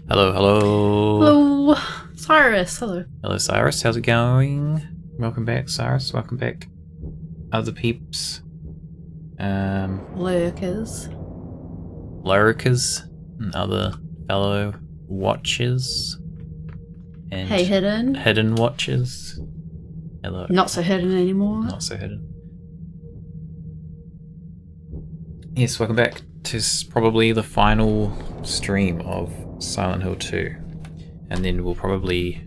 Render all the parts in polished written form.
Hello, hello. Hello, Cyrus. Hello. Hello, Cyrus. How's it going? Welcome back, Cyrus. Welcome back, other peeps. Lurkers. Lurkers and other fellow watchers. And Hey, hidden. hidden watchers. Hello. Not so hidden anymore. Not so hidden. Yes, welcome back to probably the final stream of Silent Hill 2. And then we'll probably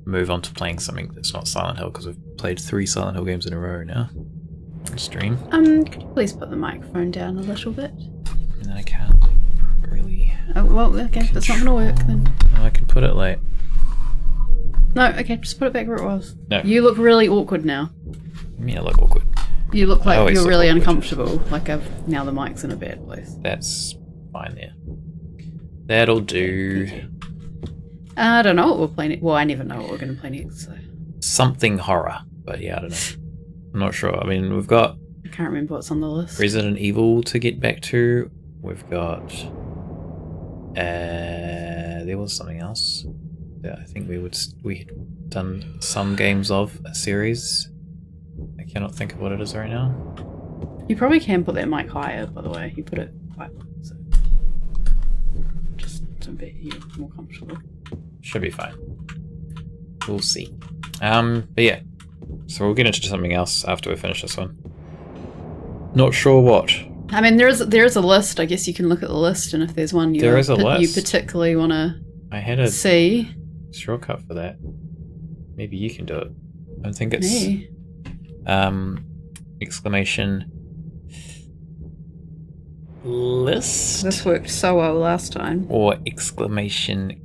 move on to playing something that's not Silent Hill, because we've played 3 Silent Hill games in a row now on stream. Could you please put the microphone down a little bit? And I can't really... Oh, well, okay, that's not gonna work then. No, I can put it like... No, okay, just put it back where it was. No. You look really awkward now. I mean, I look awkward. You look I like always you're look really awkward. uncomfortable. Like now the mic's in a bad place. That's fine there. That'll do. I don't know what we're playing. Well, I never know what we're going to play next, so Something horror, but yeah, I don't know. I'm not sure. I mean, we've got I can't remember what's on the list. Resident Evil to get back to. We've got... there was something else that I think we had done some games of a series. I cannot think of what it is right now. You probably can put that mic higher, by the way. You put it quite low, so just to be more comfortable. Should be fine. We'll see. But yeah. So we'll get into something else after we finish this one. Not sure what. I mean, there is a list. I guess you can look at the list, and if there's one you There is a you list. particularly want to I had a see, shortcut for that. Maybe you can do it. I think it's me. exclamation list This worked so well last time. or exclamation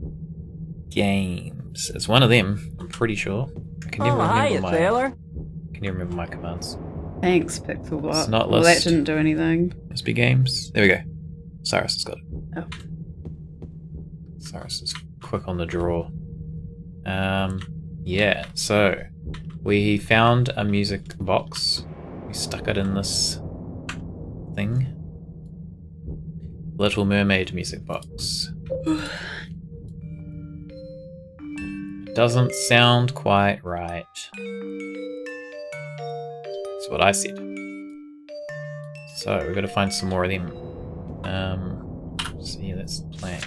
games. It's one of them, I'm pretty sure. I can never remember can you remember my commands? Thanks, Pixelbot. It's not Well, that list. didn't do anything. Must be games. There we go. Cyrus has got it. Oh. Cyrus is quick on the draw. Yeah, so we found a music box. We stuck it in this thing. Little Mermaid music box. Doesn't sound quite right. That's what I said. So we've got to find some more of them. So yeah, that's the plan.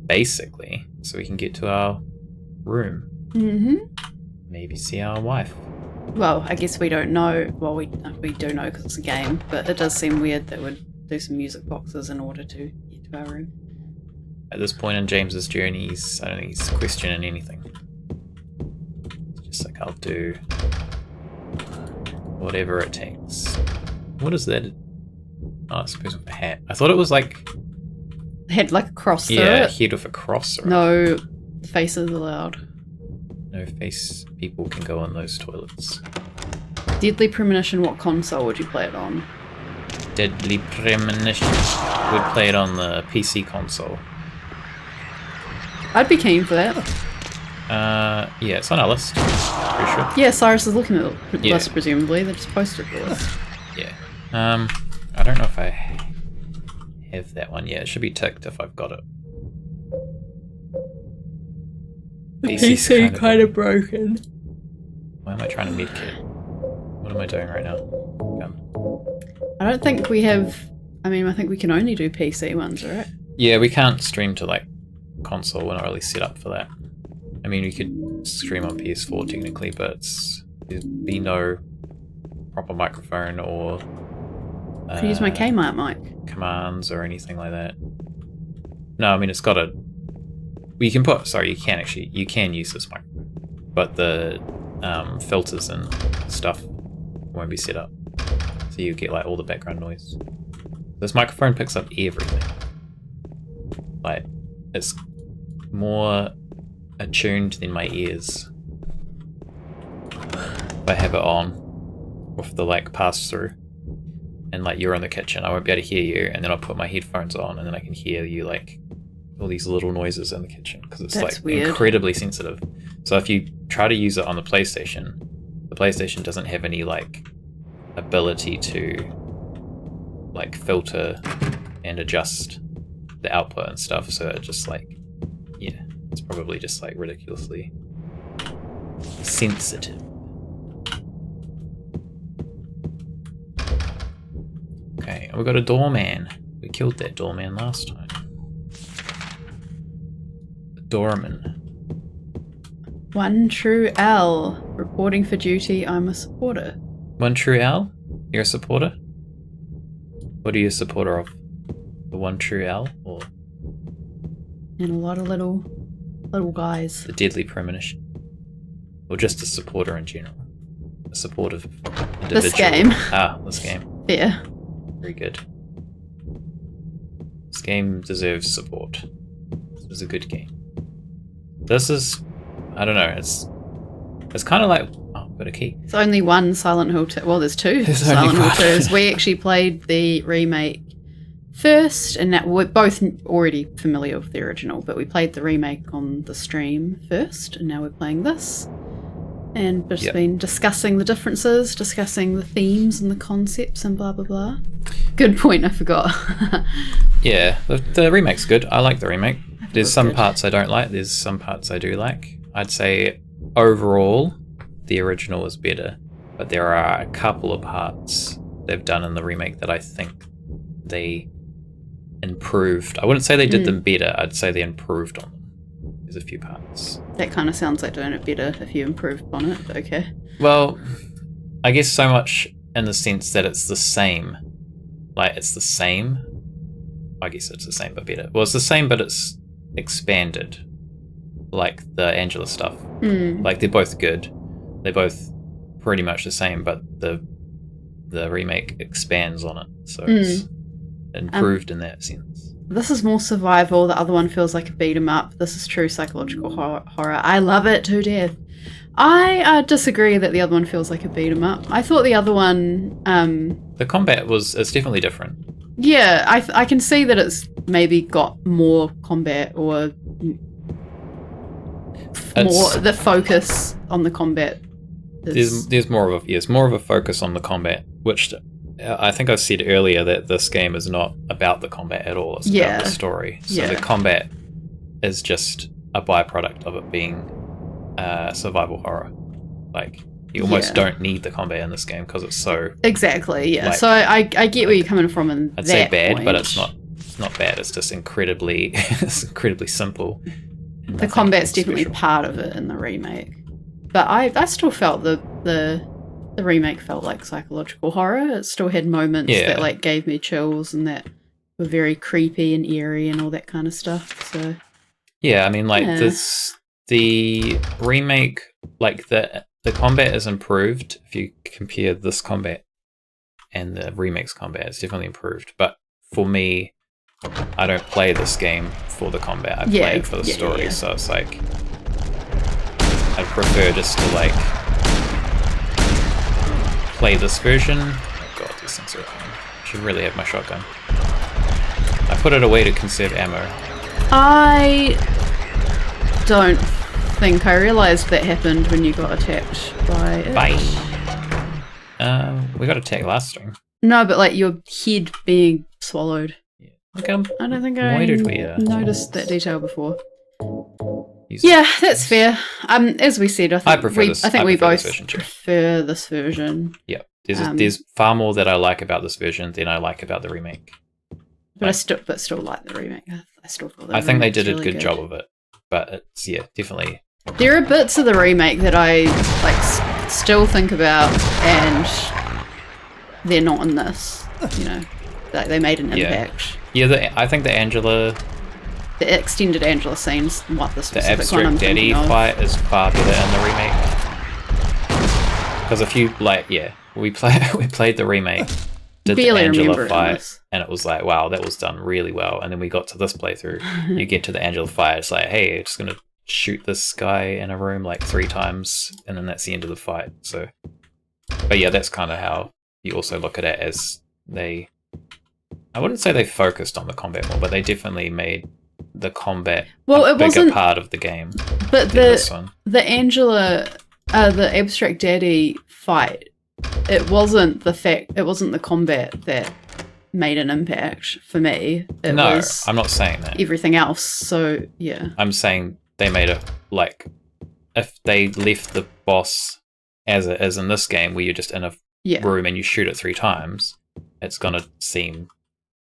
Basically, so we can get to our room. Mm-hmm. Maybe see our wife. Well, I guess we don't know. Well, we do know because it's a game, but it does seem weird that we'd do some music boxes in order to get to our room. At this point in James's journey, I don't think he's questioning anything. It's just like, I'll do whatever it takes. What is that? Oh, it's a person with a hat. I thought it was like... Had like a cross through Yeah, it. head with a cross. Or No faces allowed. No face people can go in those toilets. Deadly Premonition, what console would you play it on? Deadly Premonition. Would play it on the PC console. I'd be keen for that. Yeah, it's on our list. Pretty sure. Yeah, Cyrus is looking at the Yeah. list, presumably. They just posted the list. Yeah. I don't know if I have that one yet. It should be ticked if I've got it. PC's kind of broken. Why am I trying to medkit? What am I doing right now? I don't think we have... I mean, I think we can only do PC ones, right? Yeah, we can't stream to like console. We're not really set up for that. I mean, we could stream on PS4 technically, but there'd be no proper microphone or Could use my Kmart mic. commands or anything like that. No, I mean it's got a. You can put. Sorry, you can actually. You can use this microphone, but the filters and stuff won't be set up, so you get like all the background noise. This microphone picks up everything. Like it's more attuned than my ears. If I have it on with the like pass through. And like you're in the kitchen, I won't be able to hear you, and then I'll put my headphones on, and then I can hear you like all these little noises in the kitchen because it's That's like weird. incredibly sensitive. So if you try to use it on the PlayStation doesn't have any like ability to like filter and adjust the output and stuff, so it just like, yeah, it's probably just like ridiculously sensitive. Okay, we got a doorman. We killed that doorman last time. A doorman. One True L. Reporting for duty, I'm a supporter. One True L? You're a supporter? What are you a supporter of? The One True L? Or And a lot of little guys. the Deadly Premonition? Or just a supporter in general? A supportive individual? This game. Ah, this game. Yeah. Very good. This game deserves support. This is a good game. This is, I don't know, it's kind of like, oh, I've got a key. It's only one Silent Hill 2. Well, there's two There's Silent only Hill one. 2s. We actually played the remake first, and that we're both already familiar with the original, but we played the remake on the stream first, and now we're playing this. And just been discussing the differences, discussing the themes and the concepts and blah, blah, blah. Good point, I forgot. Yeah, the remake's good. I like the remake. There's was some good. parts I don't like, there's some parts I do like. I'd say overall, the original is better, but there are a couple of parts they've done in the remake that I think they improved. I wouldn't say they did them better, I'd say they improved on them. There's a few parts. That kind of sounds like doing it better if you improve upon it, but okay. Well, I guess so much in the sense that it's the same. Like, it's the same. I guess it's the same but better. Well, it's the same but it's expanded. Like the Angela stuff. Like, they're both good. They're both pretty much the same, but the remake expands on it. So it's improved in that sense. This is more survival. The other one feels like a beat 'em up. This is true psychological horror. I love it to death. I disagree that the other one feels like a beat 'em up. I thought the other one, The combat it's definitely different. yeah, I can see that it's maybe got more combat or more the focus on the combat. There's more of a focus on the combat, which I think I said earlier that this game is not about the combat at all. It's about the story. So the combat is just a byproduct of it being survival horror. Like, you almost don't need the combat in this game because it's so... Exactly, yeah. Like, so I get where you're coming from in I'd that say bad, point. but it's not bad. It's just incredibly simple. The combat's definitely part of it in the remake. But I still felt the remake felt like psychological horror. It still had moments that like gave me chills and that were very creepy and eerie and all that kind of stuff. So yeah, I mean, like the remake, like the combat is improved. If you compare this combat and the remake's combat, it's definitely improved. But for me, I don't play this game for the combat. I play it for the story. So it's like I prefer just to like play this version. Oh god, these things are annoying. I should really have my shotgun. I put it away to conserve ammo. I don't think I realised that happened when you got attacked by it. Bye. We got attacked last stream. No, but like your head being swallowed. Yeah. Look how I don't think why I did we, noticed that detail before. use Yeah, that's fair. As we said, I think prefer this- I think I we prefer both this version too. prefer this version. Yeah, there's far more that I like about this version than I like about the remake. But I still like the remake. I still feel that. I think they remake's did a really good job of it, but it's definitely. There are bits of the remake that I like still think about, and they're not in this. You know, like they made an impact. Yeah, I think the The extended Angela scenes, what the specific abstract one I'm daddy thinking of. fight is far better in the remake. Because if you we played the remake, did Barely the remember Angela it in fight, this. and it was like, wow, that was done really well. And then we got to this playthrough, you get to the Angela fight, it's like, hey, just gonna shoot this guy in a room like 3 times, and then that's the end of the fight. So, but yeah, that's kind of how you also look at it, as I wouldn't say they focused on the combat more, but they definitely made the combat a bigger part of the game. But this one. the Angela, the abstract daddy fight, it wasn't the combat that made an impact for me. It No, was I'm not saying that. everything else. So yeah, I'm saying they made a like if they left the boss as it is in this game, where you're just in a yeah. room and you shoot it 3 times, it's gonna seem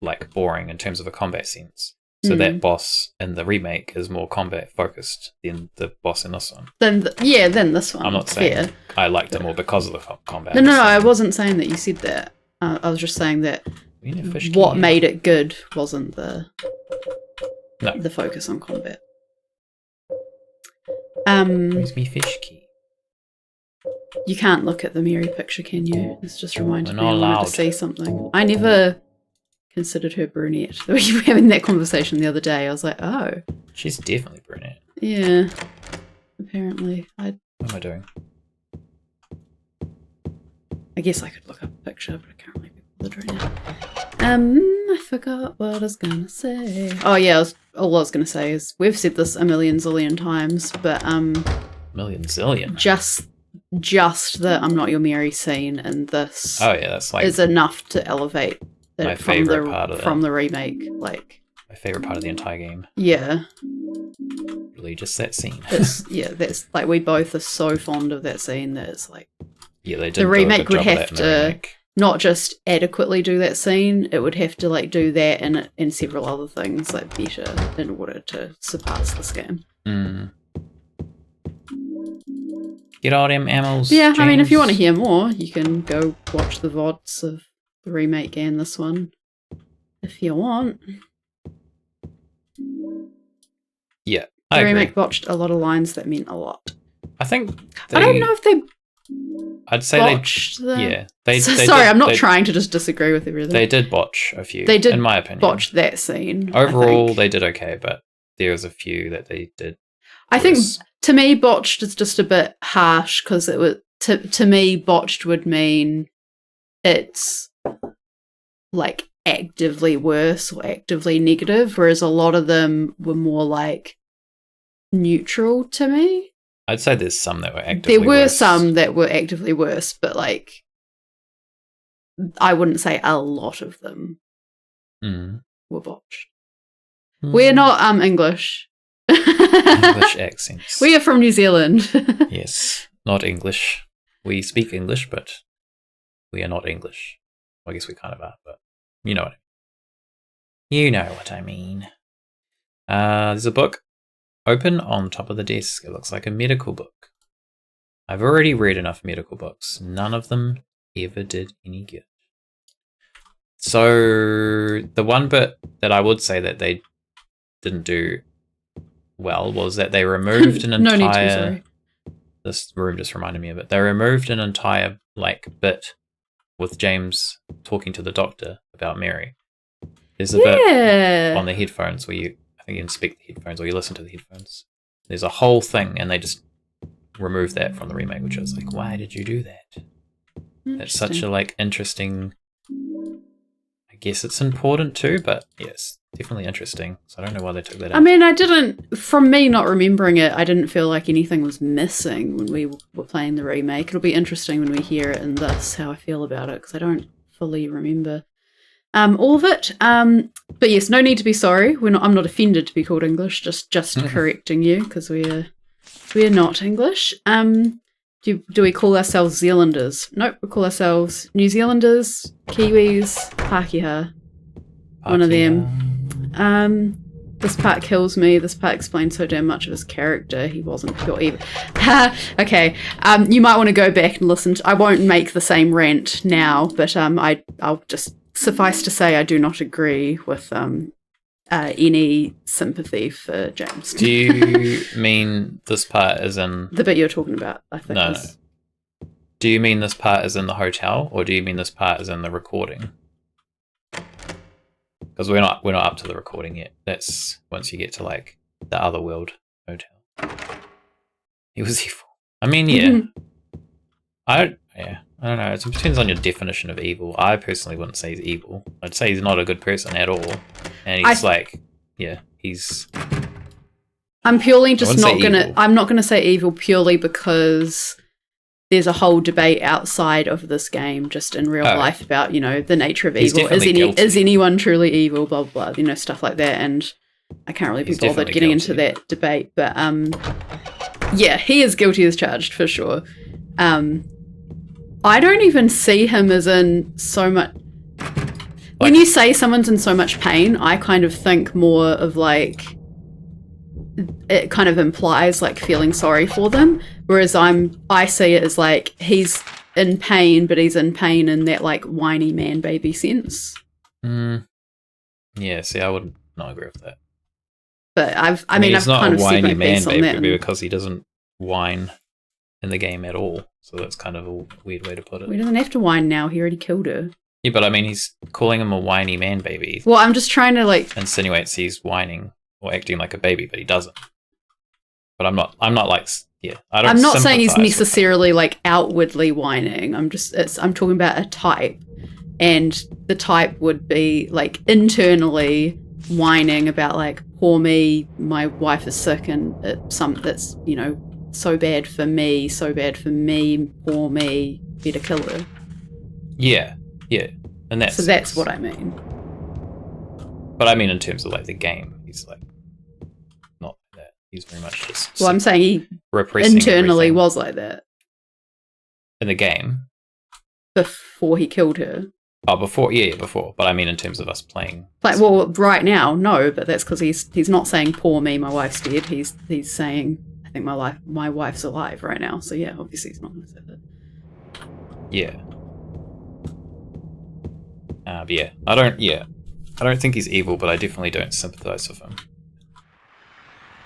like boring in terms of a combat sense. So that boss in the remake is more combat focused than the boss in this one. Then this one. I'm not saying fair. I liked it more because of the combat. No, I wasn't saying that you said that. I was just saying that what made it good wasn't the focus on combat. Where's me fish key? You can't look at the Mary picture, can you? It's just reminded We're me I not wanted allowed. to see something. I never considered her brunette. We were having that conversation the other day. I was like, oh. She's definitely brunette. Yeah. Apparently. What am I doing? I guess I could look up a picture, but I can't really be bothered right now. I forgot what I was gonna say. Oh yeah, all I was gonna say is we've said this a million zillion times, but Million zillion. just the I'm Not Your Mary scene in this Oh yeah, that's like is enough to elevate my it from favourite part of the remake. Like my favorite part of the entire game. yeah, Really, just that scene. that's like we both are so fond of that scene that it's like Yeah, they did. the remake would have to to not just adequately do that scene, it would have to like do that and several other things like better in order to surpass this game. Get all them ammos. Yeah, James. I mean, if you want to hear more, you can go watch the VODs of the remake and this one if you want. Yeah, The I agree. remake botched a lot of lines that meant a lot. I think I don't know if they I'd say botched they. the... Yeah, they. Sorry, did, I'm not they, trying to just disagree with everything. They did botch a few. They did in my opinion. botch that scene. I Overall, think. they did okay, but there was a few that they did. I think worse. to me, botched is just a bit harsh because it was to me, botched would mean it's like actively worse or actively negative, whereas a lot of them were more like neutral to me. I'd say there's some that were actively There were worse. some that were actively worse, but like I wouldn't say a lot of them were botched. We're not English. English accents. We are from New Zealand. Yes, not English. We speak English, but we are not English. Well, I guess we kind of are, but you know what I mean. You know what I mean. There's a book open on top of the desk. It looks like a medical book. I've already read enough medical books. None of them ever did any good. So the one bit that I would say that they didn't do well was that they removed an entire... No need to, sorry. This room just reminded me of it. They removed an entire like bit with James talking to the doctor about Mary. There's a bit on the headphones where I think you inspect the headphones or you listen to the headphones. There's a whole thing and they just removed that from the remake, which I was like, why did you do that? That's such a like interesting... I guess it's important too, but yes, definitely interesting. So I don't know why they took that out. I mean, from me not remembering it, I didn't feel like anything was missing when we were playing the remake. It'll be interesting when we hear it in this, how I feel about it, because I don't fully remember all of it. But yes, no need to be sorry. I'm not offended to be called English, just correcting you, because we're not English. Do we call ourselves Zealanders? Nope, we call ourselves New Zealanders, Kiwis, Pākehā. One of them. This part kills me. This part explains so damn much of his character. He wasn't pure evil. Okay. You might want to go back and listen. I won't make the same rant now, but I'll just suffice to say I do not agree with any sympathy for James. Do you mean this part is in... The bit you're talking about, I think. No. Do you mean this part is in the hotel, or do you mean this part is in the recording? Because we're not up to the recording yet. That's once you get to like the Otherworld hotel. He was evil. I mean, yeah. I don't know. It depends on your definition of evil. I personally wouldn't say he's evil. I'd say he's not a good person at all. And he's he's... I'm purely just I wouldn't say not gonna... evil. I'm not gonna say evil purely because there's a whole debate outside of this game, just in real life, about, you know, the nature of He's evil. definitely Is anyone truly evil? Blah, blah, blah, you know, stuff like that. And I can't really be He's bothered definitely getting guilty. into that debate. But yeah, he is guilty as charged for sure. I don't even see him as in so much. When you say someone's in so much pain, I kind of think more of like, it kind of implies like feeling sorry for them, whereas I see it as like he's in pain, but he's in pain in that like whiny man baby sense. Yeah, see, I would not agree with that. But I've he's not kind a of said whiny my man piece on that. baby because he doesn't whine in the game at all. So that's kind of a weird way to put it. We doesn't have to whine now. He already killed her. Yeah, but I mean, he's calling him a whiny man baby. Well, I'm just trying to like Insinuates he's whining or acting like a baby, but he doesn't. But I'm not like, yeah, I don't. I'm not saying he's sympathise with necessarily like outwardly whining. I'm talking about a type, and the type would be like internally whining about like, poor me, my wife is sick, and that's, you know, so bad for me, poor me, better kill her. Yeah, and So that's what I mean. But I mean, in terms of like the game, he's like not like that. He's very much just. Well, I'm saying he repressing internally everything was like that in the game. before he killed her. Oh, before, yeah, before. But I mean, in terms of us playing. Like, well, right now, no, but that's because he's not saying poor me, my wife's dead. He's saying, I think my wife's alive right now. So yeah, obviously he's not going to say that. Yeah. But yeah, I don't think he's evil, but I definitely don't sympathize with him.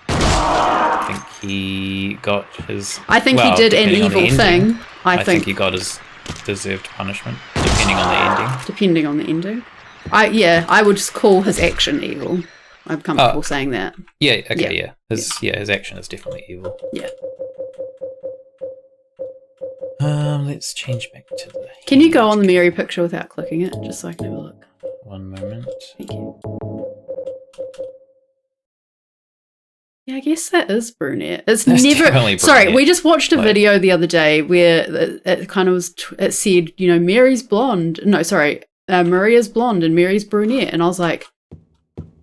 I think he got his. I think he did an depending on the evil ending, thing. I think he got his deserved punishment, depending on the ending. Depending on the ending. I would just call his action evil. I'm comfortable saying that. Yeah, okay, yeah. His action is definitely evil. Yeah. Let's change back to the. Can you go on the Mary picture without clicking it, just so I can have a look? One moment. Thank you. Yeah, I guess that is brunette. It's That's never. definitely Sorry, brunette. we just watched a Like- video the other day where it kind of was. It said, you know, Mary's blonde. No, sorry, Maria's blonde and Mary's brunette, and I was like,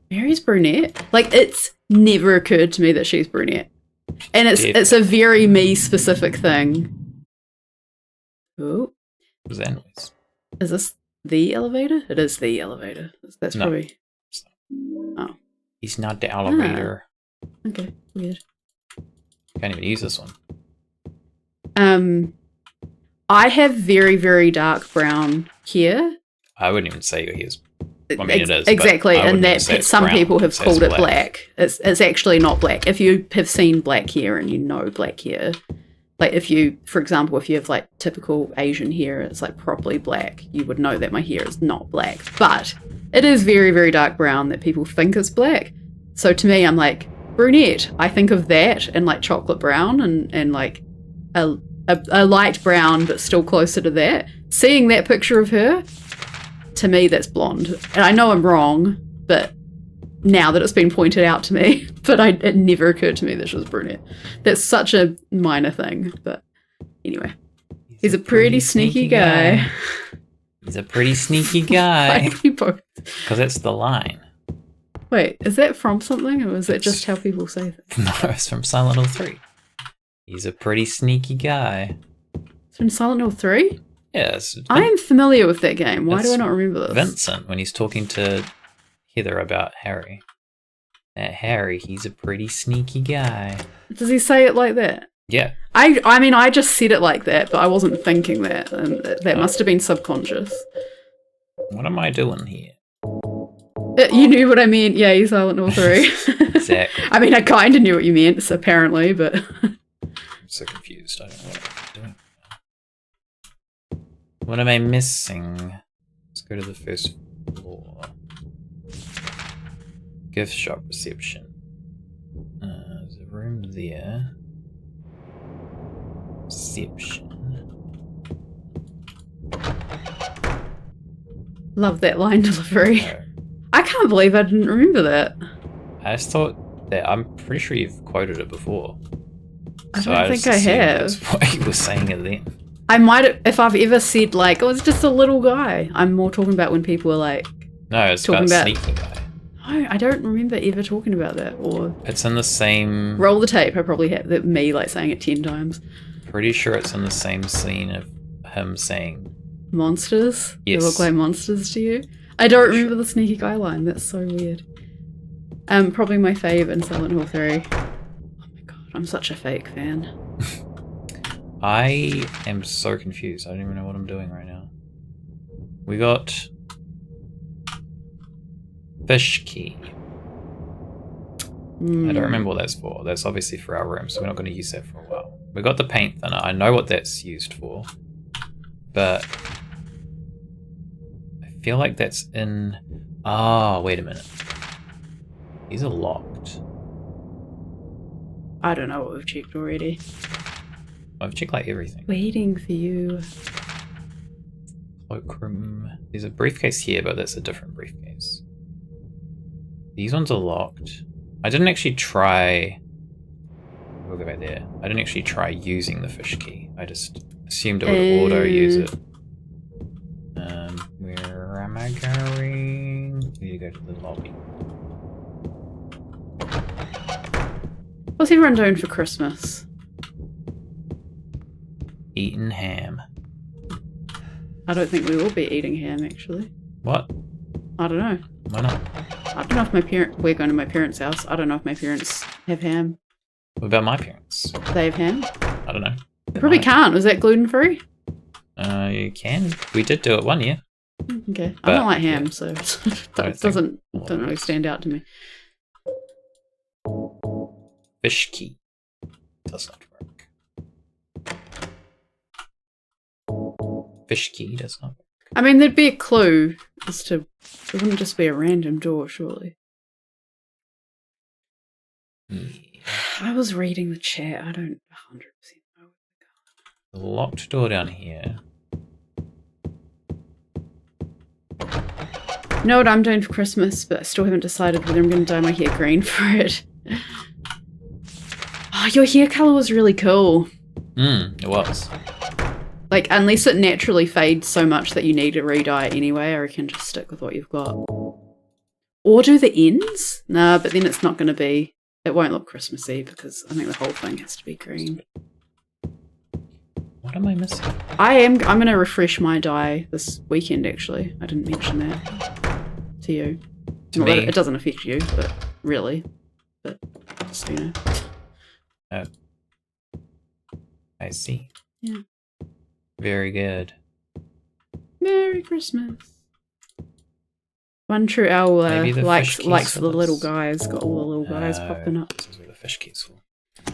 Mary's brunette. Like, it's never occurred to me that she's brunette, and it's a very me specific thing. Oh, What was that noise? is this the elevator? It is the elevator. That's No. probably. He's not the elevator. Okay, weird. Can't even use this one. I have very, very dark brown hair. I wouldn't even say he is. I mean, it is. Exactly, but I and wouldn't that even say it's some brown, people have I'd say called it's it black. It's actually not black. If you have seen black hair and you know black hair, like if you, for example, if you have like typical Asian hair, it's like properly black, you would know that my hair is not black. But it is very, very dark brown that people think is black. So to me, I'm like, brunette. I think of that and like chocolate brown and like a light brown, but still closer to that. Seeing that picture of her, to me, that's blonde. And I know I'm wrong, but now that it's been pointed out to me, but it never occurred to me that she was brunette. That's such a minor thing, but anyway. He's a pretty sneaky guy. He's a pretty sneaky guy. People. Because it's the line. Wait, is that from something, or is that just how people say that? No, it's from Silent Hill 3. He's a pretty sneaky guy. It's from Silent Hill 3? Yes. I am familiar with that game. Why do I It's not remember this? Vincent, when he's talking to Heather about Harry. That Harry, he's a pretty sneaky guy. Does he say it like that? Yeah. I mean, I just said it like that, but I wasn't thinking that, and that must have been subconscious. What am I doing here? You knew what I meant, yeah, you Silent Hill 3. Exactly. I mean, I kind of knew what you meant, so apparently, but... I'm so confused. I don't know what I'm doing. What am I missing? Let's go to the first floor. Gift shop reception. There's a room there. Reception. Love that line delivery. No. I can't believe I didn't remember that. I just thought that I'm pretty sure you've quoted it before. I don't think I assumed have. That's what you were saying it then. I might, if I've ever said like, "Oh, it's just a little guy," I'm more talking about when people are like, No, it's Talking about about- Sneaky Guy. "Oh, I don't remember ever talking about that." Or It's in the same. roll the tape. I probably have that me like saying it 10 times. Pretty sure it's in the same scene of him saying. Monsters. Yes. They look like monsters to you. I don't Pretty remember the sneaky guy line. That's so weird. Probably my fave in Silent Hill 3. Oh my god, I'm such a fake fan. I am so confused. I don't even know what I'm doing right now. We got fish key. I don't remember what that's for. That's obviously for our room, so we're not going to use that for a while. We got the paint thinner. I know what that's used for, but I feel like that's in. Ah, wait a minute. These are locked. I don't know what we've checked already. I've checked like everything. Waiting for you. Cloakroom. There's a briefcase here, but that's a different briefcase. These ones are locked. I didn't actually try. We'll go back there. I didn't actually try using the fish key. I just assumed it would auto use it. Where am I going? We need to go to the lobby. What's everyone doing for Christmas? Eating ham. I don't think we will be eating ham, actually. What? I don't know. Why not? I don't know if we're going to my parents' house. I don't know if my parents have ham. What about my parents? They have ham? I don't know. They probably can't. Was that gluten-free? You can. We did do it one year. Okay. I But, don't like ham, yeah. so it think doesn't a lot don't of really us- stand out to me. Fish key. Does not work. Fish key does not work. I mean, there'd be a clue as to. It wouldn't just be a random door, surely. Yeah. I was reading the chat. I don't 100% know. The locked door down here. You know what I'm doing for Christmas, but I still haven't decided whether I'm going to dye my hair green for it. Oh, your hair colour was really cool. It was. Like, unless it naturally fades so much that you need to re-dye it anyway, I reckon just stick with what you've got. Or do the ends? Nah, but then it's not going to be... It won't look Christmassy because I think the whole thing has to be green. What am I missing? I'm going to refresh my dye this weekend, actually. I didn't mention that to you. To Not that me? it doesn't affect you, but really. But just, you know. Oh. I see. Yeah. Very good. Merry Christmas. One True Owl Maybe the likes fish keys for the little this. guys. Got all the little guys popping up. This is where the fish key's for.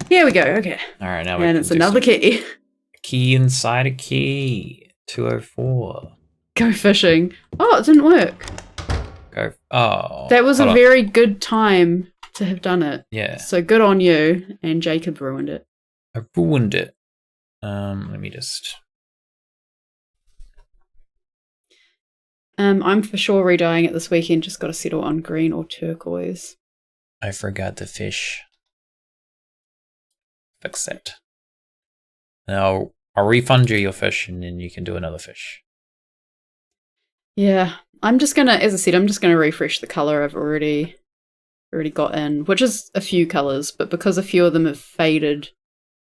Here we go. Okay. Alright, now we And can it's do another some key. key inside a key. 204. Go fishing. Oh, it didn't work. Go. Oh. That was a hold on. very good time to have done it. Yeah. So good on you. And Jacob ruined it. I ruined it. Let me just. I'm for sure redying it this weekend. Just got to settle on green or turquoise. I forgot the fish. Fix that. Now, I'll refund you your fish and then you can do another fish. Yeah. I'm just gonna, as I said, I'm just gonna refresh the colour I've already got in, which is a few colours, but because a few of them have faded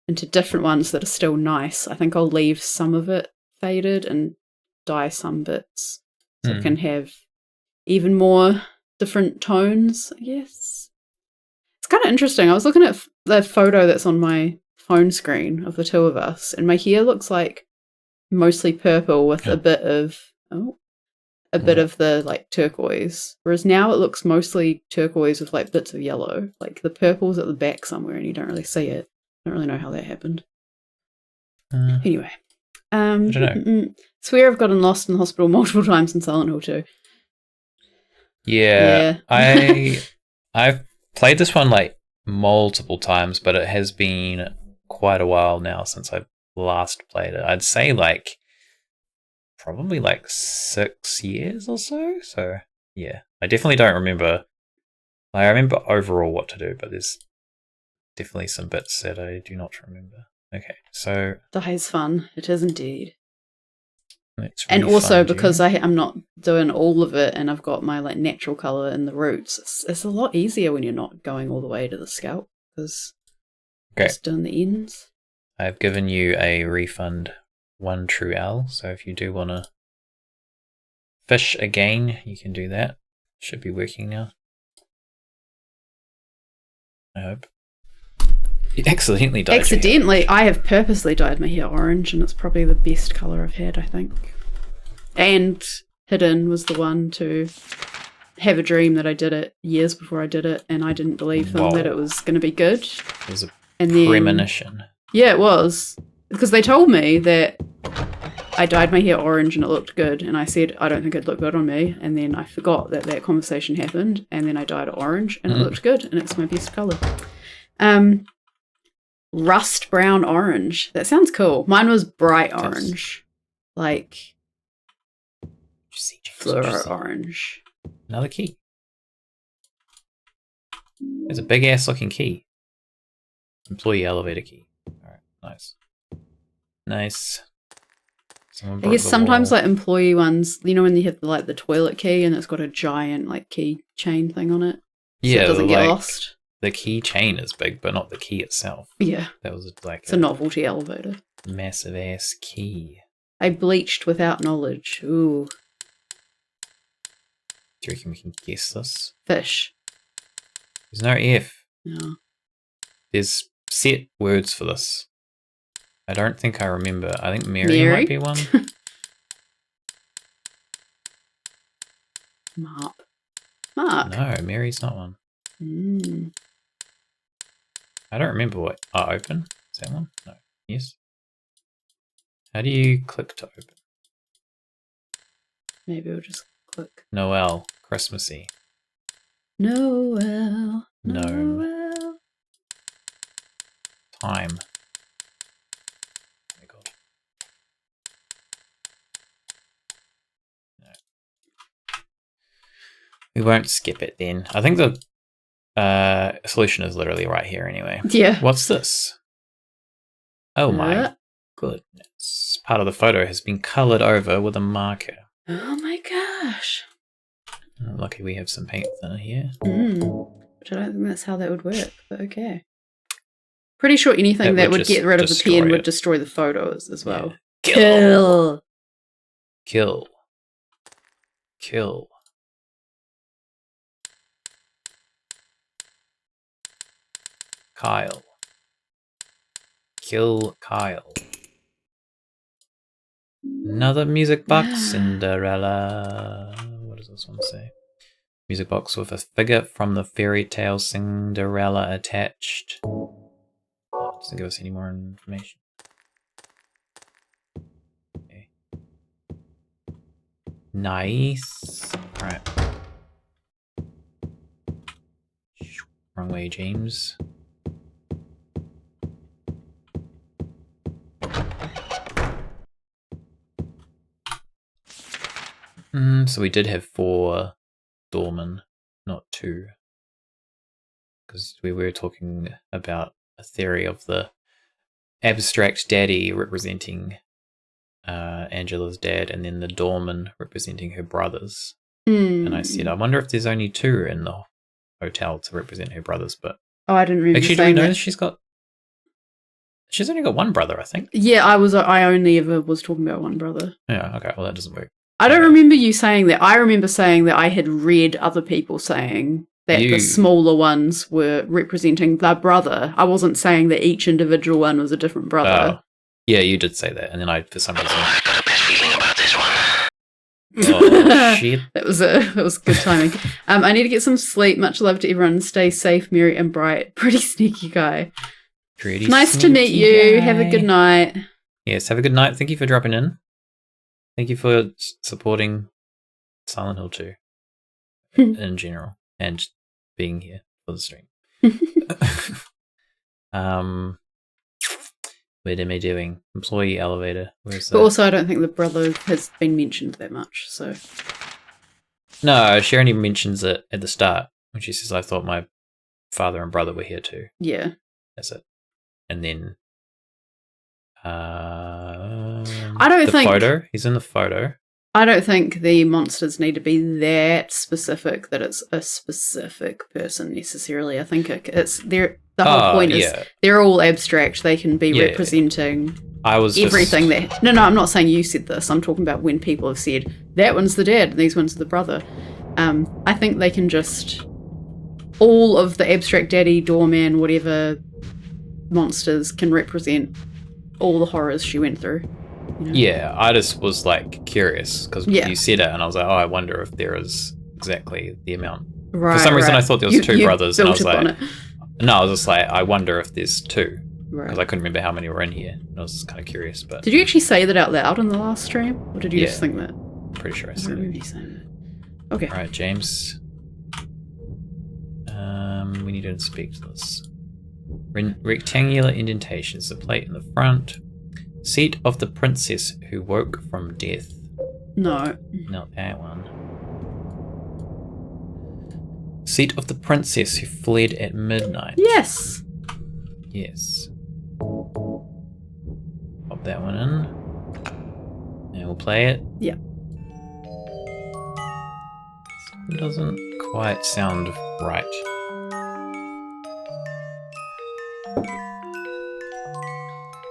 into different ones that are still nice, I think I'll leave some of it faded and dye some bits so it can have even more different tones, I guess. It's kind of interesting. I was looking at the photo that's on my phone screen of the two of us, and my hair looks like mostly purple with a bit of the like turquoise, whereas now it looks mostly turquoise with like bits of yellow. Like the purple's at the back somewhere and you don't really see it. I don't really know how that happened. Anyway, I don't know. Swear I've gotten lost in the hospital multiple times in Silent Hill 2. Yeah. I've played this one like multiple times, but it has been quite a while now since I last played it. I'd say like probably like 6 years or so. So yeah, I definitely don't remember. I remember overall what to do, but there's definitely some bits that I do not remember. Okay, so Dye's fun. It is indeed. let's And also refund you. because I'm not doing all of it and I've got my like natural colour in the roots, it's a lot easier when you're not going all the way to the scalp because just doing the ends. I've given you a refund 1 true L, so if you do want to fish again, you can do that. Should be working now. I hope. You accidentally dyed Accidentally, I have purposely dyed my hair orange, and it's probably the best colour I've had, I think. And Hidden was the one to have a dream that I did it years before I did it, and I didn't believe them that it was going to be good. It was a then, premonition. Yeah, it was. Because they told me that I dyed my hair orange and it looked good, and I said, I don't think it'd look good on me, and then I forgot that conversation happened, and then I dyed it orange, and it looked good, and it's my best colour. Rust brown orange. That sounds cool. Mine was bright orange. Like fluoro orange. Another key. There's a big ass looking key. Employee elevator key. Alright, nice. Nice. I guess sometimes like employee ones, you know when you hit like the toilet key and it's got a giant like key chain thing on it? So it doesn't get lost. The key chain is big, but not the key itself. Yeah. That was like it's a novelty elevator. Massive ass key. I bleached without knowledge. Ooh. Do you reckon we can guess this? Fish. There's no F. No. There's set words for this. I don't think I remember. I think Mary? Might be one. Mark. No, Mary's not one. I don't remember what. Oh, open? Is that one? No. Yes. How do you click to open? Maybe we'll just click. Noel. Christmassy. Noel. No. Time. Oh my god. No. We won't skip it then. I think the solution is literally right here anyway. Yeah. What's this? Oh my goodness. Part of the photo has been coloured over with a marker. Oh my gosh. Lucky we have some paint thinner here. Which I don't think that's how that would work, but okay. Pretty sure anything that would get rid of the pen would destroy the photos as well. Yeah. Kill. Kill. Kill. Kyle. Kill Kyle. Another music box, Cinderella. What does this one say? Music box with a figure from the fairy tale Cinderella attached. Oh, doesn't give us any more information. Okay. Nice. Alright. Wrong way, James. So we did have 4 doormen, not 2. Because we were talking about a theory of the abstract daddy representing Angela's dad, and then the doorman representing her brothers. And I said, I wonder if there's only 2 in the hotel to represent her brothers, but I didn't remember. Actually, do we know that she's only got 1 brother, I think. Yeah, I only ever was talking about 1 brother. Yeah, okay, well that doesn't work. I don't remember you saying that. I remember saying that I had read other people saying that the smaller ones were representing the brother. I wasn't saying that each individual one was a different brother. Yeah, you did say that, and then I, for some reason, I got a bad feeling about this one. Oh shit! That was good timing. I need to get some sleep. Much love to everyone. Stay safe, merry and bright. Pretty sneaky guy. Nice to meet you. Have a good night. Yes, have a good night. Thank you for dropping in. Thank you for supporting Silent Hill 2 in general and being here for the stream. What am I doing? Employee elevator. Where's that? But also, I don't think the brother has been mentioned that much. So no, she only mentions it at the start when she says, "I thought my father and brother were here too." Yeah, that's it. And then I don't the think photo. He's in the photo. I don't think the monsters need to be that specific that it's a specific person necessarily. I think it's the whole point is they're all abstract. They can be representing everything that. No, I'm not saying you said this. I'm talking about when people have said that one's the dad and these one's the brother. I think they can just all of the abstract daddy, doorman, whatever monsters can represent all the horrors she went through. You know? Yeah, I just was like curious because you said it, and I was like, oh, I wonder if there is exactly the amount. Right, for some reason, I thought there was two brothers, and I was like, no, I was just like, I wonder if there's two because I couldn't remember how many were in here. And I was kind of curious, but did you actually say that out loud in the last stream, or did you just think that? Pretty sure I I said remember it. you saying that. Okay. All right, James. We need to inspect this. Rectangular indentations. The plate in the front. Seat of the princess who woke from death. No. Not that one. Seat of the princess who fled at midnight. Yes. Yes. Pop that one in. And we'll play it. Yeah. It doesn't quite sound right.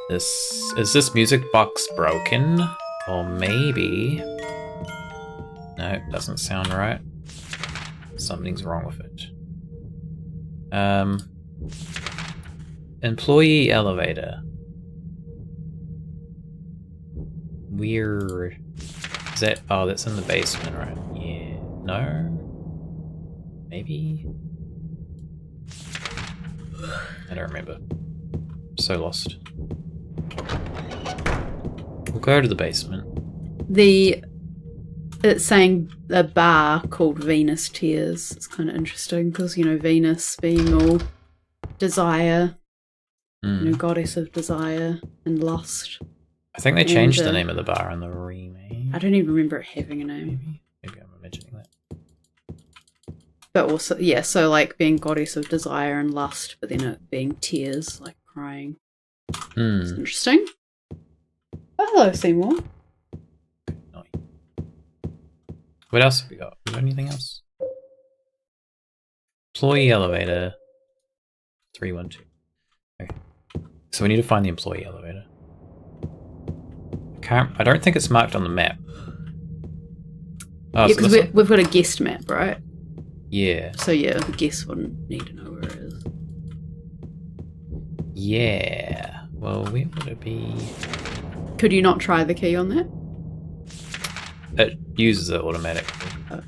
Is this music box broken? Or maybe... No, it doesn't sound right. Something's wrong with it. Employee elevator. Weird. Is that... Oh, that's in the basement, right? Yeah. No? Maybe? I don't remember. So lost. We'll go to the basement. It's saying a bar called Venus Tears. It's kind of interesting because, you know, Venus being all desire, you know, goddess of desire and lust. I think they changed the name of the bar in the remake. I don't even remember it having a name. Maybe I'm imagining that. But also, yeah, so like being goddess of desire and lust, but then it being tears, like crying. It's interesting. Oh, hello, Seymour. What else have we got? We got anything else? Employee elevator. 312. Okay. So we need to find the employee elevator. I don't think it's marked on the map. Oh, yeah, because we've got a guest map, right? Yeah. So yeah, the guest wouldn't need to know where it is. Yeah. Well, where would it be? Could you not try the key on that? It uses it automatically. Oh.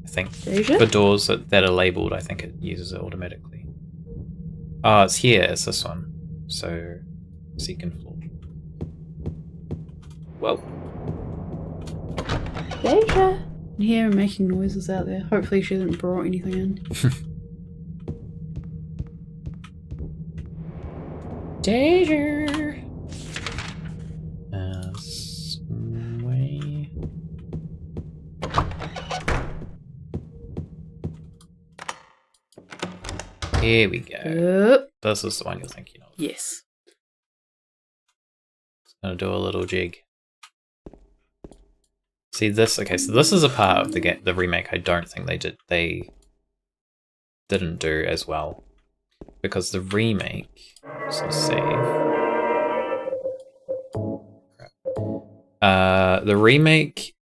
I think. Deja? For doors that are labelled, I think it uses it automatically. Oh, it's here. It's this one. So, second floor. Whoa. Deja! I hear her making noises out there. Hopefully she hasn't brought anything in. Deja! Way. Here we go. This is the one you're thinking of. Yes. It's gonna do a little jig. See this? Okay, so this is a part of the remake I don't think they didn't do as well, because the remake. So save. The remake,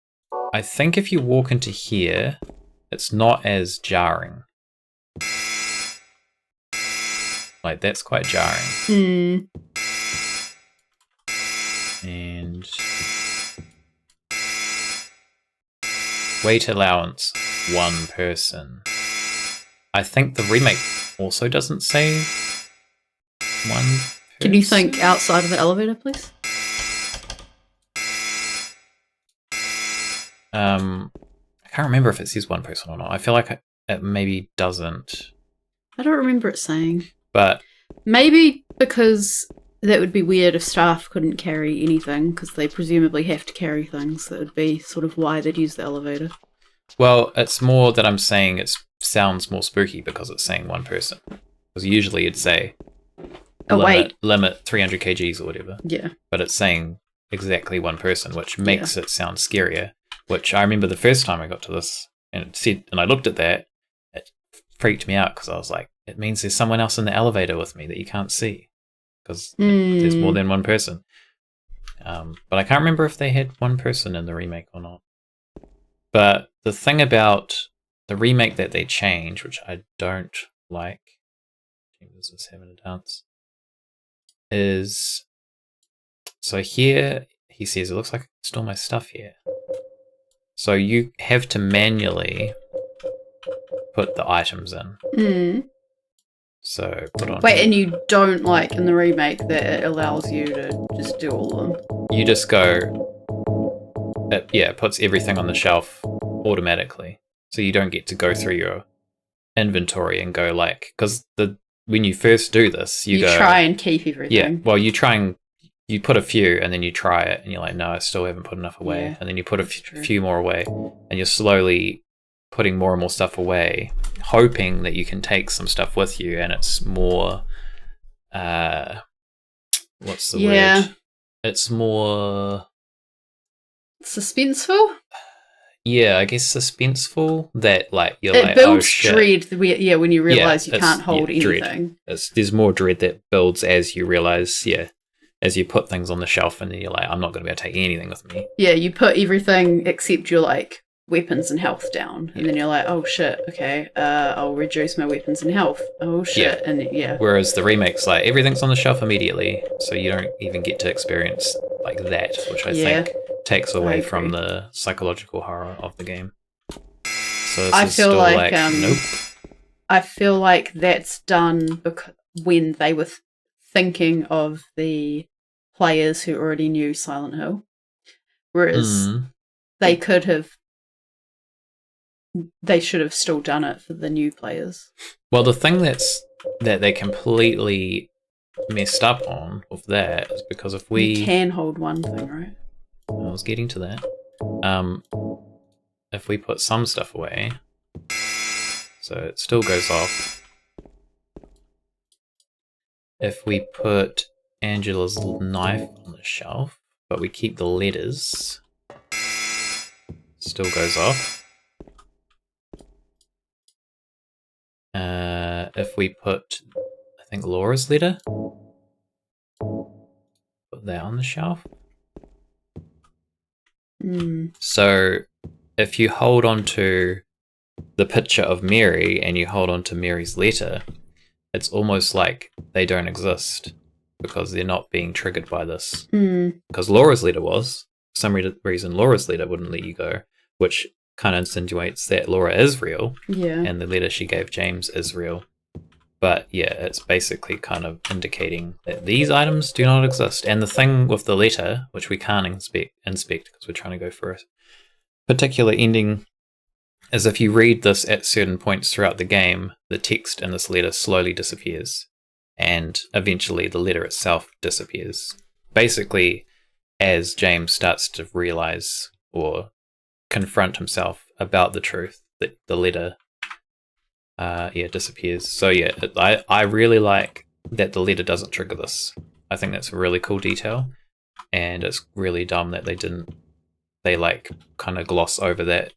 I think if you walk into here, it's not as jarring. Like, that's quite jarring. And weight allowance, 1 person. I think the remake also doesn't say 1 person. Can you think outside of the elevator, please? I can't remember if it says 1 person or not. I feel like it maybe doesn't. I don't remember it saying. But maybe because that would be weird if staff couldn't carry anything, because they presumably have to carry things. That would be sort of why they'd use the elevator. Well, it's more that I'm saying it sounds more spooky because it's saying 1 person. Because usually it'd say Oh, wait. limit 300 kgs or whatever. Yeah. But it's saying exactly one person, which makes it sound scarier. Which I remember the first time I got to this, and it said, and I looked at that, it freaked me out because I was like, it means there's someone else in the elevator with me that you can't see because there's more than one person. But I can't remember if they had one person in the remake or not. But the thing about the remake that they changed, which I don't like, James is having a dance, is so here he says it looks like I can store my stuff here. So you have to manually put the items in. So put on. Wait, and you don't like in the remake that it allows you to just do all of them? You just go. It puts everything on the shelf automatically, so you don't get to go through your inventory and go like, because when you first do this, you go try and keep everything. Yeah, well, you put a few and then you try it and you're like, no, I still haven't put enough away. Yeah, and then you put a few more away and you're slowly putting more and more stuff away, hoping that you can take some stuff with you, and it's more what's the word? It's more suspenseful? Yeah, I guess suspenseful, that like you're it like, builds oh shit. dread when you realise you can't hold anything. Dread. There's more dread that builds as you realise, as you put things on the shelf and then you're like, I'm not going to be able to take anything with me. Yeah, you put everything except your like weapons and health down, and then you're like, oh shit, okay, I'll reduce my weapons and health. Oh shit, and Whereas the remake's like everything's on the shelf immediately, so you don't even get to experience like that, which I think takes away from the psychological horror of the game. So I feel like nope. I feel like that's done when they were thinking of the players who already knew Silent Hill, whereas they should have still done it for the new players. Well, the thing that they completely messed up on with that is because if you can hold one thing, right? I was getting to that. If we put some stuff away, so it still goes off. If we put Angela's knife on the shelf, but we keep the letters, still goes off. If we put, I think, Laura's letter, put that on the shelf. So if you hold on to the picture of Mary and you hold on to Mary's letter, it's almost like they don't exist because they're not being triggered by this. Because Laura's letter was, for some reason, Laura's letter wouldn't let you go, which kind of insinuates that Laura is real, and the letter she gave James is real. But yeah, it's basically kind of indicating that these items do not exist. And the thing with the letter, which we can't inspect because we're trying to go for a particular ending, is if you read this at certain points throughout the game, the text in this letter slowly disappears, and eventually the letter itself disappears. Basically, as James starts to realize or confront himself about the truth, that the letter disappears. So I really like that the letter doesn't trigger this. I think that's a really cool detail, and it's really dumb that they like kind of gloss over that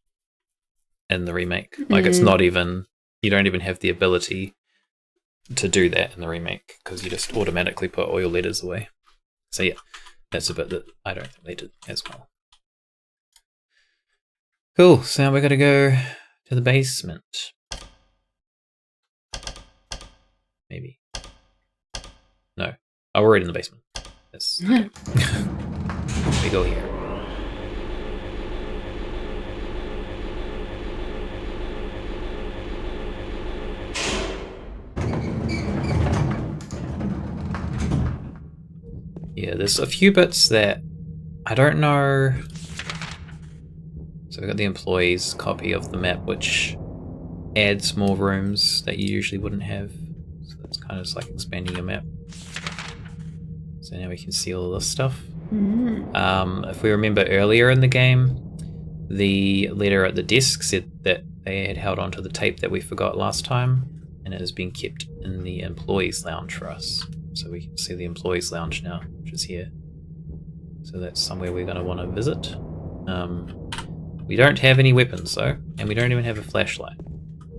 in the remake. Like it's not even, you don't even have the ability to do that in the remake because you just automatically put all your letters away. So yeah, that's a bit that I don't think they did as well. Cool, so now we're going to go to the basement. Maybe. No. Oh, we're right in the basement. Yes. Okay. We go here. Yeah, there's a few bits that I don't know. So we've got the employees copy of the map, which adds more rooms that you usually wouldn't have. So that's kind of just like expanding your map. So now we can see all this stuff. If we remember earlier in the game, the letter at the desk said that they had held onto the tape that we forgot last time, and it has been kept in the employees lounge for us. So we can see the employees lounge now, which is here. So that's somewhere we're going to want to visit. We don't have any weapons though, and we don't even have a flashlight.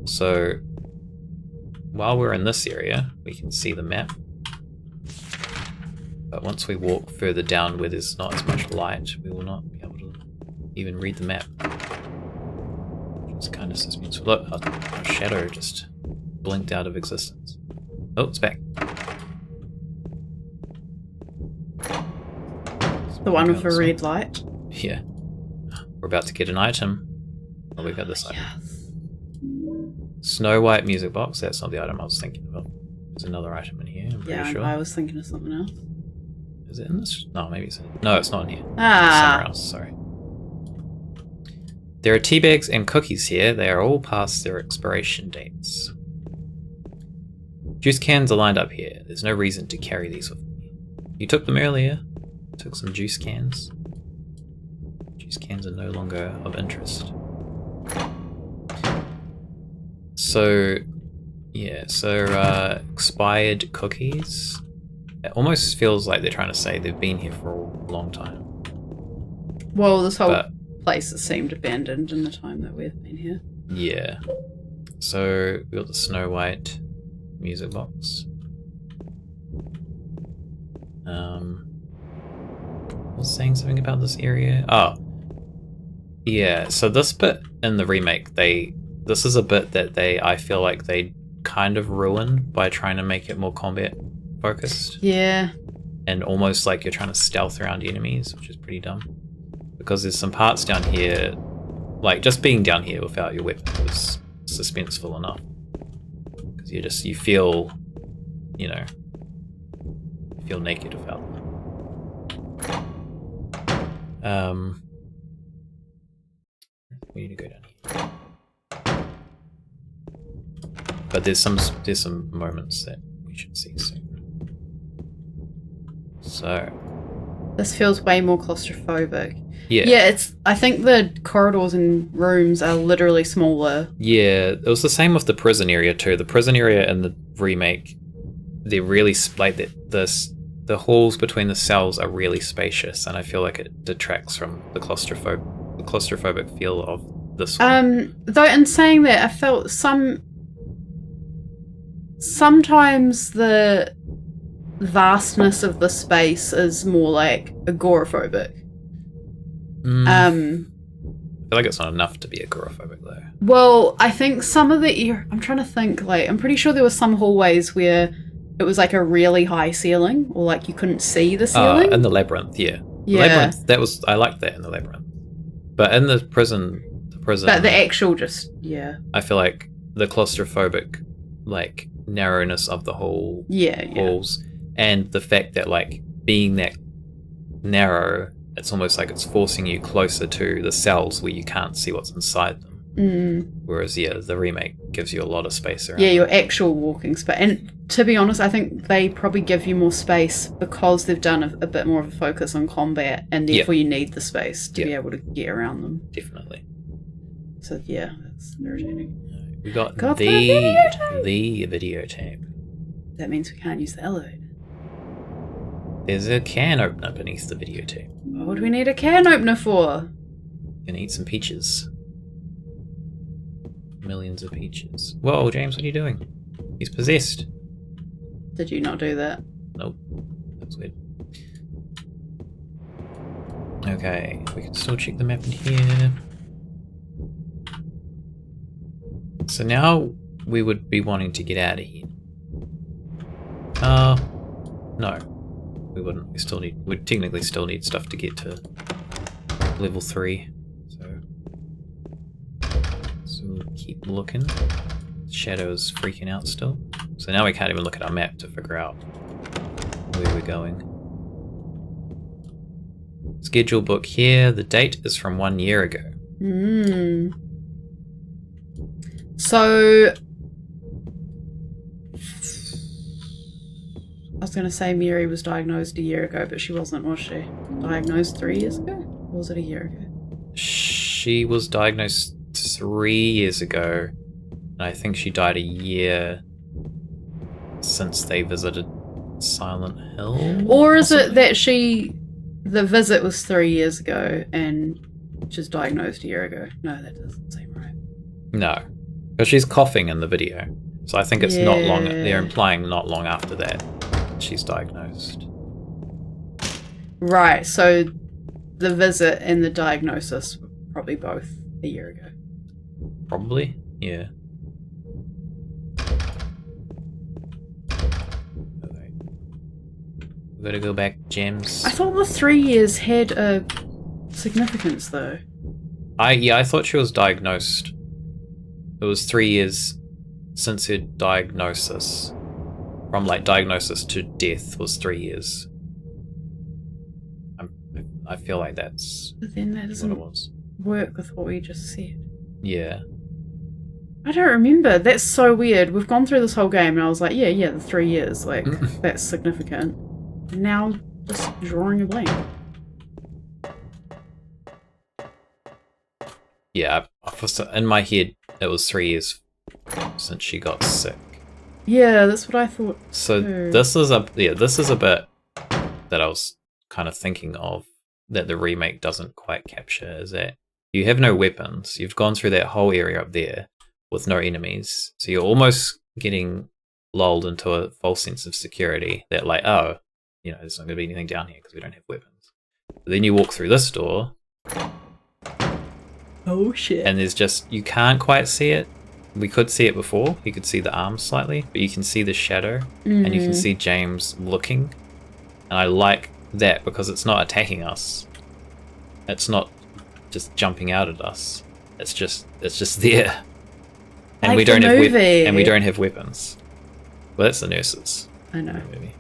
So while we're in this area, we can see the map. But once we walk further down where there's not as much light, we will not be able to even read the map. It's kind of suspenseful. Look, our shadow just blinked out of existence. Oh, it's back. The one with a red light. Yeah. We're about to get an item. Oh, we got this item. Yes. Snow White music box. That's not the item I was thinking of. There's another item in here, I'm pretty Yeah, sure. I was thinking of something else. Is it in this? No, maybe it's in... No, it's not in here. Ah. It's somewhere else, sorry. There are tea bags and cookies here. They are all past their expiration dates. Juice cans are lined up here. There's no reason to carry these with me. You took them earlier. Took some juice cans. Juice cans are no longer of interest. So, yeah, expired cookies. It almost feels like they're trying to say they've been here for a long time. Well, this whole But, place has seemed abandoned in the time that we've been here. yeah. So, we got the Snow White music box. I was saying something about this area. Oh. Yeah, so this bit in the remake, this is a bit that I feel like they kind of ruined by trying to make it more combat focused. Yeah. And almost like you're trying to stealth around enemies, which is pretty dumb. Because there's some parts down here, like just being down here without your weapon was suspenseful enough. Because you feel, you feel naked without them. We need to go down here. But there's some moments that we should see soon. So This feels way more claustrophobic. yeah. Yeah, I think the corridors and rooms are literally smaller. Yeah, it was the same with the prison area too. The prison area in the remake, they're really the halls between the cells are really spacious, and I feel like it detracts from the claustrophobic feel of this one. Though in saying that, I felt sometimes the vastness of the space is more like agoraphobic. I feel like it's not enough to be agoraphobic though. Well, I think some of I'm trying to think, like, I'm pretty sure there were some hallways where it was like a really high ceiling, or like you couldn't see the ceiling. In the labyrinth, yeah. Yeah. Labyrinth, I liked that in the labyrinth. But in the prison. But the actual I feel like the claustrophobic, like, narrowness of the whole halls, and the fact that, like, being that narrow, it's almost like it's forcing you closer to the cells where you can't see what's inside them. Whereas, the remake gives you a lot of space around. Yeah, your actual walking space. And to be honest, I think they probably give you more space because they've done a bit more of a focus on combat, and therefore you need the space to be able to get around them. Definitely. So yeah, that's irritating. We got the the videotape. That means we can't use the elevator. There's a can opener beneath the videotape. What would we need a can opener for? Gonna eat some peaches. Millions of peaches. Whoa, James, what are you doing? He's possessed. Did you not do that? Nope. That's weird. Okay, we can still check the map in here. So now we would be wanting to get out of here. No. We wouldn't. We'd technically still need stuff to get to level 3. So we'll keep looking. Shadow's freaking out still. So now we can't even look at our map to figure out where we're going. Schedule book here. The date is from 1 year ago. So I was going to say Mary was diagnosed a year ago, but she wasn't, was she? Diagnosed 3 years ago? Or was it a year ago? She was diagnosed 3 years ago, and I think she died a year since they visited Silent Hill? Or is it possibly? that the visit was 3 years ago and she was diagnosed a year ago? No, that doesn't seem right. No. Because she's coughing in the video. So I think it's not long. They're Yeah. implying not long after that she's diagnosed. Right, so the visit and the diagnosis were probably both a year ago. Probably? Yeah. Okay. We gotta go back, James. I thought the 3 years had a significance, though. I thought she was diagnosed. It was 3 years since her diagnosis. From like diagnosis to death was 3 years. I feel like that's But then that what it doesn't was. work with what we just said. Yeah. I don't remember. That's so weird. We've gone through this whole game and I was like, yeah, the 3 years. Like, that's significant. And now I'm just drawing a blank. Yeah, in my head, it was 3 years since she got sick. Yeah, that's what I thought. So too. this is a bit that I was kind of thinking of that the remake doesn't quite capture, is that you have no weapons. You've gone through that whole area up there with no enemies, so you're almost getting lulled into a false sense of security that like, oh, you know, there's not going to be anything down here because we don't have weapons. But then you walk through this door Oh shit. and there's just, you can't quite see it. We could see it before. You could see the arms slightly, but you can see the shadow and you can see James looking. And I like that because it's not attacking us. It's not just jumping out at us. It's just there. And Like we don't the have movie. and we don't have weapons. Well, that's the nurses. I know. Maybe.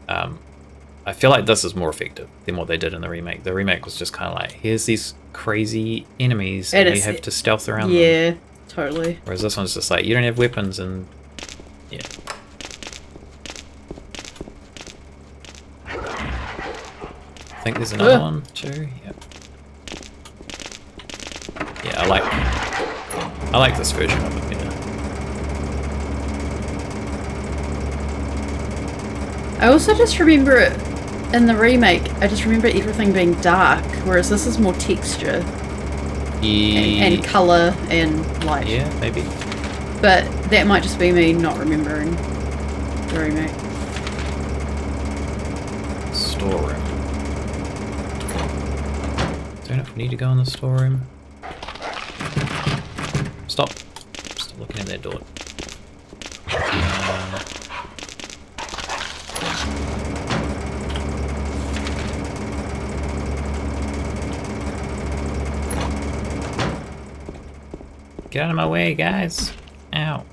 I feel like this is more effective than what they did in the remake. The remake was just kind of like, here's these crazy enemies and you have to stealth around them. Yeah, totally. Whereas this one's just like, you don't have weapons and yeah. I think there's another one too. Yep. Yeah, I like this version of it better. I also just remember it in the remake. I just remember everything being dark, whereas this is more texture and color and light. Yeah, maybe. But that might just be me not remembering the remake. Storeroom. Don't know if we need to go in the storeroom. Stop. Stop looking at that door. Get out of my way, guys. Ow.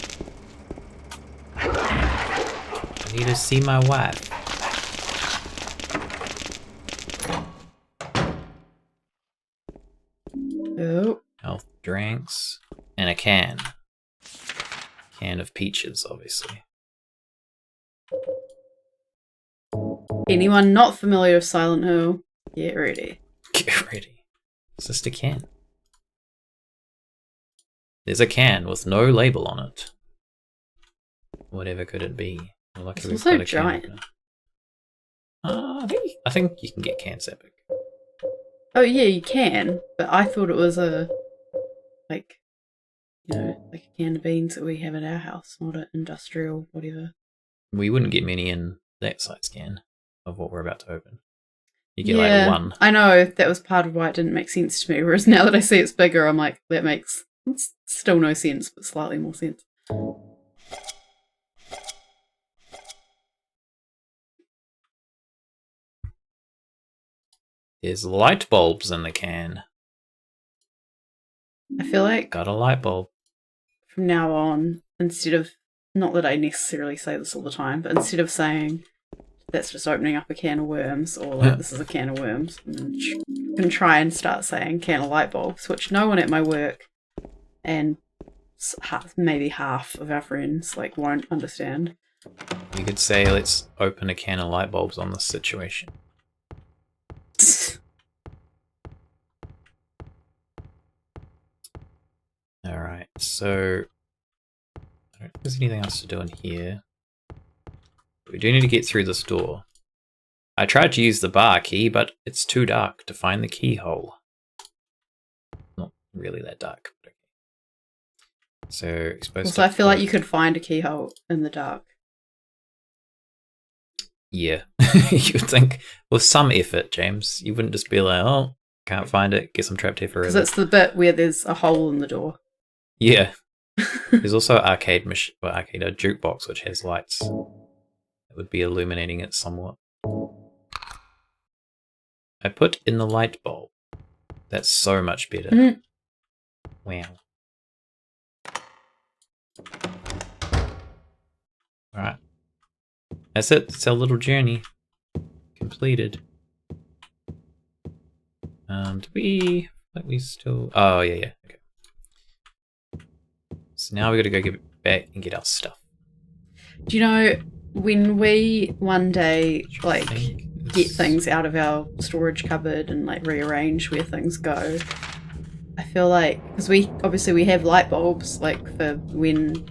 I need to see my wife. Oh. Health drinks. And a can. Can of peaches, obviously. Anyone not familiar with Silent Hill, get ready. Get ready. It's just a can. There's a can with no label on it. Whatever could it be? We're lucky It's we've also got a giant. can opener. I think you can get cans that big. Oh yeah, you can, but I thought it was a like a can of beans that we have at our house, not an industrial whatever. We wouldn't get many in that size can of what we're about to open. You get like one. I know, that was part of why it didn't make sense to me, whereas now that I see it's bigger, I'm like, that makes still no sense, but slightly more sense. There's light bulbs in the can. I feel like Got a light bulb. from now on, instead of, not that I necessarily say this all the time, but instead of saying that's just opening up a can of worms, or like this is a can of worms, I'm going to try and start saying can of light bulbs, which no one at my work and maybe half of our friends like won't understand. You could say, let's open a can of light bulbs on this situation. Alright, so I don't think there's anything else to do in here. We we do need to get through this door. I tried to use the bar key, but it's too dark to find the keyhole. Not really that dark. But okay. So you're supposed Also, to I feel like you could find a keyhole in the dark. Yeah. You'd think with some effort, James, you wouldn't just be like, oh, can't find it, guess I'm trapped here Because forever. it's the bit where there's a hole in the door. Yeah. There's also a jukebox which has lights. That would be illuminating it somewhat. I put in the light bulb. That's so much better. Mhm. Wow. Alright. That's it. It's our little journey. Completed. Do we... Like we still... Oh, yeah. Okay. So now we gotta go get back and get our stuff. Do you know, when we one day, Which I like, think get is- things out of our storage cupboard and, like, rearrange where things go, I feel like, because we have light bulbs, like, for when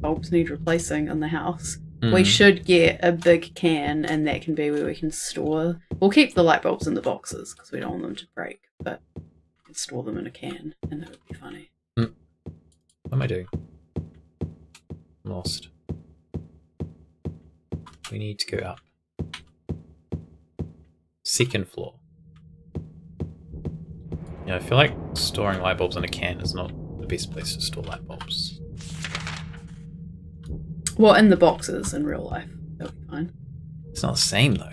bulbs need replacing in the house. We Mhm. should get a big can, and that can be where we can store. We'll keep the light bulbs in the boxes because we don't want them to break, but we can store them in a can, and that would be funny. What am I doing? Lost. We need to go up. Second floor. Yeah, I feel like storing light bulbs in a can is not the best place to store light bulbs. Well, in the boxes in real life, that would be fine. It's not the same though.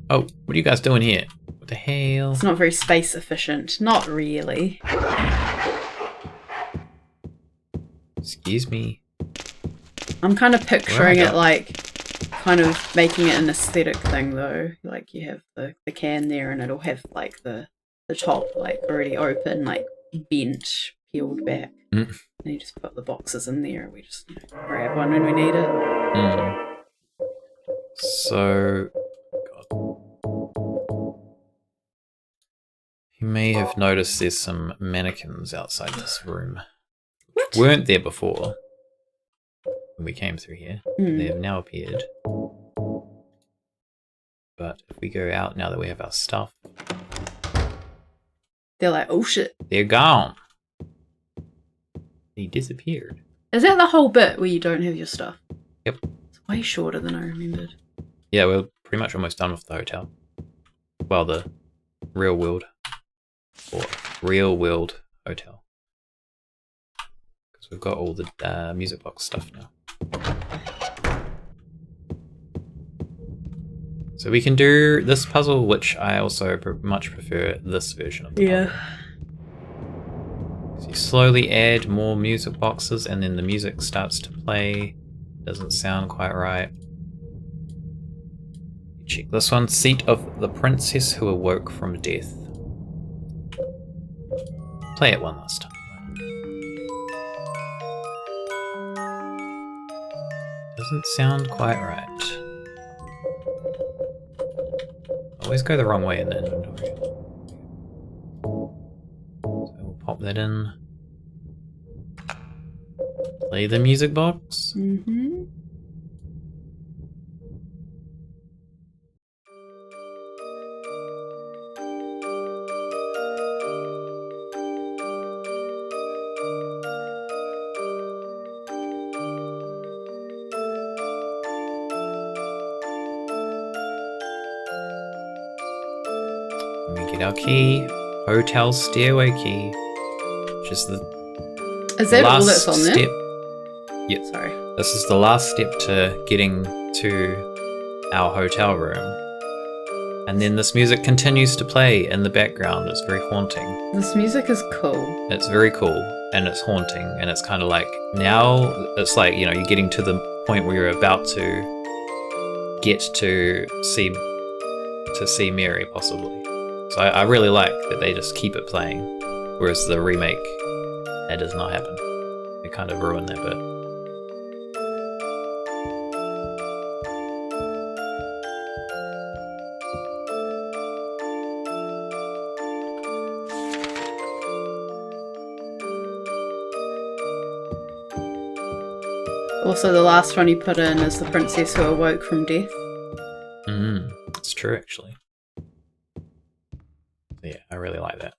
Oh, what are you guys doing here? What the hell? It's not very space efficient. Not really. Excuse me. I'm kind of picturing Where it am I like kind of making it an aesthetic thing though. Like you have the can there and it'll have like the top like already open, like bent, peeled back. Mm. And you just put the boxes in there and we just grab one when we need it. Mm. So, God. You may have noticed there's some mannequins outside this room. What? Weren't there before when we came through here. Hmm. They have now appeared. But if we go out now that we have our stuff, They're like, oh shit. they're gone. They disappeared. Is that the whole bit where you don't have your stuff? Yep. It's way shorter than I remembered. Yeah, we're pretty much almost done with the hotel. Well, the real world. Or real world hotel. Because we've got all the music box stuff now. So we can do this puzzle, which I also much prefer this version of the puzzle. So you slowly add more music boxes and then the music starts to play. Doesn't sound quite right. You check this one. Seat of the Princess Who Awoke from Death. Play it one last time. Doesn't sound quite right. Always go the wrong way in the inventory. So we'll pop that in. Play the music box. Mm-hmm. And we get our key. Hotel stairway key. Which is the Is that all last that's on there? step. Yep. Sorry. This is the last step to getting to our hotel room. And then this music continues to play in the background. It's very haunting. This music is cool. It's very cool and it's haunting. And it's kind of like now it's like, you know, you're getting to the point where you're about to get to see Mary possibly. So I really like that they just keep it playing. Whereas the remake, that does not happen. They kind of ruin that bit. Also, the last one you put in is the princess who awoke from death. It's true, actually. Yeah, I really like that.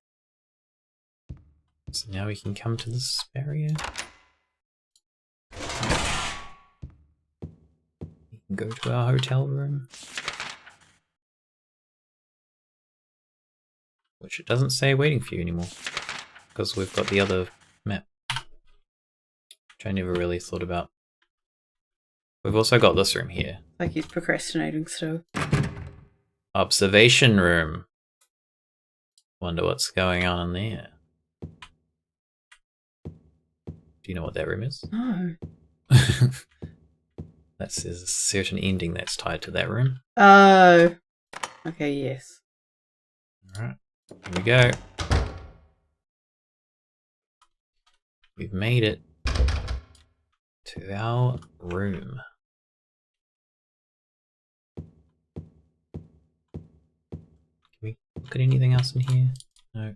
So now we can come to this area. We can go to our hotel room. Which it doesn't say waiting for you anymore. Because we've got the other map. Which I never really thought about. We've also got this room here. Like he's procrastinating still. Observation room. Wonder what's going on in there. Do you know what that room is? No. There's a certain ending that's tied to that room. Oh. Okay, yes. Alright, here we go. We've made it to our room. Can we look at anything else in here? No.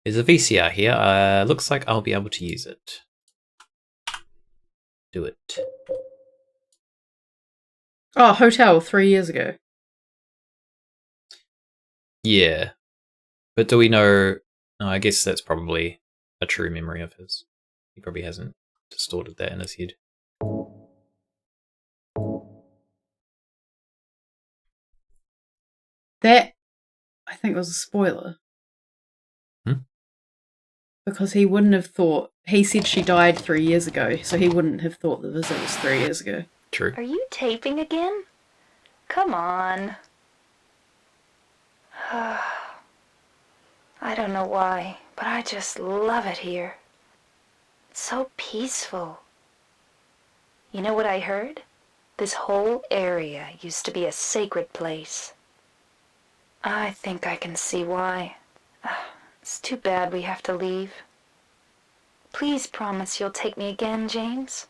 There's a VCR here. Looks like I'll be able to use it. Do it. Oh, hotel 3 years ago. Yeah. But do we know... No, I guess that's probably a true memory of his. He probably hasn't distorted that in his head. That, I think, was a spoiler. Because he wouldn't have thought... He said she died 3 years ago, so he wouldn't have thought the visit was 3 years ago. True. Are you taping again? Come on. I don't know why, but I just love it here. It's so peaceful. You know what I heard? This whole area used to be a sacred place. I think I can see why. It's too bad we have to leave. Please promise you'll take me again, James.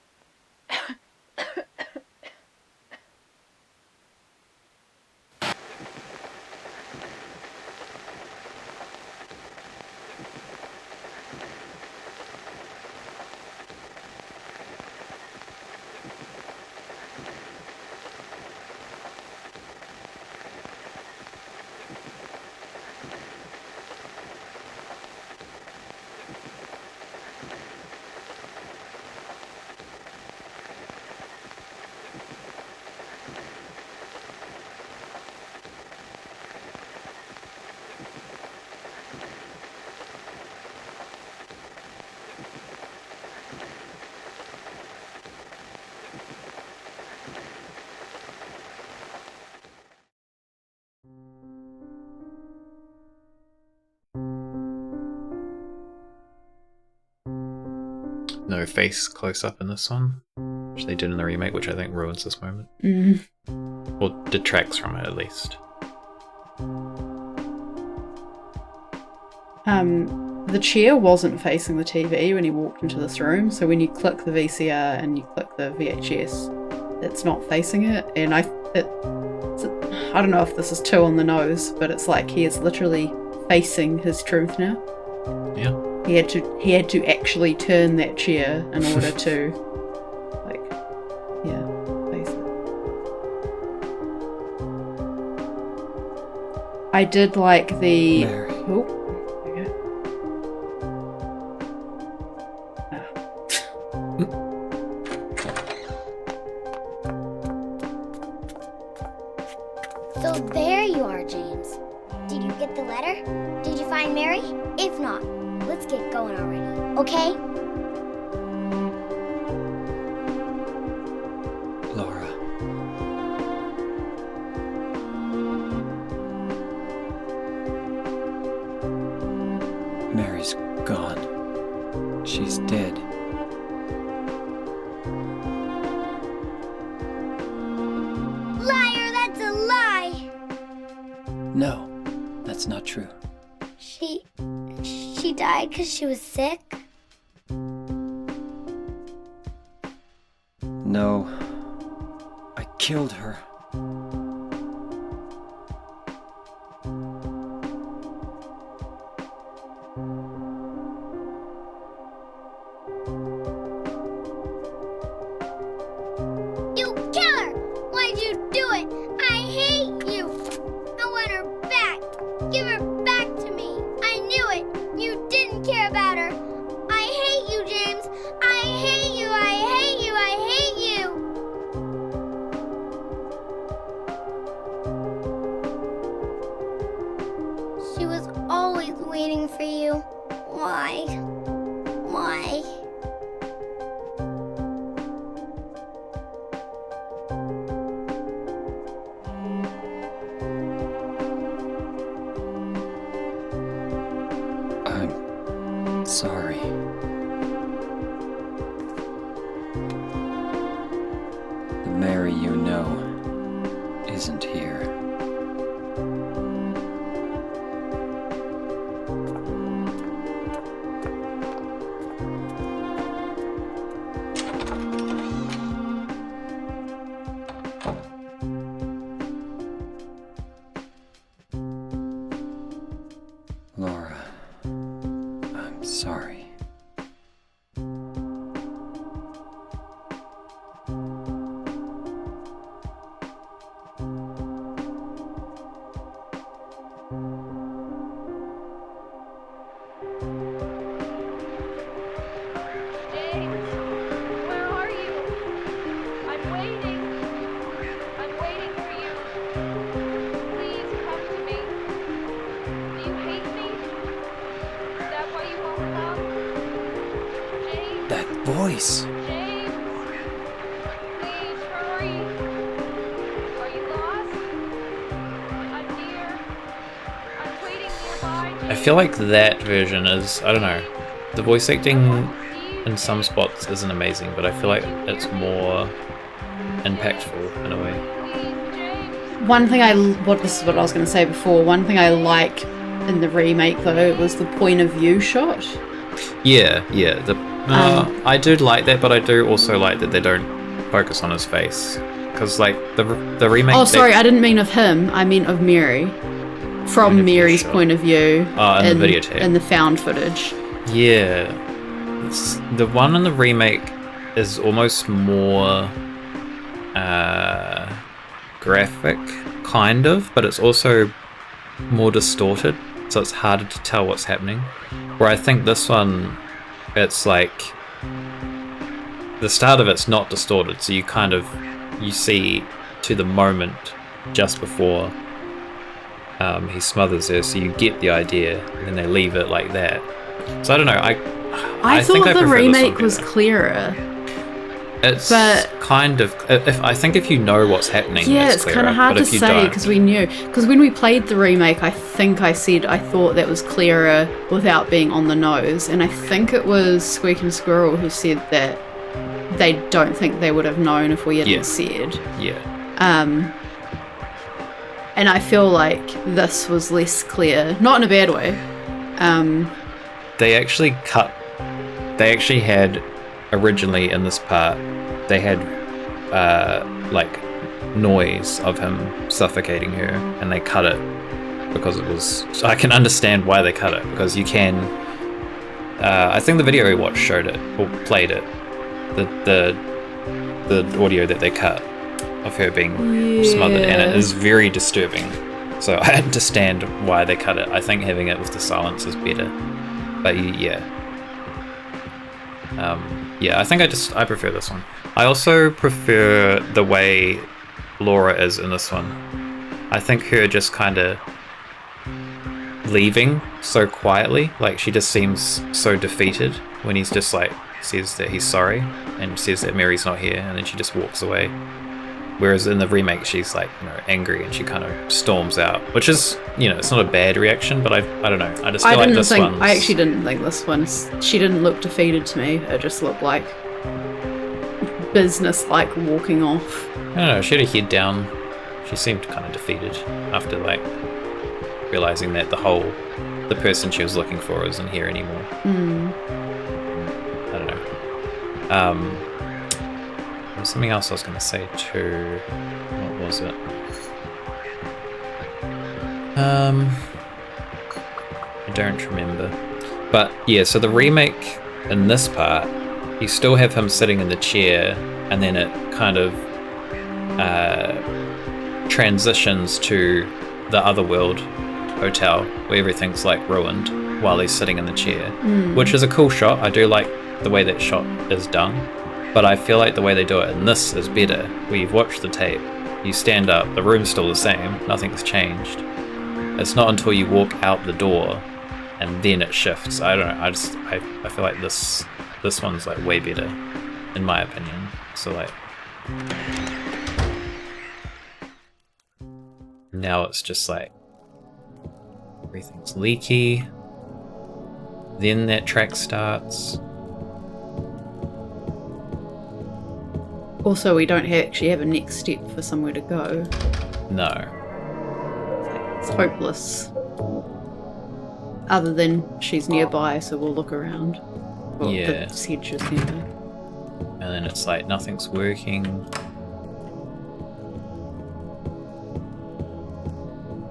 No face close up in this one, which they did in the remake, which I think ruins this moment. Or detracts from it, at least. The chair wasn't facing the TV when he walked into this room, so when you click the VCR and you click the VHS, it's not facing it, and I don't know if this is too on the nose, but it's like he is literally facing his truth now. Yeah. He had to actually turn that chair in order to, like, yeah, face it. I did like the... Mary. Oh, there you go. So there you are, James. Did you get the letter? Did you find Mary? If not, let's get going already, okay? Laura. Mary's gone. She's dead. Liar, that's a lie! No, that's not true. She died because she was sick? No, I killed her. always waiting for you. Why? Why? I'm sorry. The Mary you know isn't here. Laura, I'm sorry. James, where are you? I'm waiting. I'm waiting for you. Please come to me. Do you hate me? Is that why you won't come? James, That voice! James, please hurry. Are you lost? I'm here. I'm waiting nearby. I feel like that version is, I don't know, the voice acting in some spots isn't amazing, but I feel like it's more impactful in a way. One thing this is what I was going to say before. One thing I like in the remake though was the point of view shot. Yeah. I do like that, but I do also like that they don't focus on his face, because like the remake. Oh, sorry, I didn't mean of him. I meant of Mary, from Point of view Mary's shot. point of view in the videotape. in the found footage. Yeah, the one in the remake is almost more graphic, kind of, but it's also more distorted, so it's harder to tell what's happening. Where I think this one, it's like the start of it's not distorted, so you see to the moment just before he smothers her, so you get the idea, and then they leave it like that. So I don't know. I think thought I the prefer this remake one was better. clearer. It's but- kind of. I think if you know what's happening, Yeah, it's it's clearer, kind of hard but to if you say don't- because we knew. Because when we played the remake, I think I said I thought that was clearer without being on the nose, and I think it was Squeak and Squirrel who said that they don't think they would have known if we hadn't Yeah. said. Yeah. And I feel like this was less clear, not in a bad way. They actually had originally in this part, they had like noise of him suffocating her, and they cut it because it was. So I can understand why they cut it, because you can. I think the video we watched showed it or played it, the audio that they cut of her being smothered, and it is very disturbing. So I understand why they cut it. I think having it with the silence is better. But yeah. I think I prefer this one. I also prefer the way Laura is in this one. I think her just kind of leaving so quietly, like she just seems so defeated when he's just like says that he's sorry and says that Mary's not here, and then she just walks away. Whereas in the remake, she's like, angry, and she kind of storms out, which is, it's not a bad reaction, but I don't know. I just feel like this one. I actually didn't think this one. She didn't look defeated to me. It just looked like business, like walking off. I don't know. She had her head down. She seemed kind of defeated after like realizing that the person she was looking for isn't here anymore. I don't know. There's something else I was going to say too. What was it? I don't remember. But yeah, so the remake in this part, you still have him sitting in the chair, and then it kind of transitions to the Otherworld hotel where everything's like ruined while he's sitting in the chair, which is a cool shot. I do like the way that shot is done. But I feel like the way they do it in this is better. Where you've watched the tape, you stand up, the room's still the same, nothing's changed. It's not until you walk out the door and then it shifts. I don't know. I feel like this one's like way better, in my opinion. So like now it's just like everything's leaky. Then that track starts. Also, we don't actually have a next step for somewhere to go. No. It's hopeless. Other than she's nearby, so we'll look around. Well, Yeah. the sedge is nearby. And then it's like nothing's working.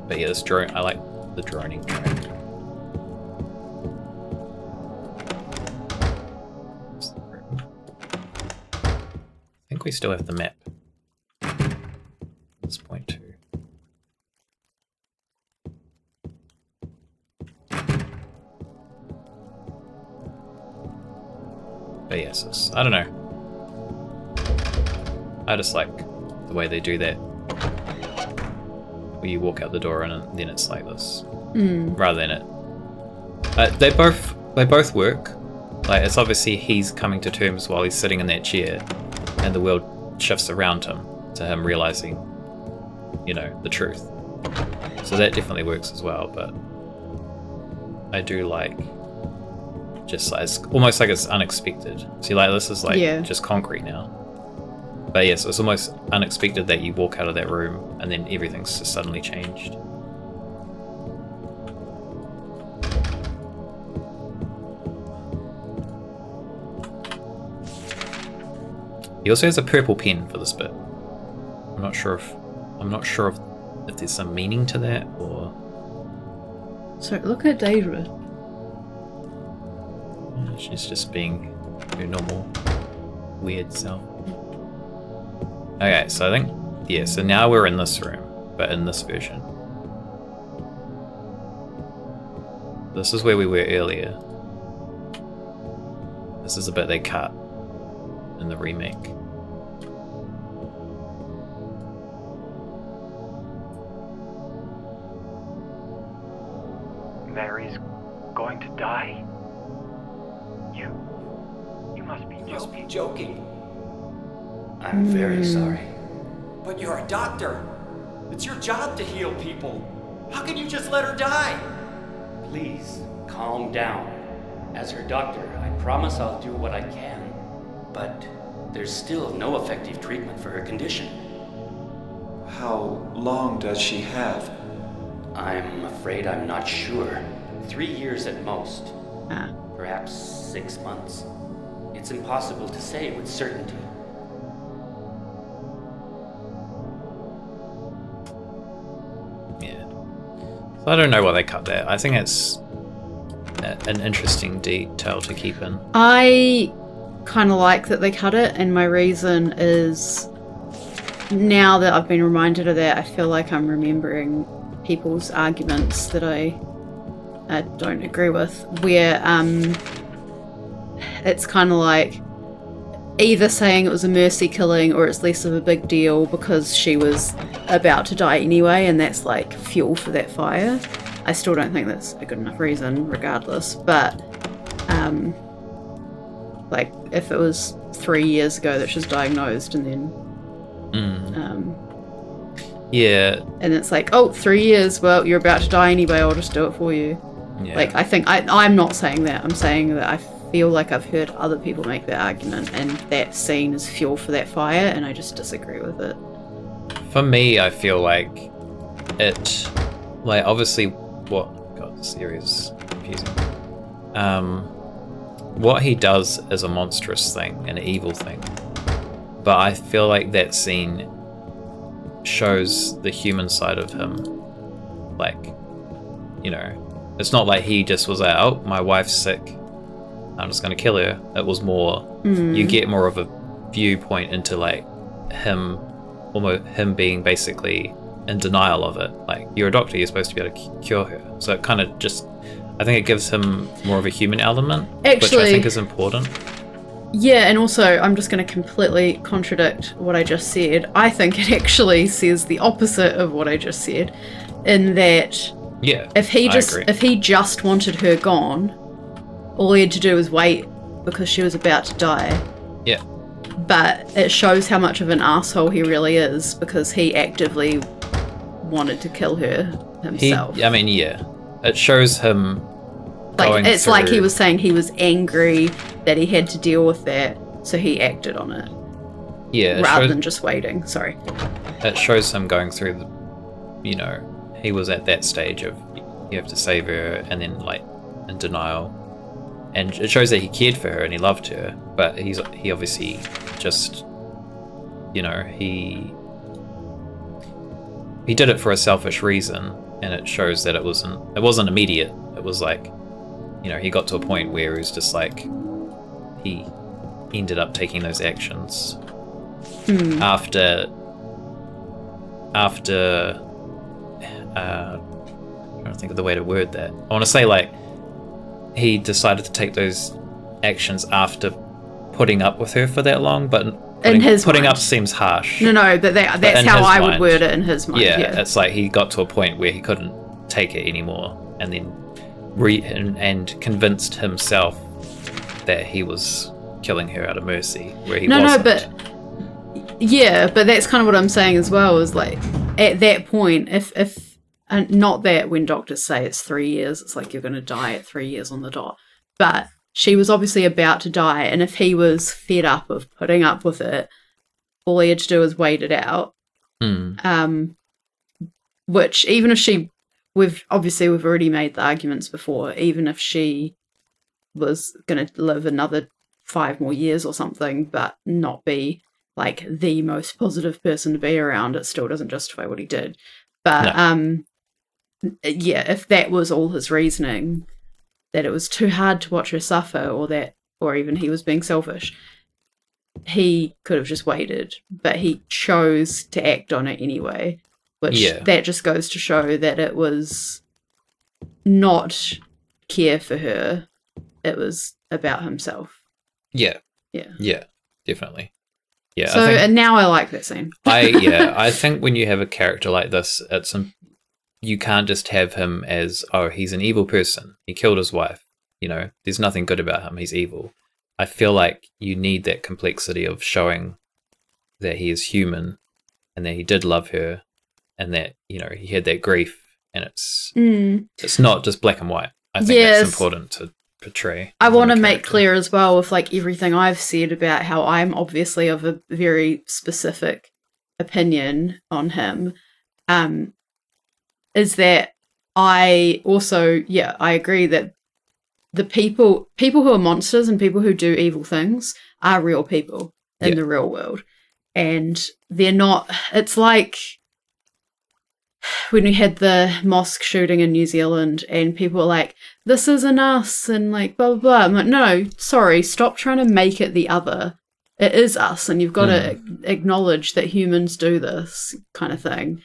But yeah, this drone, I like the droning track. I think we still have the map. At this point too. But yes, I don't know. I just like the way they do that. Where you walk out the door and then it's like this, rather than it. They both work. Like it's obviously he's coming to terms while he's sitting in that chair, and the world shifts around him to him realizing, you know, the truth. So that definitely works as well. But I do like just like it's almost like it's unexpected. See, like this is like just concrete now. But yes, it's almost unexpected that you walk out of that room and then everything's just suddenly changed. He also has a purple pen for this bit. I'm not sure if there's some meaning to that or. So look at Deidre. She's just being her normal weird self. Okay, so I think, yeah, so now we're in this room, but in this version. This is where we were earlier. This is the bit they cut in the remake. Mary's going to die? You must be joking. I'm very sorry. But you're a doctor. It's your job to heal people. How can you just let her die? Please, calm down. As her doctor, I promise I'll do what I can. But there's still no effective treatment for her condition. How long does she have? I'm afraid I'm not sure. 3 years at most. Ah. Perhaps 6 months. It's impossible to say with certainty. Yeah. So I don't know why they cut that. I think it's an interesting detail to keep in. I kind of like that they cut it, and my reason is now that I've been reminded of that, I feel like I'm remembering people's arguments that I don't agree with, where it's kind of like either saying it was a mercy killing or it's less of a big deal because she was about to die anyway, and that's like fuel for that fire. I still don't think that's a good enough reason regardless, but like if it was 3 years ago that she was diagnosed and then Yeah. and it's like, oh, 3 years, well, you're about to die anyway, I'll just do it for you. Yeah. Like, I think, I'm not saying that, I'm saying that I feel like I've heard other people make that argument, and that scene is fuel for that fire, and I just disagree with it. For me, I feel like it, like, obviously, God, this area is confusing. What he does is a monstrous thing, an evil thing. But I feel like that scene shows the human side of him. Like, you know, it's not like he just was like, oh, my wife's sick, I'm just gonna kill her. It was more, you get more of a viewpoint into like him being basically in denial of it. Like, you're a doctor, you're supposed to be able to cure her. So it kind of just, I think it gives him more of a human element, Actually, which I think is important. Yeah, and also, I'm just going to completely contradict what I just said. I think it actually says the opposite of what I just said, in that Yeah. If he agree. just wanted her gone, all he had to do was wait because she was about to die. Yeah. But it shows how much of an asshole he really is because he actively wanted to kill her himself. It shows him going it's through... like he was saying he was angry that he had to deal with that, so he acted on it. Yeah. Rather than just waiting. Sorry. It shows him going through the, he was at that stage of you have to save her, and then like in denial, and it shows that he cared for her and he loved her, but he obviously just, he did it for a selfish reason, and it shows that it wasn't immediate. It was like, he got to a point where it was just like he ended up taking those actions after I'm trying to think of the way to word that. I want to say like he decided to take those actions after putting up with her for that long, but putting up seems harsh. No, but that's how I would word it in his mind. Yeah, it's like he got to a point where he couldn't take it anymore, and then and convinced himself that he was killing her out of mercy, where he wasn't. But that's kind of what I'm saying as well, is like at that point, if and not that when doctors say it's 3 years, it's like you're going to die at 3 years on the dot, but she was obviously about to die, and if he was fed up of putting up with it, all he had to do was wait it out. Which even if we've already made the arguments before, even if she was going to live another 5 more years or something, but not be like the most positive person to be around, it still doesn't justify what he did. But if that was all his reasoning, that it was too hard to watch her suffer, or even he was being selfish, he could have just waited, but he chose to act on it anyway, which that just goes to show that it was not care for her, it was about himself. Yeah, definitely. Yeah. So and now I like that scene. I think when you have a character like this, you can't just have him as, he's an evil person, he killed his wife, there's nothing good about him, he's evil. I feel like you need that complexity of showing that he is human and that he did love her, and that he had that grief, and it's not just black and white. I think that's important to portray. I want to make clear as well, with like everything I've said about how I'm obviously of a very specific opinion on him, is that I also, I agree that the people who are monsters and people who do evil things are real people in the real world. And they're not, it's like when we had the mosque shooting in New Zealand and people were like, this isn't us, and like blah, blah, blah. I'm like, no, sorry, stop trying to make it the other. It is us, and you've got to acknowledge that humans do this kind of thing.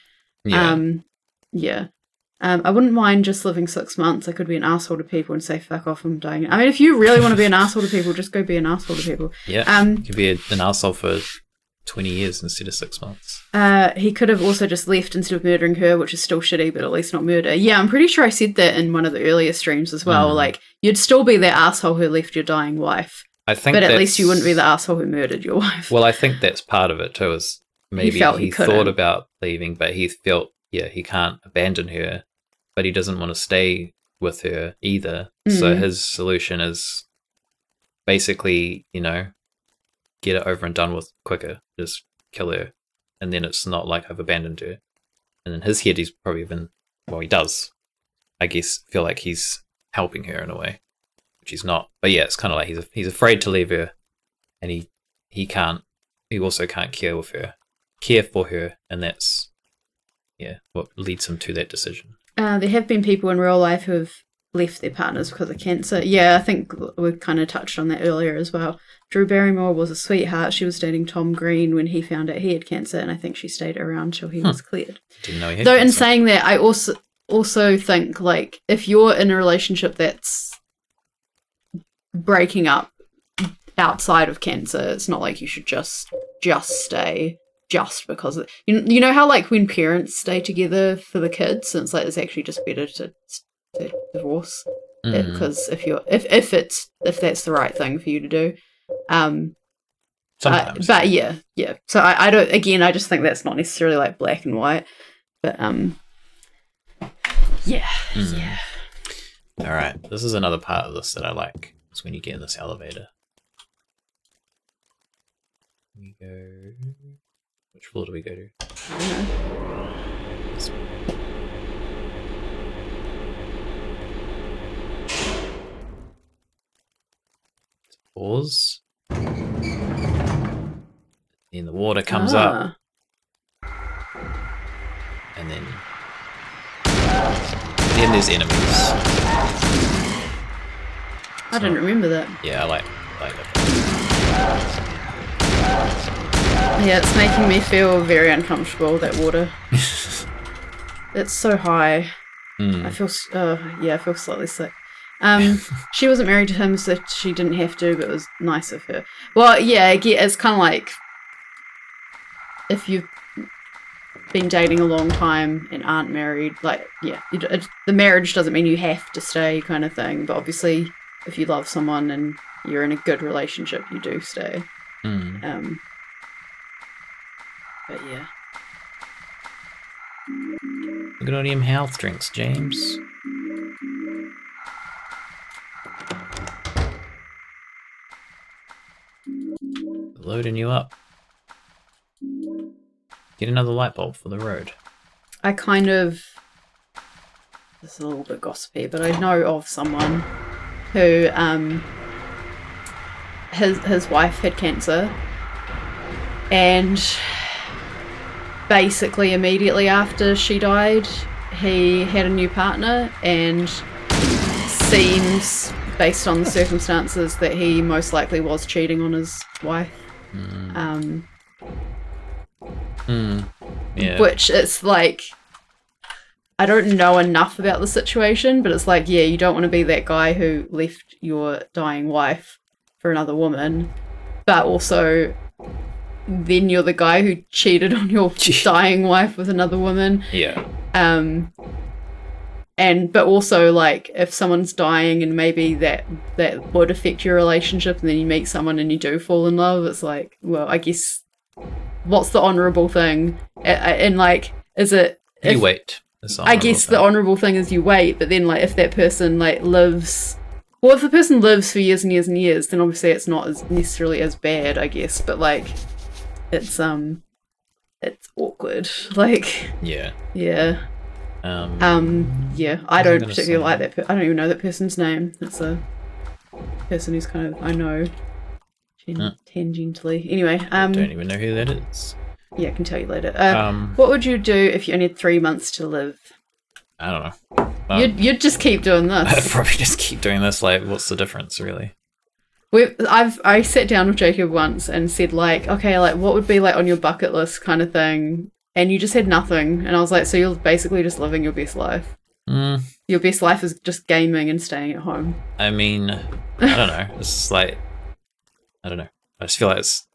I wouldn't mind just living 6 months. I could be an asshole to people and say, fuck off, I'm dying. I mean, if you really want to be an asshole to people, just go be an asshole to people. Yeah, you could be an asshole for 20 years instead of 6 months. He could have also just left instead of murdering her, which is still shitty, but at least not murder. Yeah, I'm pretty sure I said that in one of the earlier streams as well. Like, you'd still be that asshole who left your dying wife. I think, but at least you wouldn't be the asshole who murdered your wife. Well, I think that's part of it too, is maybe he thought about leaving, but he felt, he can't abandon her, but he doesn't want to stay with her either. So his solution is basically, get it over and done with quicker. Just kill her. And then it's not like I've abandoned her. And in his head, he's probably he does, I guess, feel like he's helping her in a way, which he's not. But yeah, it's kind of like he's afraid to leave her, and he also can't care for her, and that's, what leads him to that decision. There have been people in real life who have left their partners because of cancer. Yeah, I think we kind of touched on that earlier as well. Drew Barrymore was a sweetheart. She was dating Tom Green when he found out he had cancer, and I think she stayed around till he was cleared. Didn't know he had Though cancer. In saying that, I also think, like, if you're in a relationship that's breaking up outside of cancer, it's not like you should just stay just because of, you know how like when parents stay together for the kids, and it's like it's actually just better to divorce because if that's the right thing for you to do. Sometimes. But yeah. So I don't. Again, I just think that's not necessarily like black and white. But yeah. All right. This is another part of this that I like. It's when you get in this elevator. We go. Which floor do we go to? This one. Pause. Then the water comes up. And then there's enemies. I didn't remember that. Yeah, I like that. Yeah, it's making me feel very uncomfortable, that water. It's so high. I feel slightly sick. She wasn't married to him, so she didn't have to, but it was nice of her. Well, yeah, it's kind of like if you've been dating a long time and aren't married, like, yeah, the marriage doesn't mean you have to stay kind of thing, but obviously if you love someone and you're in a good relationship, you do stay. But yeah. Look at all them health drinks, James. Loading you up. Get another light bulb for the road. I kind of... This is a little bit gossipy, but I know of someone who his wife had cancer, and basically immediately after she died, he had a new partner, and seems, based on the circumstances, that he most likely was cheating on his wife. Yeah. Which it's like, I don't know enough about the situation, but it's like, yeah, you don't want to be that guy who left your dying wife for another woman, but also then you're the guy who cheated on your dying wife with another woman. Yeah. But also, like, if someone's dying and maybe that would affect your relationship, and then you meet someone and you do fall in love, it's like, well, I guess, what's the honourable thing? And like, is it... You wait. I guess the honourable thing is you wait, but then like if that person like lives... Well, if the person lives for years and years and years, then obviously it's not necessarily as bad, I guess, but like, it's awkward. Like... Yeah. Yeah. Yeah, I don't particularly like that. I don't even know that person's name. It's a person who's kind of, I know, tangentially. Anyway, I don't even know who that is. Yeah, I can tell you later. What would you do if you only had 3 months to live? I don't know. You'd just keep doing this. I'd probably just keep doing this. Like, what's the difference, really? I sat down with Jacob once and said, like, okay, like, what would be like on your bucket list kind of thing? And you just had nothing. And I was like, so you're basically just living your best life. Your best life is just gaming and staying at home. I mean, I don't know. It's just like, I don't know. I just feel like it's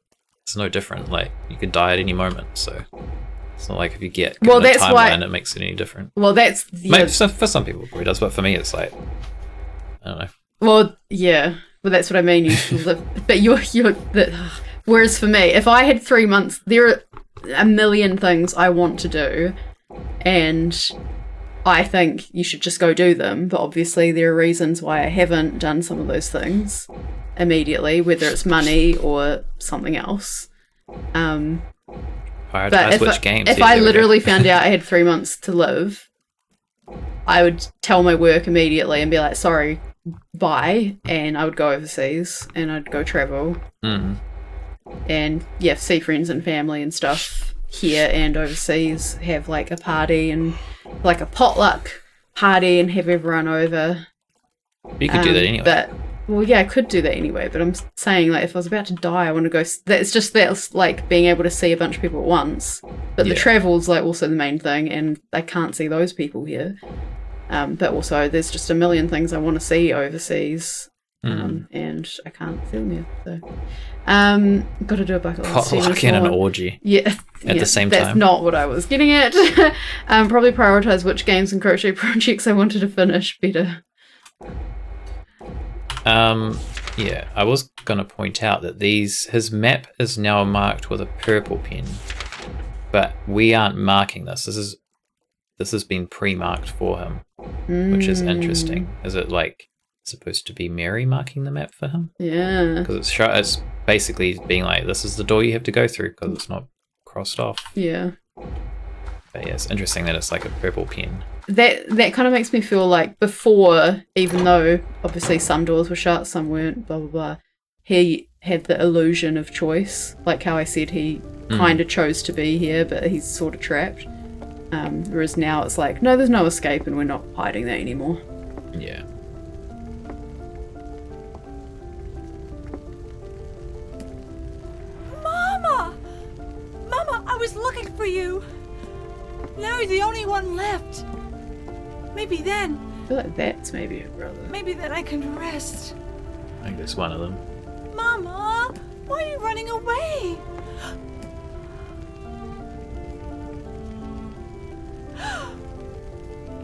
no different. Like, you could die at any moment, so it's not like if you get given a timeline, it makes it any different. Well, that's... Yeah. Maybe for some people it probably does, but for me it's like, I don't know. Well, yeah. Well, that's what I mean. You live... But you're whereas for me, if I had 3 months, there are a million things I want to do, and I think you should just go do them, but obviously there are reasons why I haven't done some of those things immediately, whether it's money or something else. But if I literally found out I had 3 months to live, I would tell my work immediately and be like, sorry, bye, and I would go overseas and I'd go travel. And yeah, see friends and family and stuff here and overseas, have like a party and like a potluck party and have everyone over. You could do that anyway. But, well, yeah, I could do that anyway, but I'm saying, like, if I was about to die, I want to go... That's like being able to see a bunch of people at once. But the travel's like also the main thing, and I can't see those people here. But also, there's just a million things I want to see overseas. and I can't see them yet. So, got to do a bucket list. Potluck and an orgy. Yeah, at the same that's time. not what I was getting at. Probably prioritize which games and crochet projects I wanted to finish better. Yeah, I was gonna point out that his map is now marked with a purple pen, but we aren't marking this. This has been pre-marked for him, which is interesting. Is it like supposed to be Mary marking the map for him? Yeah, because it's basically being like, this is the door you have to go through because it's not crossed off. Yeah. But yeah, it's interesting that it's like a purple pen. That kind of makes me feel like before, even though obviously some doors were shut, some weren't, blah blah blah, he had the illusion of choice. Like how I said, he kind of chose to be here, but he's sort of trapped. Whereas now it's like, no, there's no escape, and we're not hiding that anymore. Yeah. Mama, I was looking for you. Now you're the only one left. Maybe then. I feel like that's maybe her brother. Maybe then I can rest. I think it's one of them. Mama, why are you running away?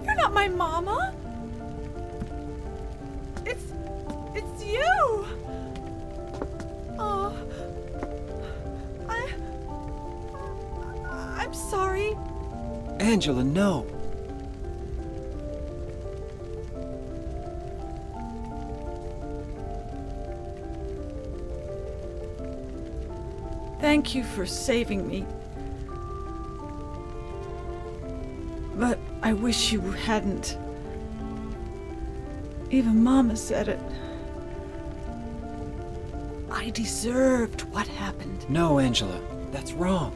You're not my mama. It's you. Oh, I'm sorry. Angela, no. Thank you for saving me. But I wish you hadn't. Even Mama said it. I deserved what happened. No, Angela, that's wrong.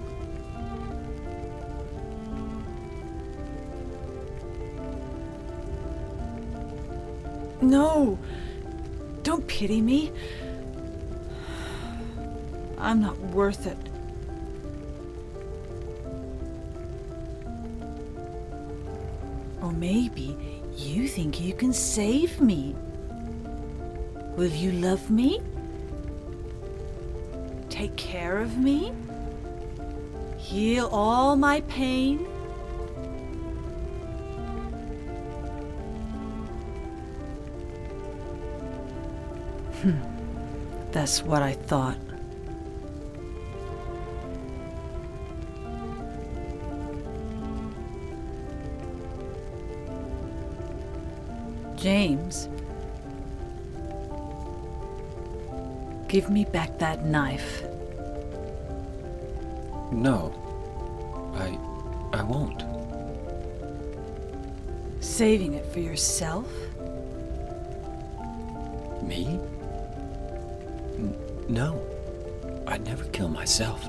No, don't pity me. I'm not worth it. Or maybe you think you can save me. Will you love me? Take care of me? Heal all my pain? That's what I thought. James, give me back that knife. No, I won't. Saving it for yourself? Me? No, I'd never kill myself.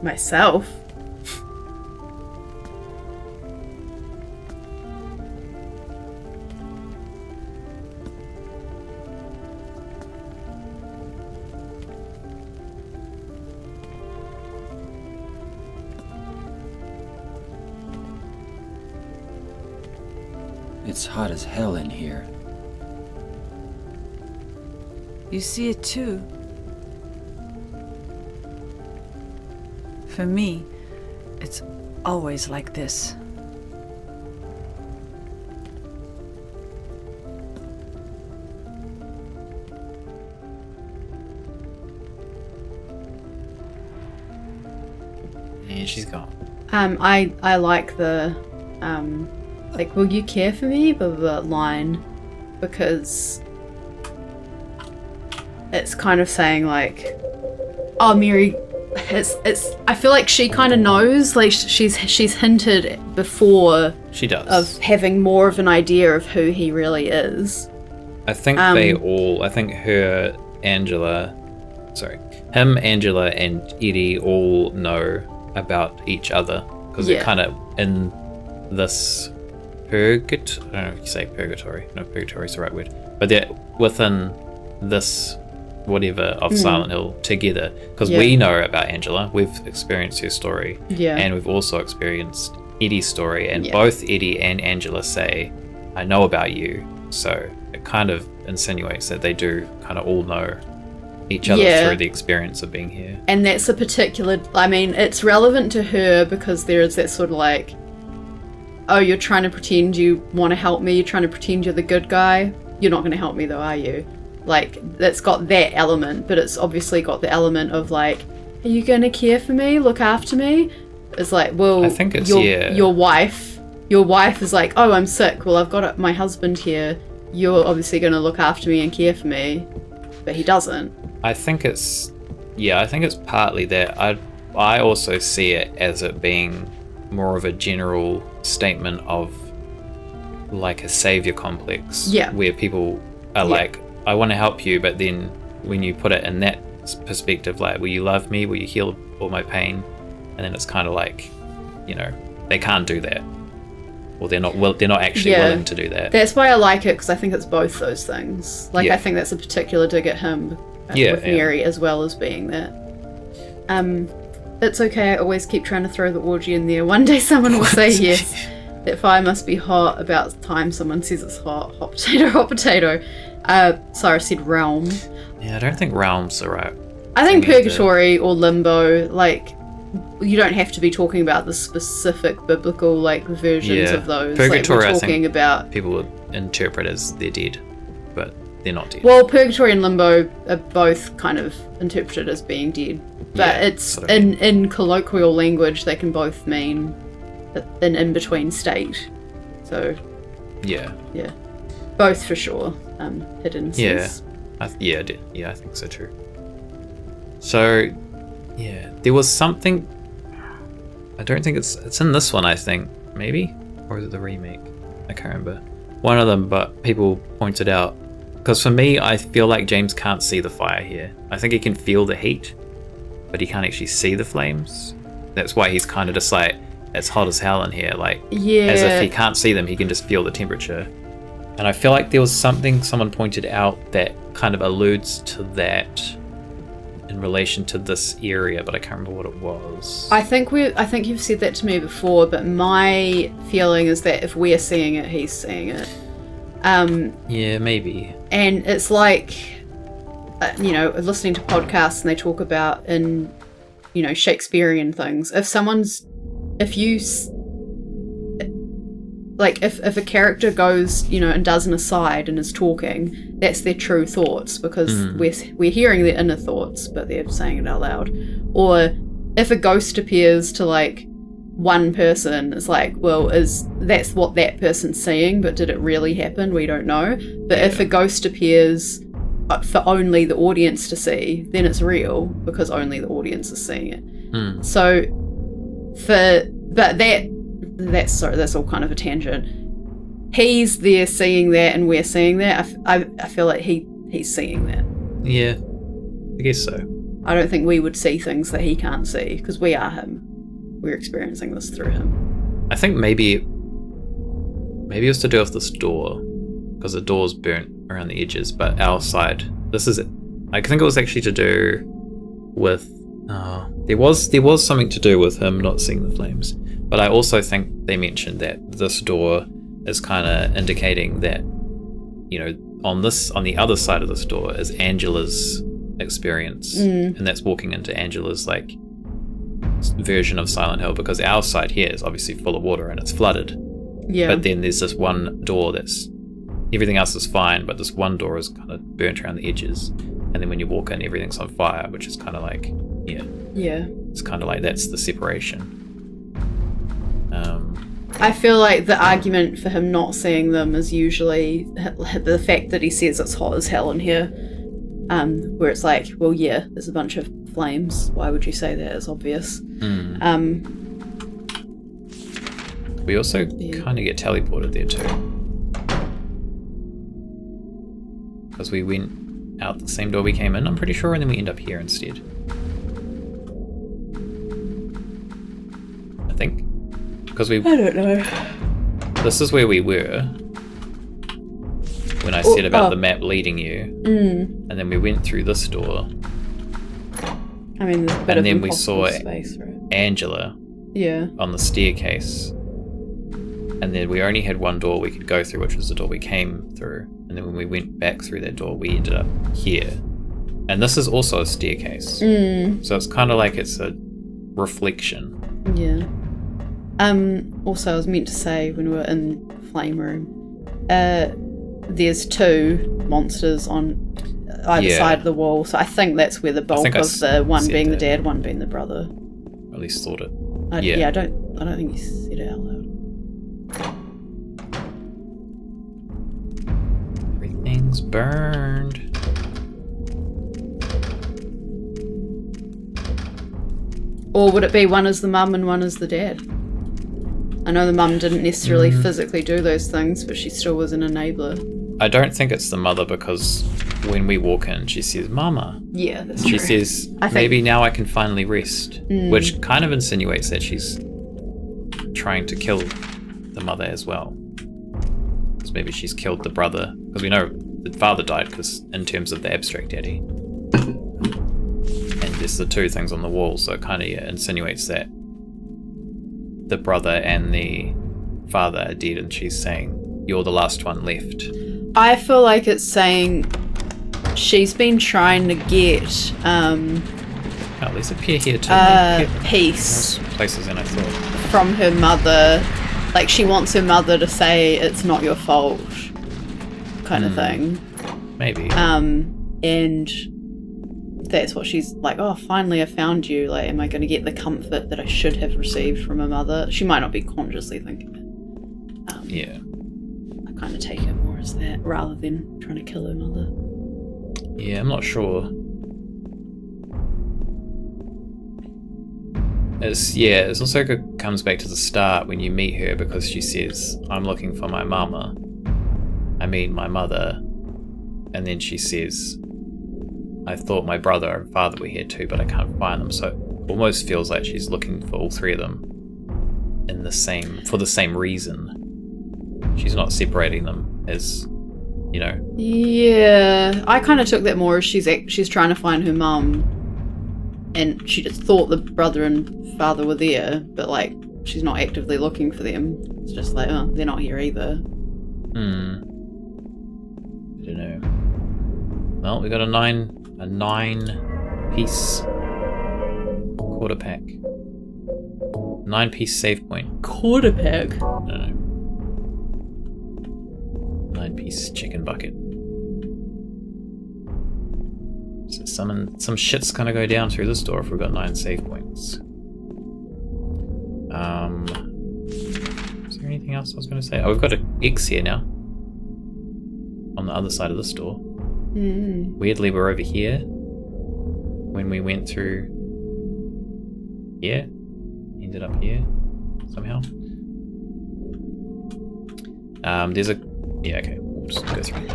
Myself? It's hot as hell in here. You see it too. For me, it's always like this. And she's gone. I like the like, will you care for me, blah, blah, blah, line, because it's kind of saying like, oh, Mary, it's I feel like she kind of knows, like she's hinted before. She does. Of having more of an idea of who he really is. I think I think him, Angela, and Eddie all know about each other because they're kind of in this I don't know if you say purgatory. No, purgatory is the right word. But they're within this whatever of Silent Hill together because we know about Angela. We've experienced her story. Yeah. And we've also experienced Eddie's story. And both Eddie and Angela say, I know about you. So it kind of insinuates that they do kind of all know each other through the experience of being here. And that's a particular, I mean, it's relevant to her because there is that sort of like, oh, you're trying to pretend you want to help me, you're trying to pretend you're the good guy, you're not going to help me though, are you? Like, that's got that element, but it's obviously got the element of like, are you going to care for me, look after me? It's like, well, I think it's, your wife is like, oh, I'm sick, well, I've got my husband here, you're obviously going to look after me and care for me, but he doesn't. I think it's partly that. I also see it as it being more of a general statement of like a savior complex, where people are like, I want to help you, but then when you put it in that perspective, like, will you love me, will you heal all my pain, and then it's kind of like, you know, they can't do that, or they're not actually willing to do that. That's why I like it, because I think it's both those things. Like, I think that's a particular dig at him with Mary, as well as being that. It's okay, I always keep trying to throw the orgy in there. One day someone will say yes. That fire must be hot. About time someone says it's hot. Hot potato. Sarah said realm. Yeah, I don't think realm's the right. I think purgatory or limbo, like, you don't have to be talking about the specific biblical like versions of those. Purgatory, like, we're talking about people would interpret as they're dead, but they're not dead. Well, purgatory and limbo are both kind of interpreted as being dead, but it's in colloquial language they can both mean an in-between state. So yeah, both for sure. Hidden sense. I think so too. So there was something. I don't think it's in this one. I think maybe, or is it the remake? I can't remember. One of them, but people pointed out. Because for me, I feel like James can't see the fire here. I think he can feel the heat, but he can't actually see the flames. That's why he's kind of just like, it's hot as hell in here. Like, as if he can't see them, he can just feel the temperature. And I feel like there was something someone pointed out that kind of alludes to that in relation to this area, but I can't remember what it was. I think you've said that to me before, but my feeling is that if we're seeing it, he's seeing it. Yeah, maybe. And it's like, listening to podcasts and they talk about in, Shakespearean things. If a character goes, and does an aside and is talking, that's their true thoughts, because we're hearing their inner thoughts, but they're saying it out loud. Or if a ghost appears to like one person, it's like, well, that's what that person's seeing, but did it really happen? We don't know. But if a ghost appears for only the audience to see, then it's real, because only the audience is seeing it. So that's all kind of a tangent. He's there seeing that and we're seeing that. I feel like he's seeing that. Yeah, I guess so. I don't think we would see things that he can't see, because we are him. We're experiencing this through him. I think maybe it was to do with this door, because the door's burnt around the edges, but our side, this is it. I think it was actually to do with there was something to do with him not seeing the flames, but I also think they mentioned that this door is kind of indicating that, on the other side of this door is Angela's experience, and that's walking into Angela's like version of Silent Hill, because our side here is obviously full of water and it's flooded. Yeah. But then there's this one door everything else is fine, but this one door is kind of burnt around the edges, and then when you walk in, everything's on fire, which is kind of like, it's kind of like that's the separation. I feel like the argument for him not seeing them is usually the fact that he says it's hot as hell in here, where it's like, well, yeah, there's a bunch of flames. Why would you say that? It's obvious. We also kind of get teleported there too, because we went out the same door we came in, I'm pretty sure, and then we end up here instead. I think. Because I don't know. This is where we were when I said about the map leading you. And then we went through this door. I mean, there's a bit and of then we saw space, right? Angela on the staircase. and then we only had one door we could go through, which was the door we came through. And then when we went back through that door, we ended up here. And this is also a staircase. So it's kind of like it's a reflection. Yeah. Also, I was meant to say when we were in the flame room, there's 2 monsters on either side of the wall. So I think that's where the bulk of the one being the dad, one being the brother. At least thought it. Yeah, I don't think you said it out loud. Everything's burned. Or would it be one is the mum and one is the dad? I know the mum didn't necessarily physically do those things, but she still was an enabler. I don't think it's the mother, because when we walk in, she says, "Mama." Yeah, that's She true. says, "Maybe now I can finally rest," which kind of insinuates that she's trying to kill the mother as well. So maybe she's killed the brother, because we know the father died because in terms of the abstract daddy. And there's the 2 things on the wall, so it kind of insinuates that the brother and the father are dead, and she's saying, "You're the last one left." I feel like it's saying she's been trying to get Oh, there's a pier here too. peace There's places in I thought. from her mother. Like, she wants her mother to say it's not your fault, kind of thing. Maybe. And that's what she's like, oh, finally I found you. Like, am I going to get the comfort that I should have received from a mother? She might not be consciously thinking it. Yeah. I kind of take it more as that, rather than trying to kill her mother. Yeah, I'm not sure. It's also comes back to the start when you meet her, because she says, "I'm looking for my mama. I mean my mother." And then she says, "I thought my brother and father were here too, but I can't find them." So it almost feels like she's looking for all 3 of them for the same reason. She's not separating them as, you know. Yeah, I kind of took that more as she's trying to find her mum, and she just thought the brother and father were there, but like she's not actively looking for them. It's just like, oh, they're not here either. I don't know. Well, we got a 9-piece quarter pack. 9-piece save point. Quarter pack? No. 9-piece chicken bucket. So some shit's gonna go down through this door if we've got 9 save points. Is there anything else I was gonna say? Oh, we've got an X here now. On the other side of this door. Weirdly, we're over here. When we went through here, ended up here somehow. There's a okay. We'll just go through.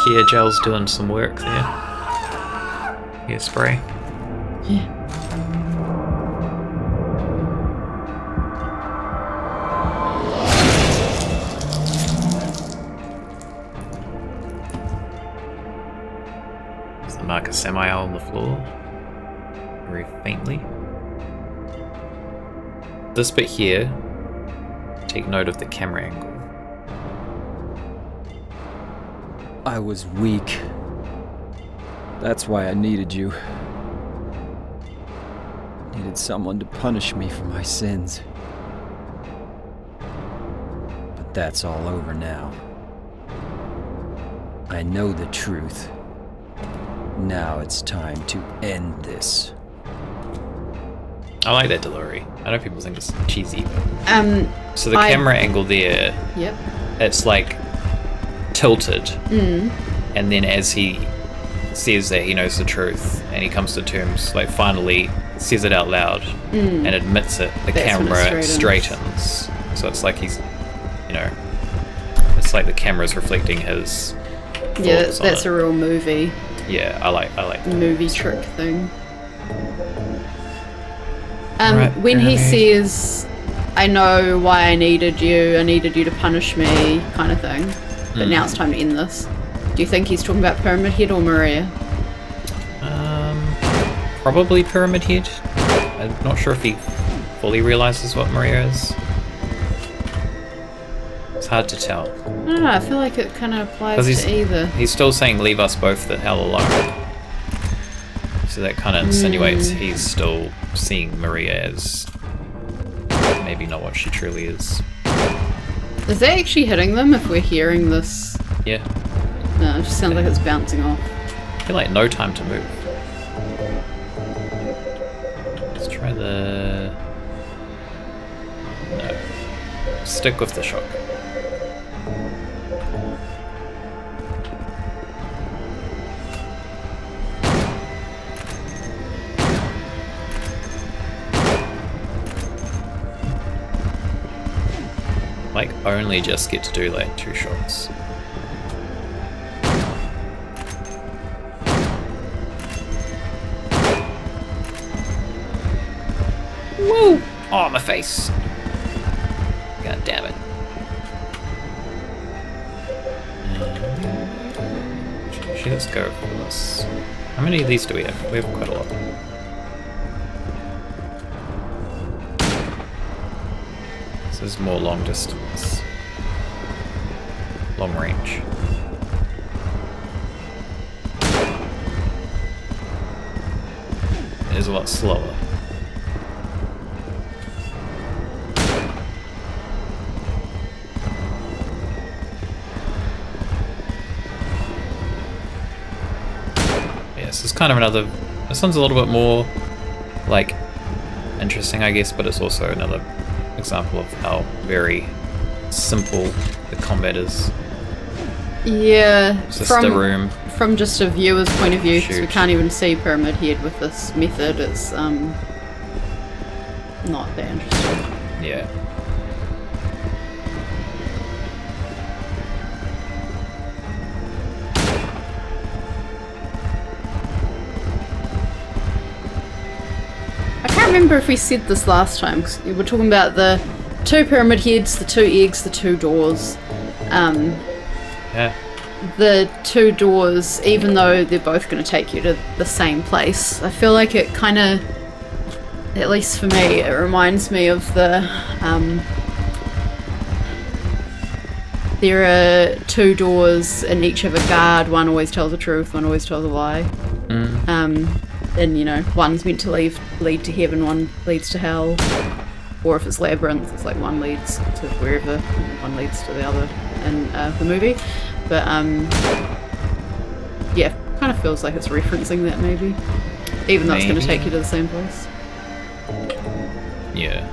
Kia Gel's doing some work there. Here, spray. Yeah. There's the mark of Samael on the floor. Very faintly. This bit here, take note of the camera angle. I was weak. That's why I needed you. Needed someone to punish me for my sins. But that's all over now. I know the truth. Now it's time to end this. I like that delivery. I know people think it's cheesy. So the I- camera angle there, Yep. it's like tilted, and then as he says that he knows the truth and he comes to terms, like finally says it out loud and admits it, the That's when it camera straightens. straightens. So it's like he's, you know, it's like the camera's reflecting his Yeah, thoughts on that's it. a real movie Yeah, I like that. movie trick thing. Right, when he Pyramid. says, "I know why I needed you to punish me," kind of thing, but now it's time to end this. Do you think he's talking about Pyramid Head or Maria? Probably Pyramid Head. I'm not sure if he fully realizes what Maria is. It's hard to tell. I don't know, I feel like it kind of applies 'Cause to either. He's still saying leave us both the hell alone. So that kind of insinuates he's still seeing Maria as maybe not what she truly is. Is that actually hitting them if we're hearing this? Yeah. No, it just sounds like it's bouncing off. I feel like no time to move. Let's try the... No. Stick with the shock. Like, only just get to do like 2 shots. Woo! Oh, my face! God damn it. Actually, let's go for this. How many of these do we have? We have quite a lot. This is more long distance. Long range. It is a lot slower. This is kind of another... This one's a little bit more, like, interesting, I guess, but it's also another example of how very simple the combat is. Yeah, It's just a room. From just a viewer's point of view, because we Shoot. can't even see Pyramid Head with this method, it's not that interesting. Yeah. I can't remember if we said this last time, because we were talking about the 2 pyramid heads, the 2 eggs, the 2 doors. Yeah. The 2 doors, even though they're both going to take you to the same place, I feel like it kind of, at least for me, it reminds me of the, there are 2 doors and each have a guard, one always tells the truth, one always tells a lie. And, you know, one's meant to lead to heaven, one leads to hell. Or if it's labyrinth, it's like one leads to wherever, one leads to the other in the movie. But, yeah, kind of feels like it's referencing that maybe. Even though it's going to take you to the same place. Yeah.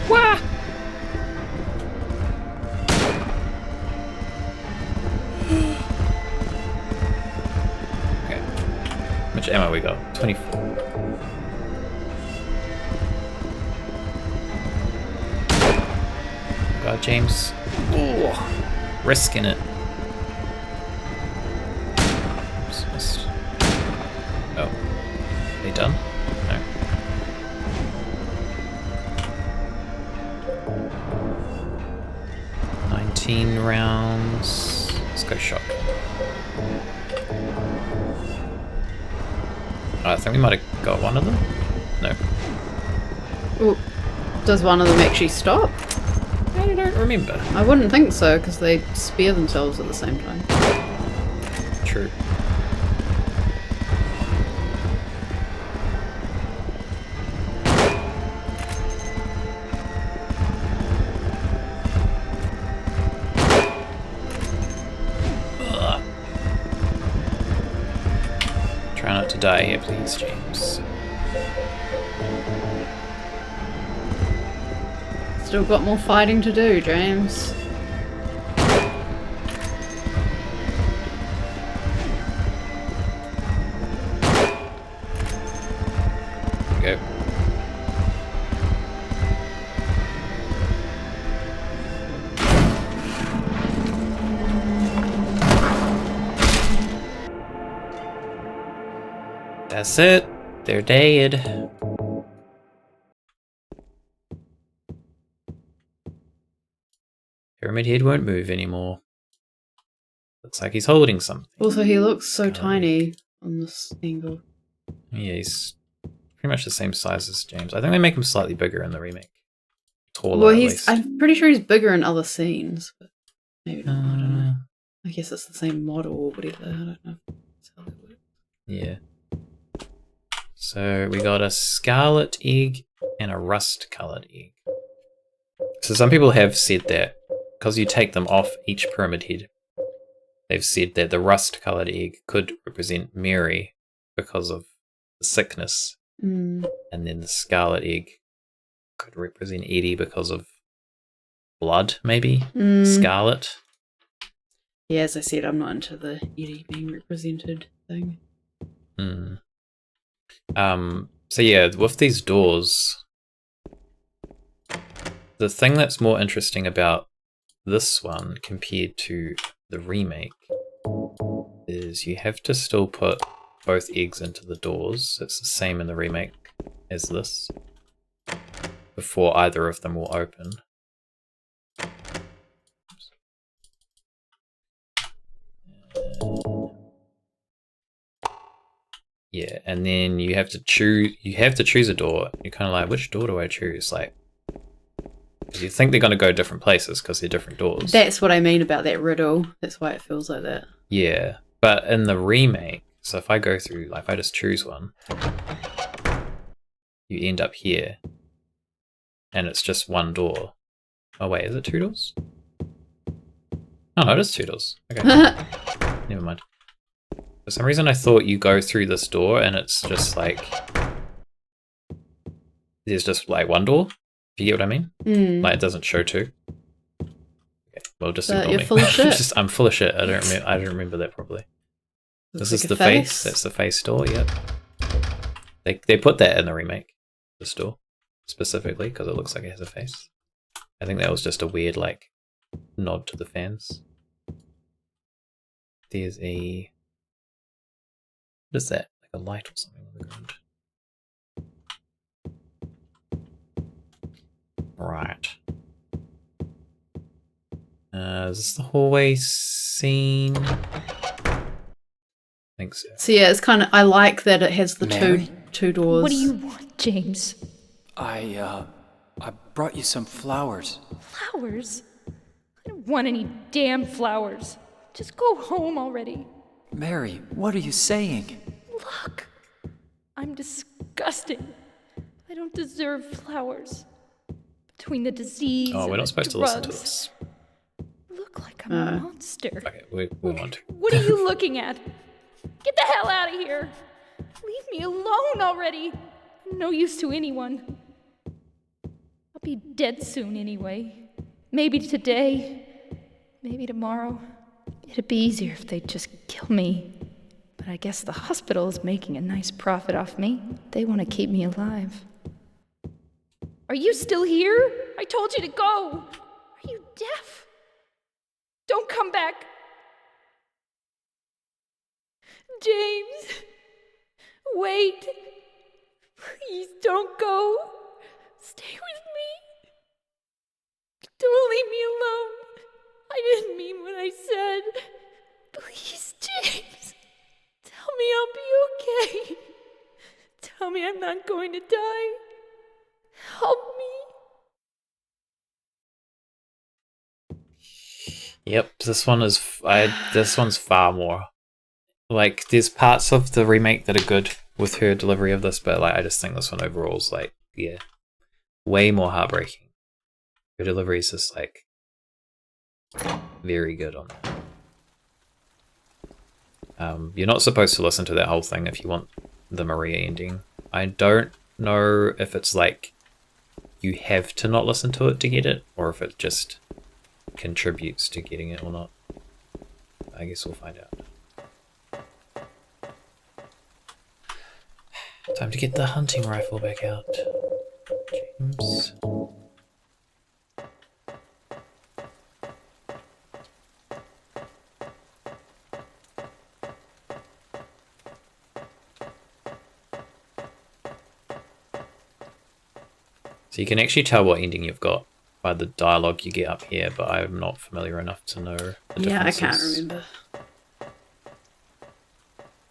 Wah! Okay. How much ammo we got? 24. God, James. Ooh, risking it. Oops, missed. Oh. Are they done? No. $19 rounds. Let's go shot. I think we might have got one of them. No. Ooh. Does one of them actually stop? I don't remember. I wouldn't think so, because they spear themselves at the same time. True. Ugh. Try not to die here, please, James. Still got more fighting to do, James. Go. That's it. They're dead. Pyramid Head won't move anymore. Looks like he's holding something. Also, he looks so Golly. tiny on this angle. Yeah, he's pretty much the same size as James. I think they make him slightly bigger in the remake. Taller, Well, at he's. least. I'm pretty sure he's bigger in other scenes, but maybe not. I don't know. Uh, I guess it's the same model or whatever. I don't know. That's how that works. Yeah. So we got a scarlet egg and a rust-colored egg. So some people have said that because you take them off each pyramid head, they've said that the rust-colored egg could represent Mary because of the sickness, Mm. and then the scarlet egg could represent Eddie because of blood, maybe? Mm. Scarlet. Yeah, as I said, I'm not into the Eddie being represented thing. Hmm. So yeah, with these doors, the thing that's more interesting about this one compared to the remake is you have to still put both eggs into the doors. It's the same in the remake as this before either of them will open. Yeah, and then you have to choose a door. You're kind of like, which door do I choose? Like, 'cause you think they're going to go different places because they're different doors. That's what I mean about that riddle. That's why it feels like that. Yeah, but in the remake, so if I go through, like, if I just choose one, you end up here, and it's just one door. Oh wait, is it two doors? Oh no, it is two doors. Okay, never mind. For some reason I thought you go through this door and it's just like, there's just like one door. Do you get what I mean? Mm. Like it doesn't show two. Okay, well just But ignore you're me. full of shit. I'm full of shit. I don't remember that properly. Looks This like is a the face. That's the face door. Yep. They put that in the remake. This door specifically because it looks like it has a face. I think that was just a weird like nod to the fans. There's a, what is that? Like a light or something on the ground. Right. Is this the hallway scene? I think so. So yeah, it's kind of. I like that it has the Mary? two doors. What do you want, James? I brought you some flowers. Flowers? I don't want any damn flowers. Just go home already. Mary, what are you saying? Look, I'm disgusting. I don't deserve flowers. Between the disease Oh, and we're not the supposed drugs, to listen to this. I look like I'm a monster. Okay, we want to. What are you looking at? Get the hell out of here! Leave me alone already! I'm no use to anyone. I'll be dead soon anyway. Maybe today, maybe tomorrow. It'd be easier if they'd just kill me. But I guess the hospital is making a nice profit off me. They want to keep me alive. Are you still here? I told you to go! Are you deaf? Don't come back! James! Wait! Please don't go! Stay with me! Don't leave me alone! I didn't mean what I said! Please, James! Tell me I'll be okay! Tell me I'm not going to die! Help me! Yep, this one's far more. Like, there's parts of the remake that are good with her delivery of this, but like I just think this one overall is like, yeah, way more heartbreaking. Her delivery is just like very good on that. You're not supposed to listen to that whole thing if you want the Maria ending. I don't know if it's like you have to not listen to it to get it, or if it just contributes to getting it or not. I guess we'll find out. Time to get the hunting rifle back out. James. So you can actually tell what ending you've got by the dialogue you get up here, but I'm not familiar enough to know the differences. Yeah, I can't remember.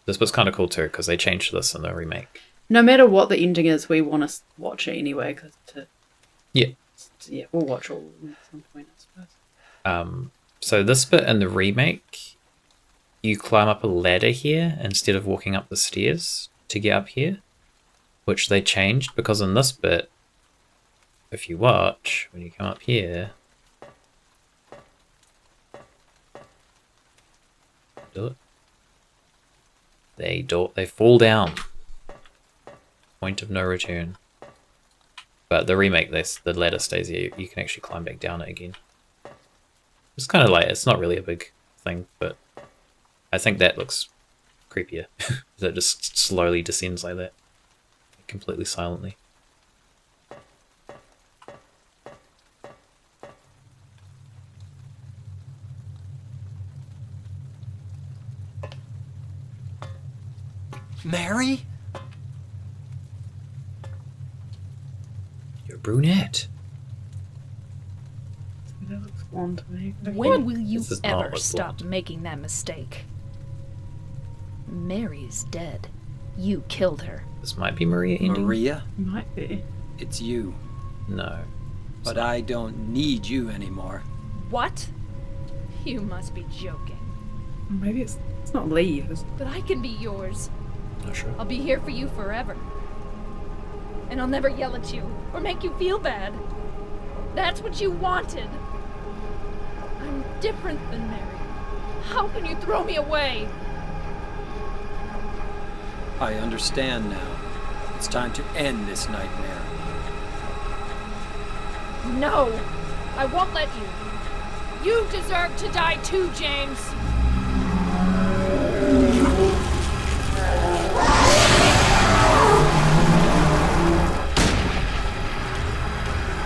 This was kind of cool too, because they changed this in the remake. No matter what the ending is, we want to watch it anyway. Yeah. Yeah, we'll watch all of them at some point, I suppose. So this bit in the remake, you climb up a ladder here instead of walking up the stairs to get up here, which they changed because in this bit, if you watch, when you come up here, do it. They fall down. Point of no return. But the remake, the ladder stays here. You can actually climb back down it again. It's kind of like, it's not really a big thing, but I think that looks creepier. That just slowly descends like that, completely silently. Mary? You're a brunette. That looks blonde to me. When will you This is not ever what's stop blonde. making that mistake? Mary's dead. You killed her. This might be Maria ending. Maria, Might be. it's you. No. But I don't need you anymore. What? You must be joking. Maybe it's not leave. But I can be yours. Not sure. I'll be here for you forever. And I'll never yell at you or make you feel bad. That's what you wanted. I'm different than Mary. How can you throw me away? I understand now. It's time to end this nightmare. No, I won't let you. You deserve to die too, James.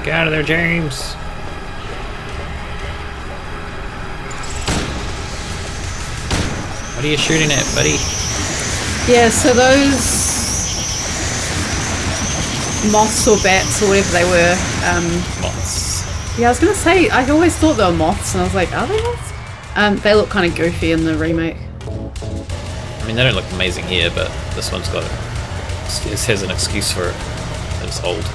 Get out of there, James! What are you shooting at, buddy? Yeah, so those moths or bats or whatever they were. Moths. Yeah, I was gonna say, I always thought they were moths, and I was like, are they moths? They look kind of goofy in the remake. I mean, they don't look amazing here, but this one's got this has an excuse for it. It's old.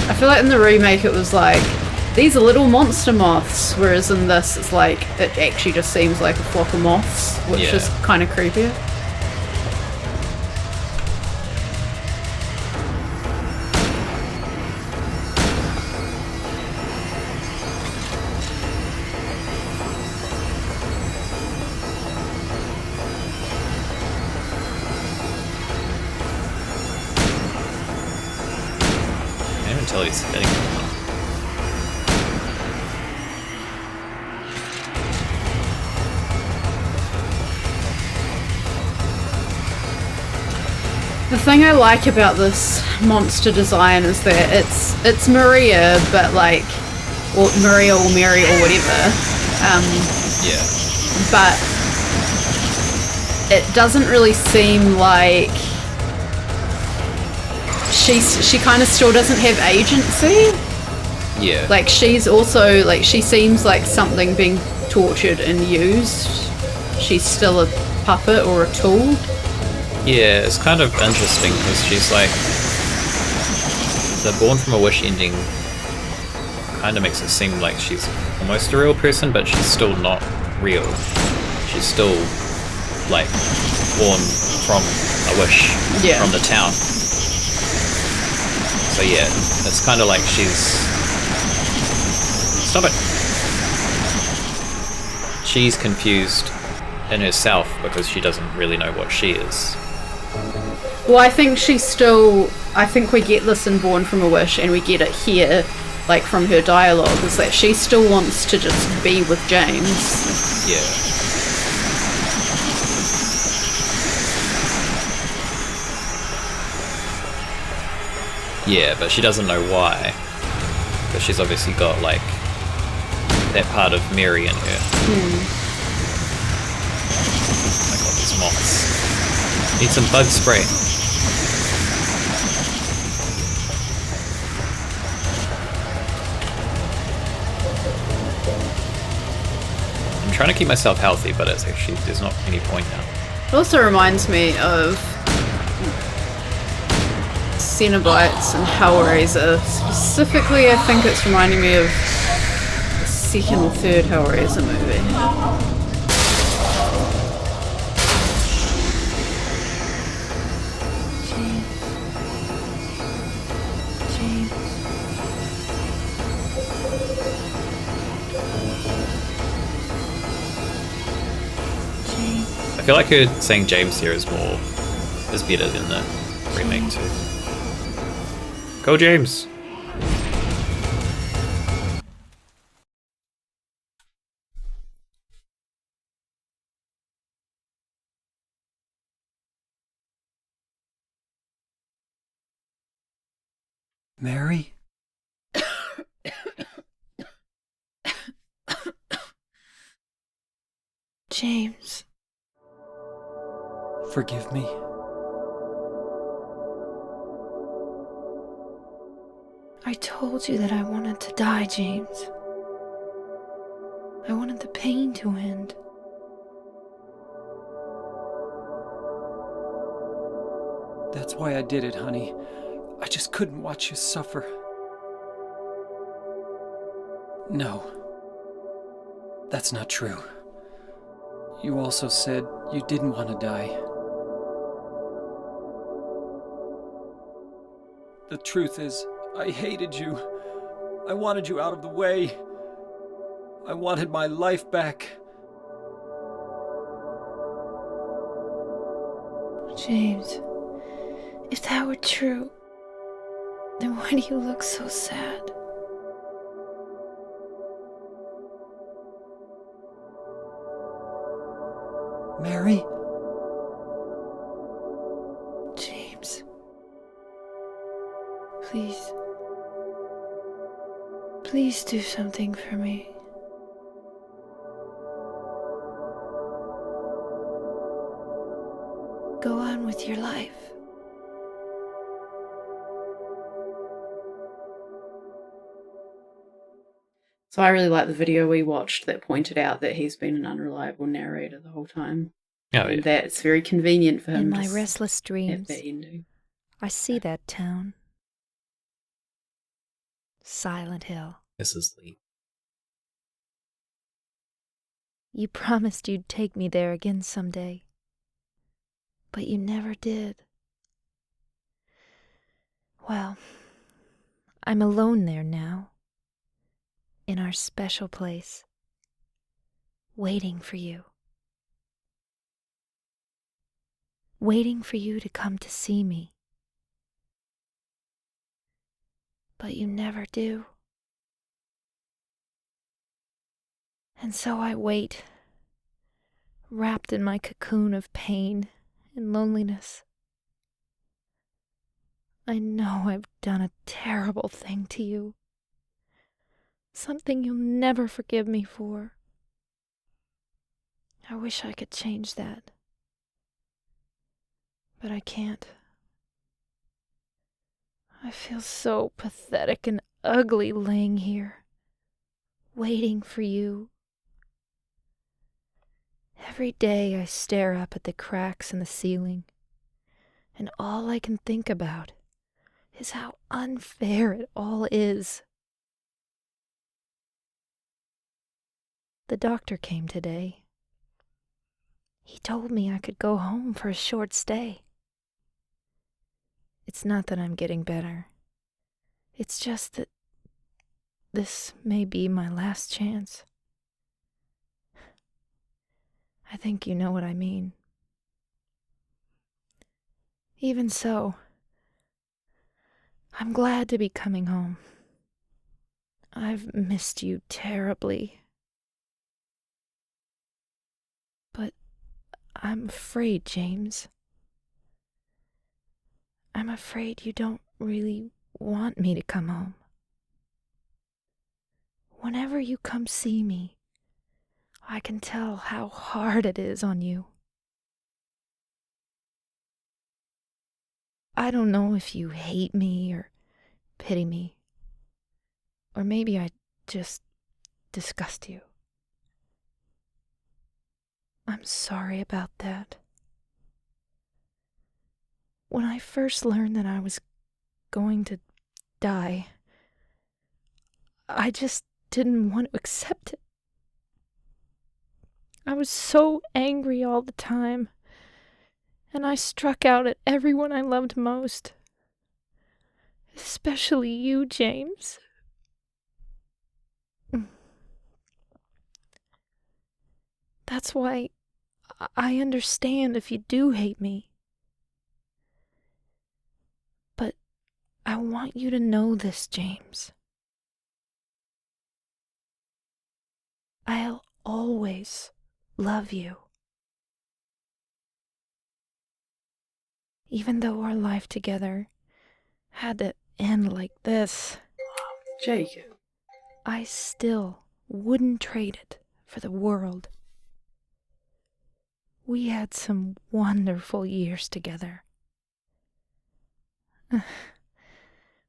I feel like in the remake it was like, these are little monster moths, whereas in this it's like, it actually just seems like a flock of moths, which Yeah. is kind of creepier. I can't even tell he's hitting them. The thing I like about this monster design is that it's Maria, but like, or Maria or Mary or whatever. Yeah. But it doesn't really seem like she kind of still doesn't have agency. Yeah. Like she's also like, she seems like something being tortured and used. She's still a puppet or a tool. Yeah, it's kind of interesting because she's like, the Born from a Wish ending kind of makes it seem like she's almost a real person, but she's still not real. She's still like born from a wish from the town. So yeah, it's kind of like she's... Stop it! She's confused in herself because she doesn't really know what she is. Well, I think she's still... I think we get this in Born from a Wish, and we get it here, like from her dialogue, is that she still wants to just be with James. Yeah. Yeah, but she doesn't know why. But she's obviously got, like, that part of Mary in her. Oh my god, these moths. Need some bug spray. trying to keep myself healthy, but it's actually there's not any point now. It also reminds me of Cenobites and Hellraiser. Specifically, I think it's reminding me of the second or third Hellraiser movie. I feel like her saying James here is better than the remake too. Go James! Mary? James. Forgive me. I told you that I wanted to die, James. I wanted the pain to end. That's why I did it, honey. I just couldn't watch you suffer. No. That's not true. You also said you didn't want to die. The truth is, I hated you. I wanted you out of the way. I wanted my life back. James, if that were true, then why do you look so sad? Mary? James. Please. Please do something for me. Go on with your life. So I really like the video we watched that pointed out that he's been an unreliable narrator the whole time. Oh, and yeah. that it's very convenient for him In to my restless dreams, have that ending. I see that town. Silent Hill. This is Lee. You promised you'd take me there again someday, but you never did. Well, I'm alone there now, in our special place, waiting for you. Waiting for you to come to see me. But you never do. And so I wait, wrapped in my cocoon of pain and loneliness. I know I've done a terrible thing to you. Something you'll never forgive me for. I wish I could change that. But I can't. I feel so pathetic and ugly laying here, waiting for you. Every day I stare up at the cracks in the ceiling, and all I can think about is how unfair it all is. The doctor came today. He told me I could go home for a short stay. It's not that I'm getting better. It's just that this may be my last chance. I think you know what I mean. Even so, I'm glad to be coming home. I've missed you terribly. But I'm afraid, James. I'm afraid you don't really want me to come home. Whenever you come see me, I can tell how hard it is on you. I don't know if you hate me or pity me, or maybe I just disgust you. I'm sorry about that. When I first learned that I was going to die, I just didn't want to accept it. I was so angry all the time, and I struck out at everyone I loved most. Especially you, James. That's why I understand if you do hate me. But I want you to know this, James. I'll always love you. Even though our life together had to end like this, Jacob, I still wouldn't trade it for the world. We had some wonderful years together.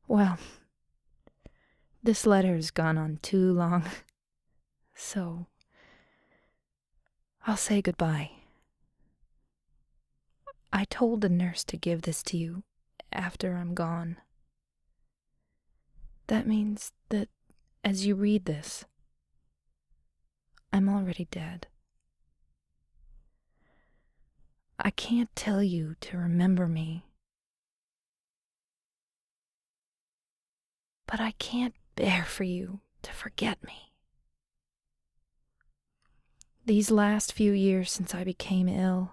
Well, this letter has gone on too long, so I'll say goodbye. I told the nurse to give this to you after I'm gone. That means that as you read this, I'm already dead. I can't tell you to remember me, but I can't bear for you to forget me. These last few years since I became ill,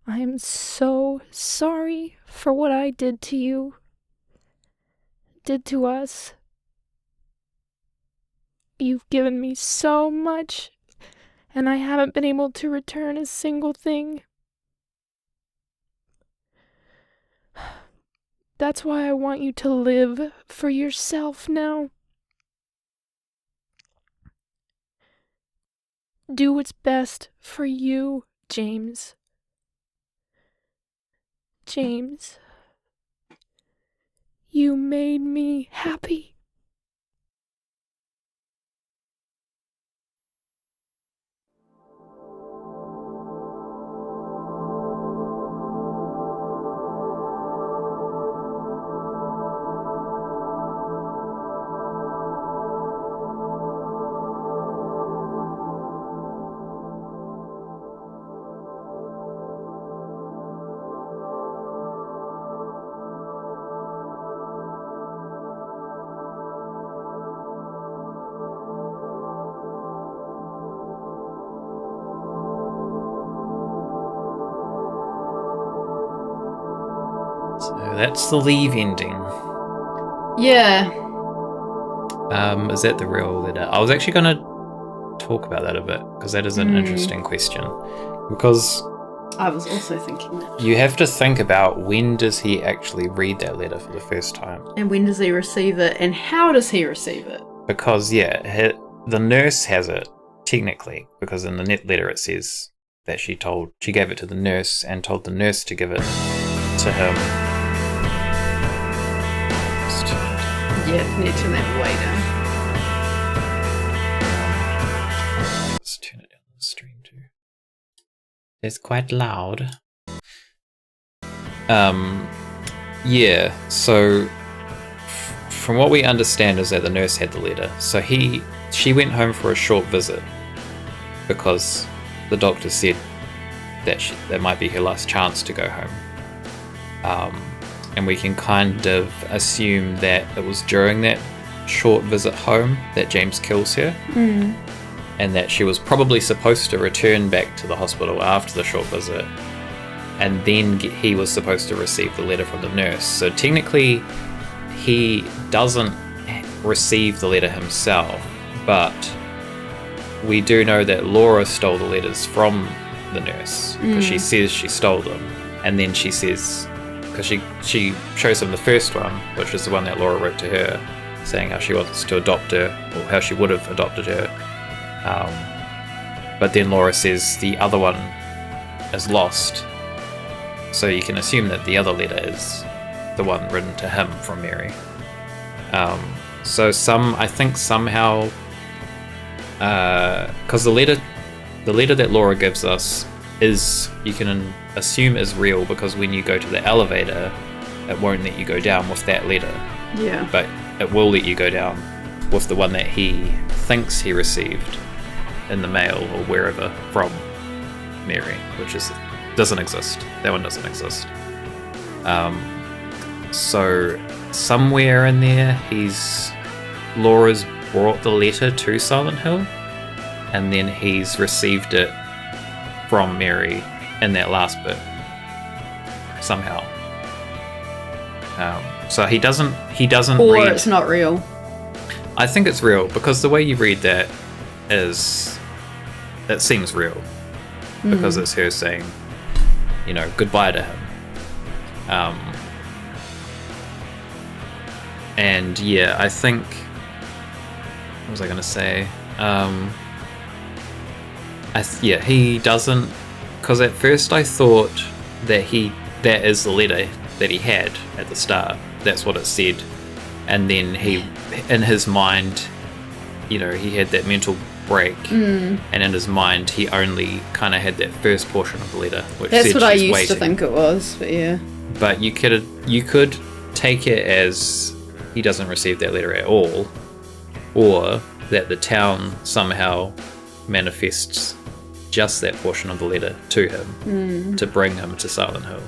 I am so sorry for what I did to you, did to us. You've given me so much, and I haven't been able to return a single thing. That's why I want you to live for yourself now. Do what's best for you, James. James, you made me happy. So that's the leave ending. Yeah. Is that the real letter? I was actually going to talk about that a bit, because that is an interesting question. Because I was also thinking that. you have to think about, when does he actually read that letter for the first time? And when does he receive it, and how does he receive it? Because, yeah, the nurse has it, technically, because in the net letter it says that she gave it to the nurse and told the nurse to give it to him. Yeah, need to turn that way down. Let's turn it down on the stream too. It's quite loud. Yeah, so from what we understand is that the nurse had the letter. So she went home for a short visit because the doctor said that that might be her last chance to go home. And we can kind of assume that it was during that short visit home that James kills her, and that she was probably supposed to return back to the hospital after the short visit, and then he was supposed to receive the letter from the nurse. So technically he doesn't receive the letter himself, but we do know that Laura stole the letters from the nurse, because she says she stole them, and then she says, because she shows him the first one, which is the one that Laura wrote to her, saying how she wants to adopt her, or how she would have adopted her. But then Laura says the other one is lost, so you can assume that the other letter is the one written to him from Mary. So I think somehow, because the letter the letter that Laura gives us is, you can assume is real, because when you go to the elevator, it won't let you go down with that letter. Yeah. But it will let you go down with the one that he thinks he received in the mail or wherever from Mary, which doesn't exist. That one doesn't exist. So somewhere in there, Laura's brought the letter to Silent Hill, and then he's received it from Mary in that last bit somehow. So he doesn't or read. it's not real. I think it's real, because the way you read that it seems real, because it's her saying, goodbye to him. And yeah, I think, what was I going to say? He doesn't, because at first I thought that that is the letter that he had at the start. That's what it said. And then in his mind, he had that mental break, and in his mind he only kind of had that first portion of the letter, which that's said what I she's used waiting. to think it was, but yeah. But you could take it as he doesn't receive that letter at all, or that the town somehow manifests just that portion of the letter to him to bring him to Silent Hill.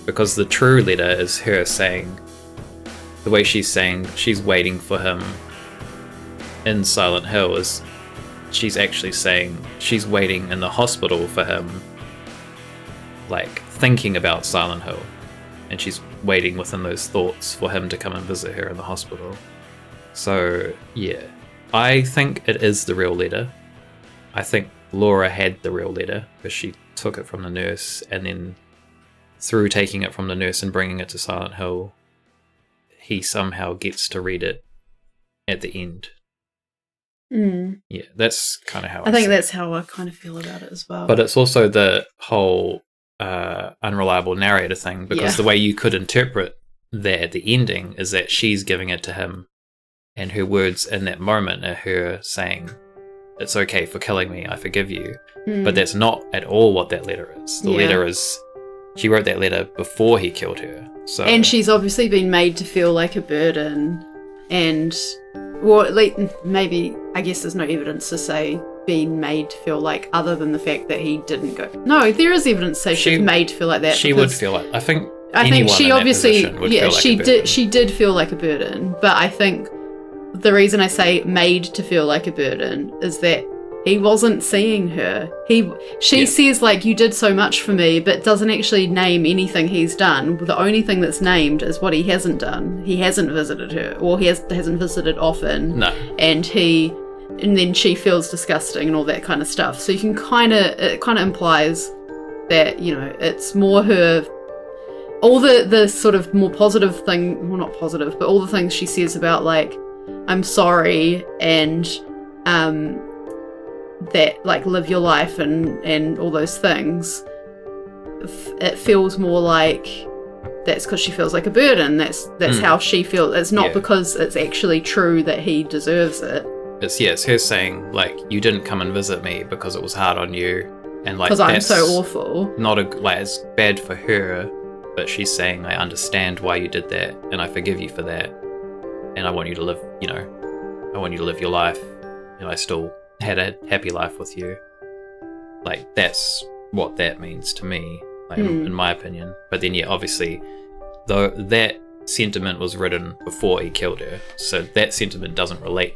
Because the true letter is her saying, the way she's saying she's waiting for him in Silent Hill is she's actually saying she's waiting in the hospital for him, like thinking about Silent Hill, and she's waiting within those thoughts for him to come and visit her in the hospital. So yeah, I think it is the real letter. I think Laura had the real letter because she took it from the nurse, and then through taking it from the nurse and bringing it to Silent Hill, he somehow gets to read it at the end. Yeah, that's kind of how I think see that's it. how I kind of feel about it as well. But it's also the whole unreliable narrator thing, because the way you could interpret that at the ending is that she's giving it to him, and her words in that moment are her saying, "It's okay for killing me, I forgive you." But that's not at all what that letter is. The letter is, she wrote that letter before he killed her. So, and she's obviously been made to feel like a burden, and maybe, I guess there's no evidence to say being made to feel like, other than the fact that he didn't go. No, there is evidence to say she's made to feel like that. She would feel like, I think she obviously, feel like she did feel like a burden, but I think the reason I say made to feel like a burden is that he wasn't seeing her. She says, like, you did so much for me, but doesn't actually name anything he's done. The only thing that's named is what he hasn't done. He hasn't visited her, or he hasn't visited often. No. And then she feels disgusting and all that kind of stuff. So you can it kind of implies that, it's more her, all the sort of more positive thing, well, not positive, but all the things she says about, like, I'm sorry, and that, like, live your life and all those things, it feels more like that's because she feels like a burden. That's how she feels. It's not because it's actually true that he deserves it. It's her saying, like, you didn't come and visit me because it was hard on you, and like, because I'm so awful. It's bad for her, but she's saying, I understand why you did that, and I forgive you for that, and I want you to live, I want you to live your life, and I still had a happy life with you. Like, that's what that means to me, like, in my opinion. But then, obviously, though, that sentiment was written before he killed her, so that sentiment doesn't relate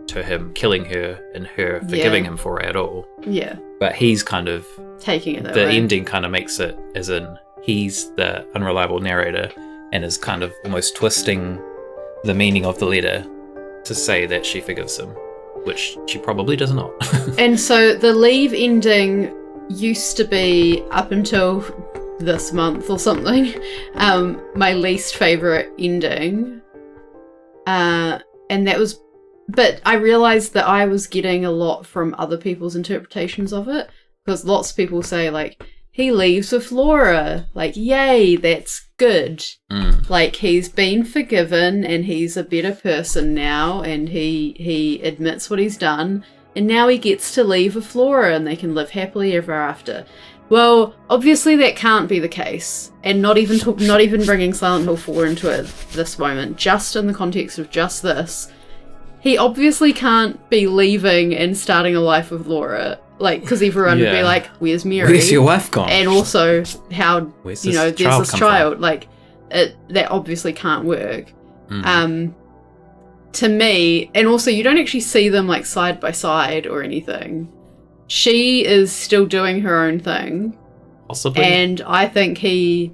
to him killing her and her forgiving him for it at all. Yeah. But he's kind of taking it that the way. ending kind of makes it as in he's the unreliable narrator and is kind of almost twisting the meaning of the letter to say that she forgives him, which she probably does not. And so the Leave ending used to be, up until this month or something, my least favourite ending. And that was, but I realised that I was getting a lot from other people's interpretations of it, because lots of people say, like, he leaves with Laura, like, yay, that's good. Like, he's been forgiven and he's a better person now, and he admits what he's done, and now he gets to leave with Laura and they can live happily ever after. Well, obviously that can't be the case, and not even bringing Silent Hill 4 into it this moment, just in the context of just this, he obviously can't be leaving and starting a life with Laura, like, because everyone would be like, "Where's Mary? Where's your wife gone?" And also, how Where's there's this child, like, that obviously can't work. To me, and also you don't actually see them like side by side or anything. She is still doing her own thing. Possibly. And I think he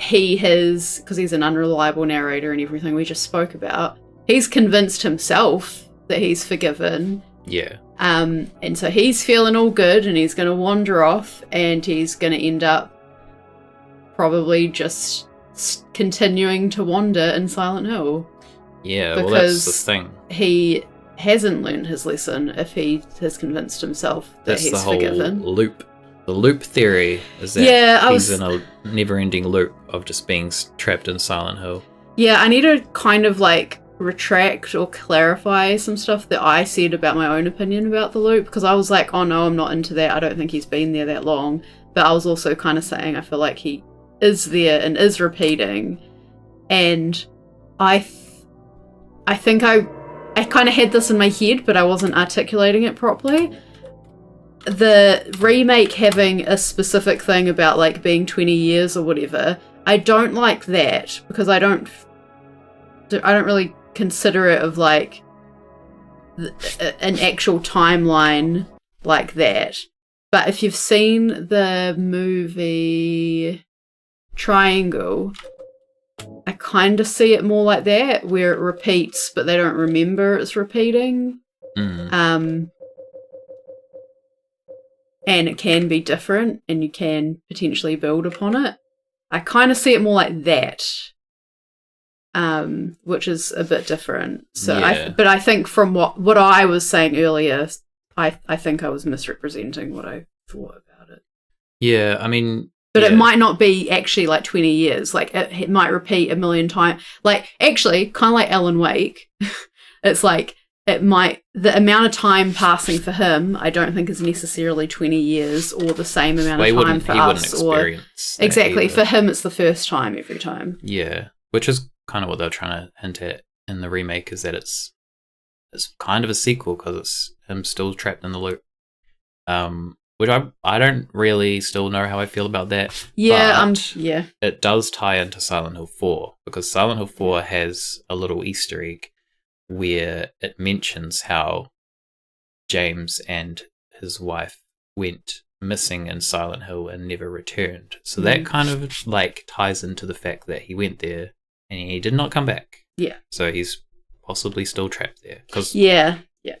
has, because he's an unreliable narrator and everything we just spoke about, he's convinced himself that he's forgiven. Yeah. And so he's feeling all good and he's going to wander off and he's going to end up probably just continuing to wander in Silent Hill. Yeah, well, that's the thing. He hasn't learned his lesson if he has convinced himself that That's he's the whole forgiven. loop. The loop theory is that he's in a never-ending loop of just being trapped in Silent Hill. Yeah, I need to kind of like retract or clarify some stuff that I said about my own opinion about the loop, because I was like, oh no, I'm not into that. I don't think he's been there that long. But I was also kind of saying I feel like he is there and is repeating. And I think I kind of had this in my head, but I wasn't articulating it properly. The remake having a specific thing about like being 20 years or whatever, I don't like that, because I don't really consider it of like an actual timeline like that. But if you've seen the movie Triangle, I kind of see it more like that, where it repeats, but they don't remember it's repeating. And it can be different, and you can potentially build upon it. I kind of see it more like that, which is a bit different. So, Yeah. But I think from what I was saying earlier, I think I was misrepresenting what I thought about it. Yeah, I mean... But yeah. it might not be actually like 20 years. Like, it might repeat a million times. Like, actually, kind of like Alan Wake. It's like, the amount of time passing for him, I don't think is necessarily 20 years or the same amount of time for us. Exactly. Either. For him, it's the first time every time. Yeah, which is kind of what they're trying to hint at in the remake, is that it's kind of a sequel because it's him still trapped in the loop. Which I don't really still know how I feel about that. Yeah, but it does tie into Silent Hill 4, because Silent Hill 4 has a little Easter egg where it mentions how James and his wife went missing in Silent Hill and never returned. So that kind of like ties into the fact that he went there and he did not come back. Yeah. So he's possibly still trapped there. Cause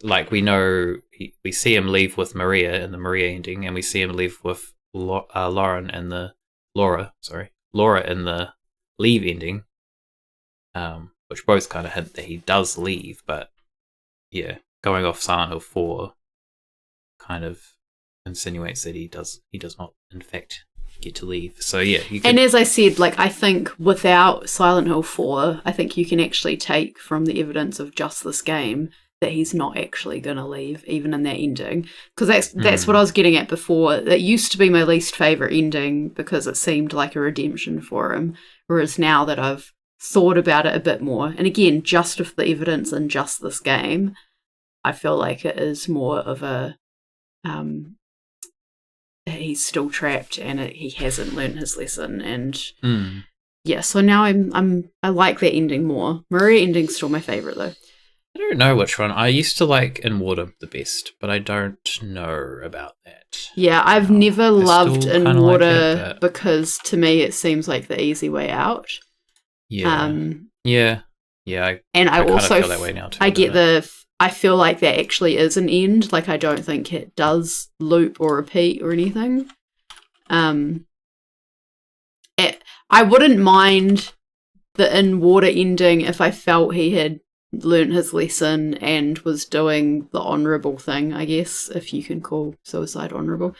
like we know, we see him leave with Maria in the Maria ending, and we see him leave with Laura in the Leave ending. Which both kind of hint that he does leave, but yeah, going off Silent Hill 4 kind of insinuates that he does not in fact get to leave. So yeah, and as I said, like, I think without Silent Hill 4, I think you can actually take from the evidence of just this game that he's not actually going to leave, even in that ending, because that's what I was getting at before. That used to be my least favorite ending because it seemed like a redemption for him, whereas now that I've thought about it a bit more, and again, just with the evidence in just this game, I feel like it is more of a he's still trapped and he hasn't learned his lesson, and yeah, so now I like that ending more. Maria ending's still my favorite though. I don't know which one. I used to like In Water the best, but I don't know about that. Yeah, I've never loved In Water because to me it seems like the easy way out. Yeah. I also feel that way now too. I feel like that actually is an end. Like, I don't think it does loop or repeat or anything. I wouldn't mind the In Water ending if I felt he had learnt his lesson and was doing the honourable thing, I guess, if you can call suicide honourable.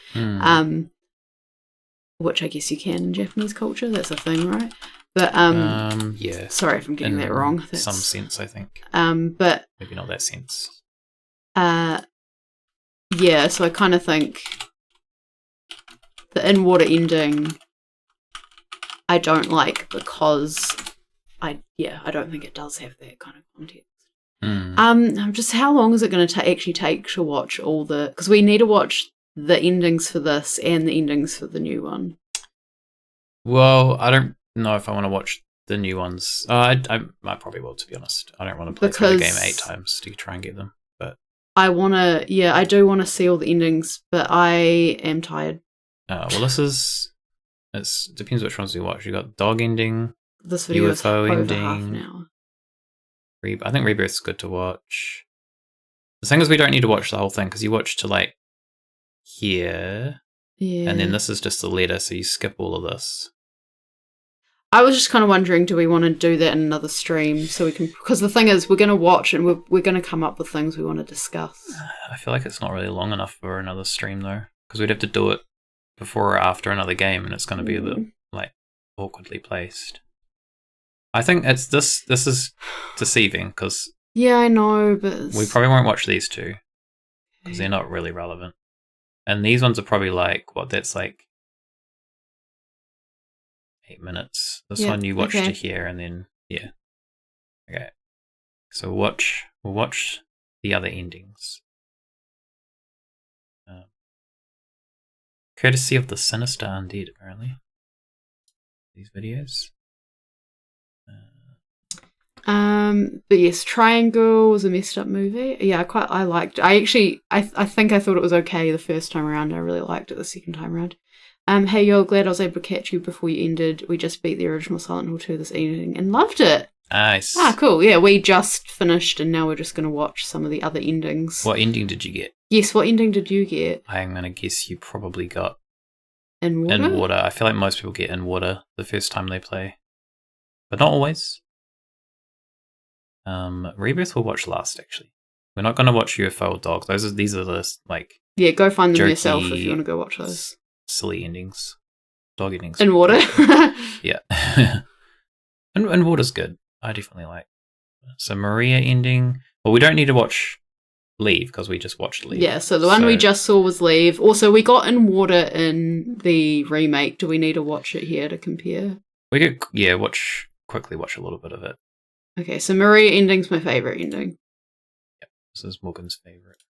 Which I guess you can in Japanese culture. That's a thing, right? But yeah. Sorry if I'm getting that wrong. Some sense, I think. But maybe not that sense. Yeah, so I kind of think the in-water ending I don't like because I don't think it does have that kind of context. Just how long is it going to actually take to watch all the... Because we need to watch the endings for this and the endings for the new one. Well, I don't know if I want to watch the new ones. I probably will, to be honest. I don't want to play through the game 8 times to try and get them. But I do want to see all the endings, but I am tired. Well, it depends which ones you watch. You got dog ending, this video UFO is over ending. half an hour. I think Rebirth's good to watch. The thing is, we don't need to watch the whole thing because you watch to like here, and then this is just the letter, so you skip all of this. I was just kind of wondering, do we want to do that in another stream so we can? Because the thing is, we're going to watch and we're going to come up with things we want to discuss. I feel like it's not really long enough for another stream though, because we'd have to do it before or after another game, and it's going to be a bit like awkwardly placed. I think this is deceiving because yeah, I know, but we probably won't watch these two because they're not really relevant, and these ones are probably like that's like 8 minutes. This one you watch to here, and then okay. So we'll watch the other endings. Courtesy of the Sinister Undead, apparently. These videos. But yes, Triangle was a messed up movie. Yeah, I liked it. I think I thought it was okay the first time around. I really liked it the second time around. Hey, you're glad I was able to catch you before you ended. We just beat the original Silent Hill 2 this evening and loved it. Nice. Ah, cool. Yeah, we just finished and now we're just going to watch some of the other endings. What ending did you get? Yes, what ending did you get? I'm going to guess you probably got In Water? In Water. I feel like most people get In Water the first time they play. But not always. Rebirth we'll watch last, actually. We're not going to watch UFO or Dog. These are the, like... Yeah, go find them yourself if you want to go watch those. Silly endings. Dog endings. In Water? Yeah. and Water's good. I definitely like. So Maria ending. Well, we don't need to watch Leave because we just watched Leave. Yeah, so the one we just saw was Leave. Also, we got In Water in the remake. Do we need to watch it here to compare? We could, quickly watch a little bit of it. Okay, so Maria ending's my favourite ending. Yep, this is Morgan's favourite.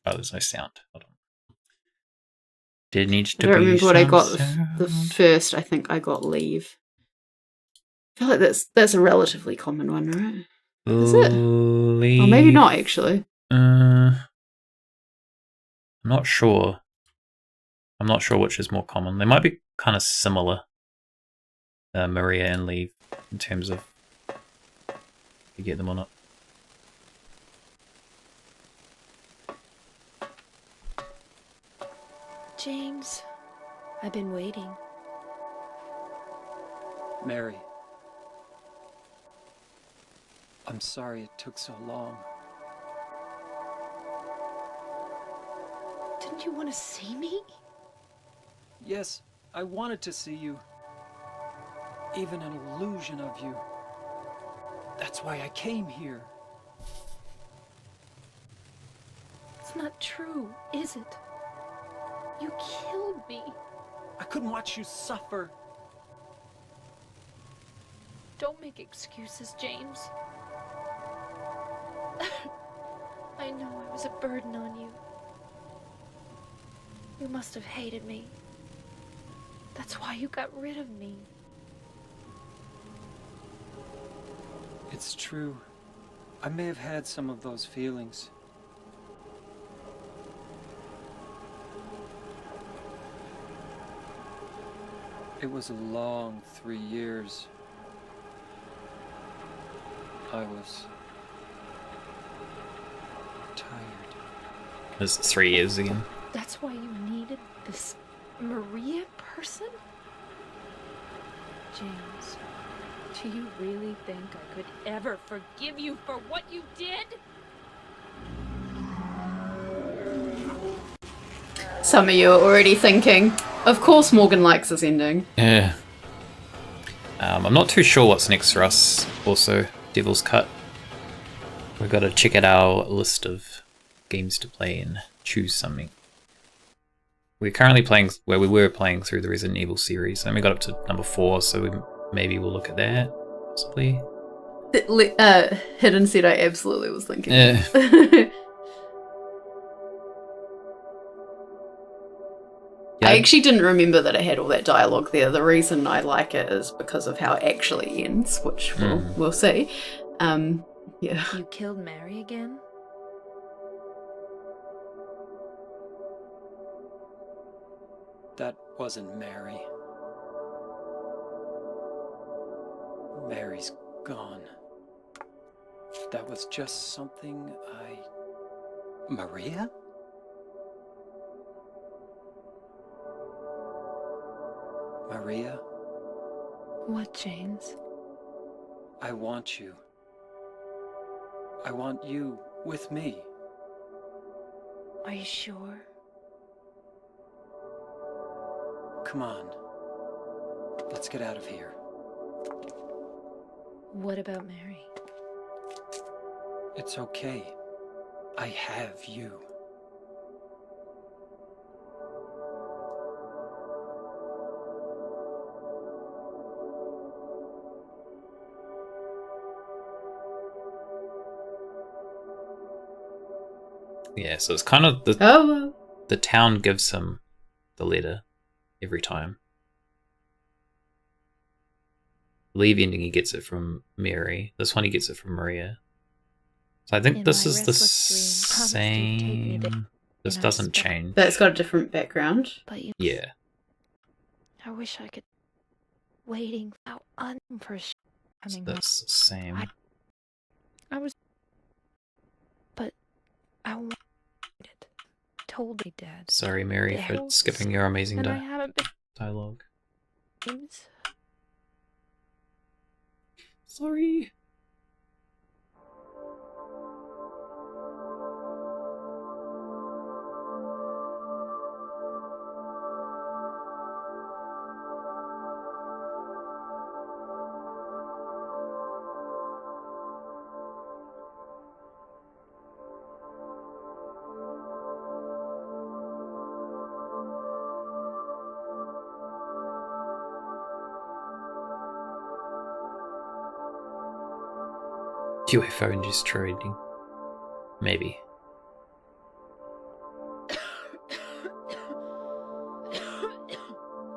Oh, there's no sound. Hold on. There needs to be. I don't remember what I got sound. the first. I think I got Leave. I feel like that's a relatively common one, right? Is it? Leave. Or maybe not, actually. I'm not sure. I'm not sure which is more common. They might be kind of similar. Maria and Leave in terms of if you get them or not. James, I've been waiting. Mary. I'm sorry it took so long. Didn't you want to see me? Yes, I wanted to see you. Even an illusion of you. That's why I came here. It's not true, is it? You killed me. I couldn't watch you suffer. Don't make excuses, James. I know I was a burden on you. You must have hated me. That's why you got rid of me. It's true. I may have had some of those feelings. It was a long 3 years. I was tired. It's 3 years again. That's why you needed this Maria person? James, do you really think I could ever forgive you for what you did? Some of you are already thinking, of course Morgan likes this ending. Yeah. I'm not too sure what's next for us. Also, Devil's Cut. We've got to check out our list of games to play and choose something. We're currently playing, well, we were playing through the Resident Evil series, and we got up to number 4, so maybe we'll look at that, possibly. Hidden said I absolutely was thinking. Yeah. I actually didn't remember that it had all that dialogue there. The reason I like it is because of how it actually ends, which we'll see. Yeah. You killed Mary again? That wasn't Mary. Mary's gone. That was just something Maria? Maria? What, James? I want you. I want you with me. Are you sure? Come on. Let's get out of here. What about Mary? It's okay. I have you. Yeah, so it's kind of the town gives him the letter every time. I believe ending he gets it from Mary. This one he gets it from Maria. So I think this is the same. This doesn't change. But it's got a different background. But yeah. I wish I could. Waiting out for coming. That's the same. I was. But I wanted it. Told me, Dad. Sorry, Mary, for skipping your amazing and I haven't been dialogue. James. Sorry. UFO just trading. Maybe.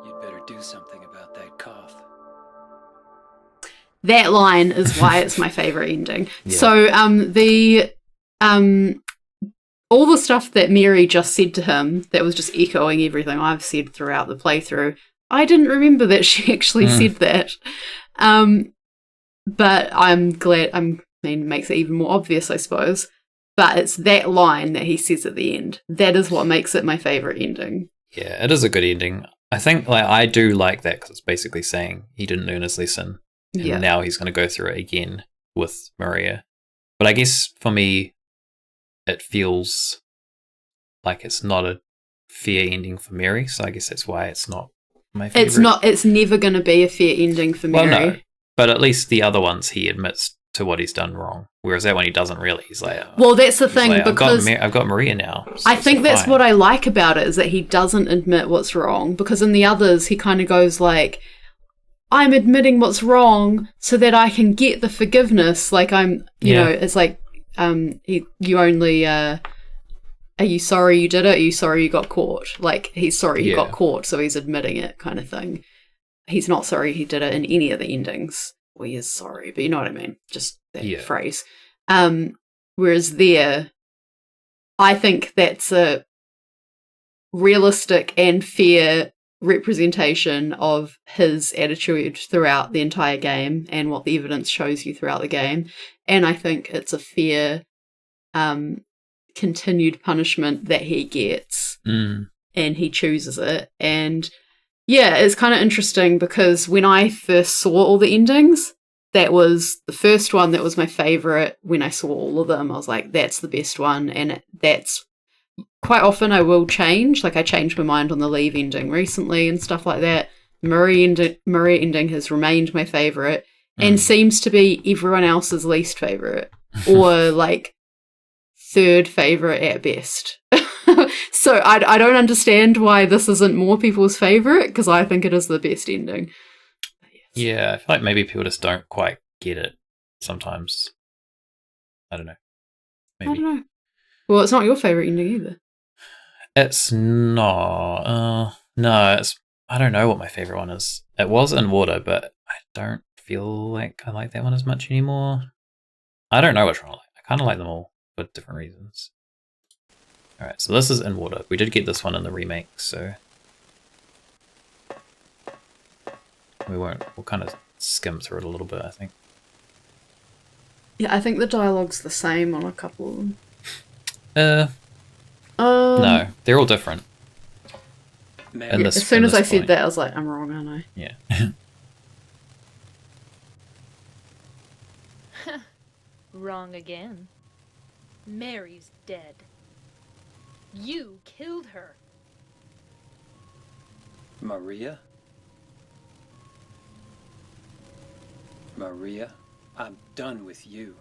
You'd better do something about that cough. That line is why it's my favorite ending. Yeah. So all the stuff that Mary just said to him that was just echoing everything I've said throughout the playthrough, I didn't remember that she actually said that. But I'm glad, makes it even more obvious, I suppose. But it's that line that he says at the end. That is what makes it my favorite ending. Yeah, it is a good ending. I think I do like that because it's basically saying he didn't learn his lesson. And now he's going to go through it again with Maria. But I guess for me, it feels like it's not a fair ending for Mary. So I guess that's why it's not my favorite. It's never going to be a fair ending for Mary. Well, no. But at least the other ones he admits to what he's done wrong. Whereas that one he doesn't really. He's like, well, that's the thing, because I've got Maria now. I think that's what I like about it, is that he doesn't admit what's wrong. Because in the others, he kind of goes like, I'm admitting what's wrong so that I can get the forgiveness. Like you know, it's like, you only, are you sorry you did it? Are you sorry you got caught? Like, he's sorry he got caught, so he's admitting it, kind of thing. He's not sorry he did it in any of the endings. Well, he is sorry, but you know what I mean? Just that phrase. Whereas there, I think that's a realistic and fair representation of his attitude throughout the entire game and what the evidence shows you throughout the game. And I think it's a fair continued punishment that he gets, and he chooses it. And yeah, it's kind of interesting because when I first saw all the endings, that was the first one that was my favorite. When I saw all of them, I was like, that's the best one. And that's quite often I will change. Like, I changed my mind on the Leave ending recently and stuff like that. Maria ending has remained my favorite and seems to be everyone else's least favorite. or like third favorite at best. So I don't understand why this isn't more people's favorite, because I think it is the best ending. Yeah, I feel like maybe people just don't quite get it sometimes. I don't know. Maybe. I don't know. Well, it's not your favorite ending either. It's not. No, it's. I don't know what my favorite one is. It was In Water, but I don't feel like I like that one as much anymore. I don't know which one I like. I kind of like them all for different reasons. Alright, so this is In Water. We did get this one in the remake, so we'll kind of skim through it a little bit, I think. Yeah, I think the dialogue's the same on a couple of them. No, they're all different. As soon as I said that, I was like, I'm wrong, aren't I? Yeah. Wrong again. Mary's dead. You killed her. Maria? Maria, I'm done with you.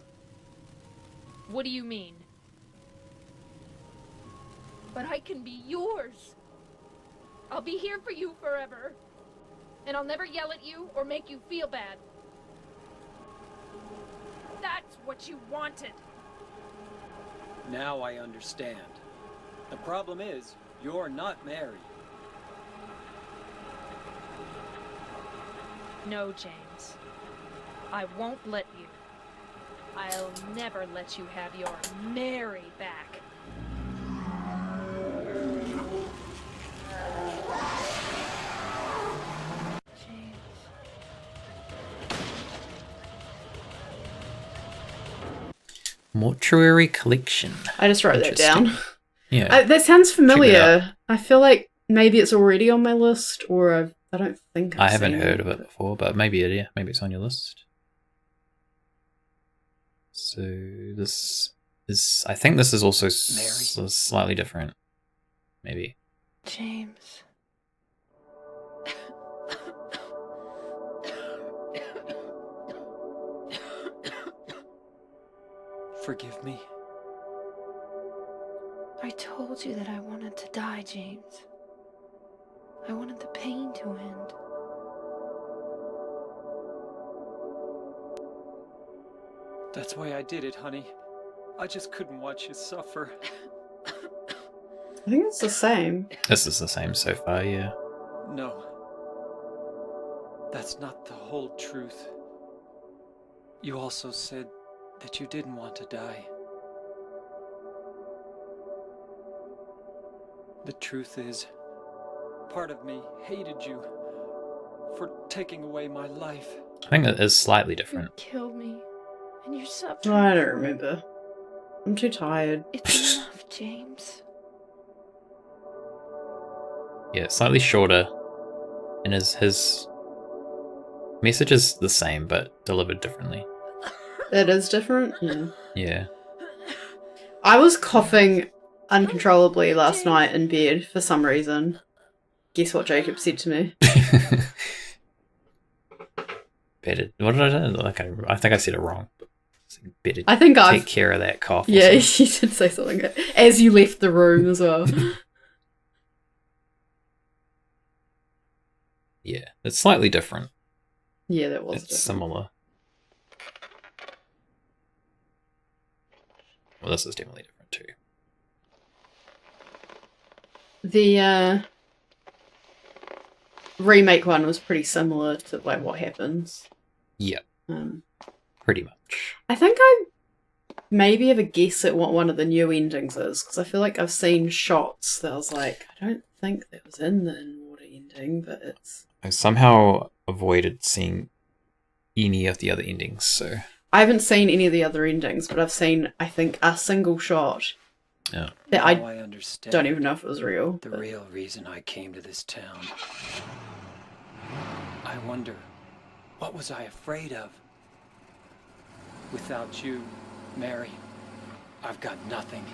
What do you mean? But I can be yours. I'll be here for you forever. And I'll never yell at you or make you feel bad. That's what you wanted. Now I understand. The problem is, you're not Mary. No, James. I won't let you. I'll never let you have your Mary back. Mortuary Collection. I just wrote that down. Yeah. That sounds Check familiar. I feel like maybe it's already on my list, or I don't think I haven't heard of it before, but maybe maybe it's on your list. So this is, I think this is also slightly different. Maybe. James. Forgive me. I told you that I wanted to die, James. I wanted the pain to end. That's why I did it, honey. I just couldn't watch you suffer. I think it's the same. This is the same so far, yeah. No. That's not the whole truth. You also said that you didn't want to die. The truth is, part of me hated you for taking away my life. I think it is slightly different. You killed me, and you're suffering. I don't remember. I'm too tired. It's enough, James. Yeah, slightly shorter, and his message is the same but delivered differently. It is different? Yeah. Yeah. I was coughing uncontrollably last night in bed for some reason. Guess what Jacob said to me? Better. What did I do? Like, I think I said it wrong. Better I think take care of that cough. Yeah, you did say something as you left the room as well. Yeah, it's slightly different. Yeah, that was It's different. similar. Well, this is definitely different too. The remake one was pretty similar to like what happens. Yeah. Um, Pretty much. I think I maybe have a guess at what one of the new endings is, because I feel like I've seen shots that I was like, I don't think that was in the In Water ending, but it's... I somehow avoided seeing any of the other endings, so... I haven't seen any of the other endings, but I've seen, I think, a single shot Yeah. that Now I understand don't even know if it was real. the real reason I came to this town. I wonder, what was I afraid of? Without you, Mary, I've got nothing.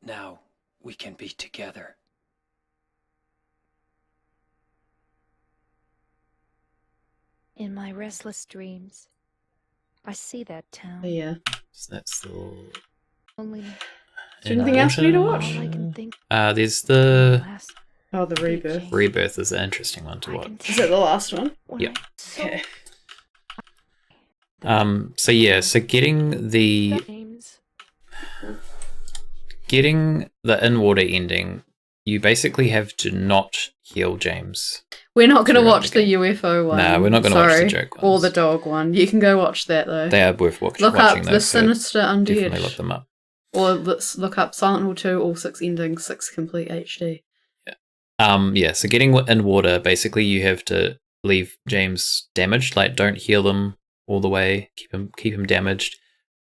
Now, we can be together. In my restless dreams, I see that town. Yeah. So that's the. Only Is there anything else for me to watch? all I can think There's the Oh, the Rebirth. Rebirth is an interesting one to watch. Is it the last one? Yep. Okay. So yeah, so getting the in-water ending, you basically have to not heal James. We're not going to throughout watch the the UFO one. No, we're not going to watch the joke ones. Or the dog one. You can go watch that though. They are worth watching. Look up those, The so Sinister Undead. Definitely look them up. Or let's look up Silent Hill 2, all 6 endings, 6 complete HD. Yeah, so getting in water, basically you have to leave James damaged, like don't heal him all the way, keep him damaged.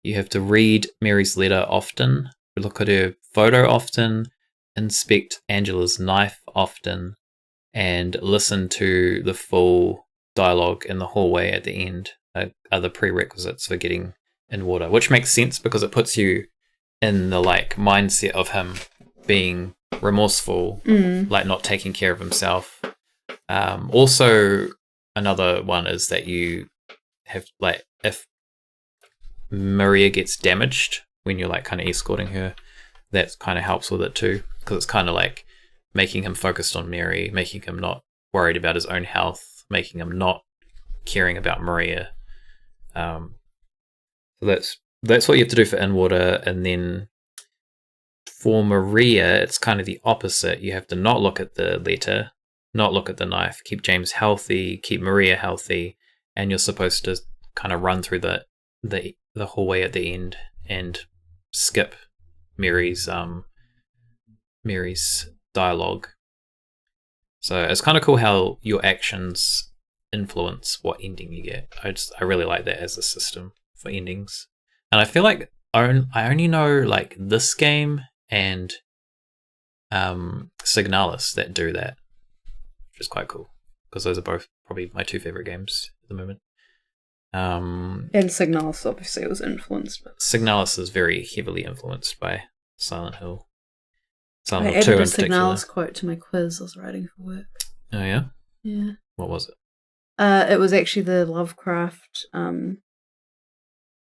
You have to read Mary's letter often, look at her photo often, inspect Angela's knife often, and listen to the full dialogue in the hallway at the end are the prerequisites for getting in water, which makes sense because it puts you in the like mindset of him being remorseful, like not taking care of himself. Also, another one is that you have like if Maria gets damaged when you're like kind of escorting her, that kind of helps with it too, because it's kind of like making him focused on Mary, making him not worried about his own health, making him not caring about Maria. So that's what you have to do for in water, and then for Maria, it's kind of the opposite. You have to not look at the letter, not look at the knife, keep James healthy, keep Maria healthy, and you're supposed to kind of run through the hallway at the end and skip Mary's dialogue. So it's kind of cool how your actions influence what ending you get. I really like that as a system for endings, and I feel like I only know like this game and Signalis that do that, which is quite cool because those are both probably my 2 favorite games at the moment. And Signalis obviously was influenced, but Signalis is very heavily influenced by Silent Hill. I Silent Hill added 2 a in particular. Signalis quote to my quiz I was writing for work. Oh yeah? Yeah. What was it? It was actually the Lovecraft.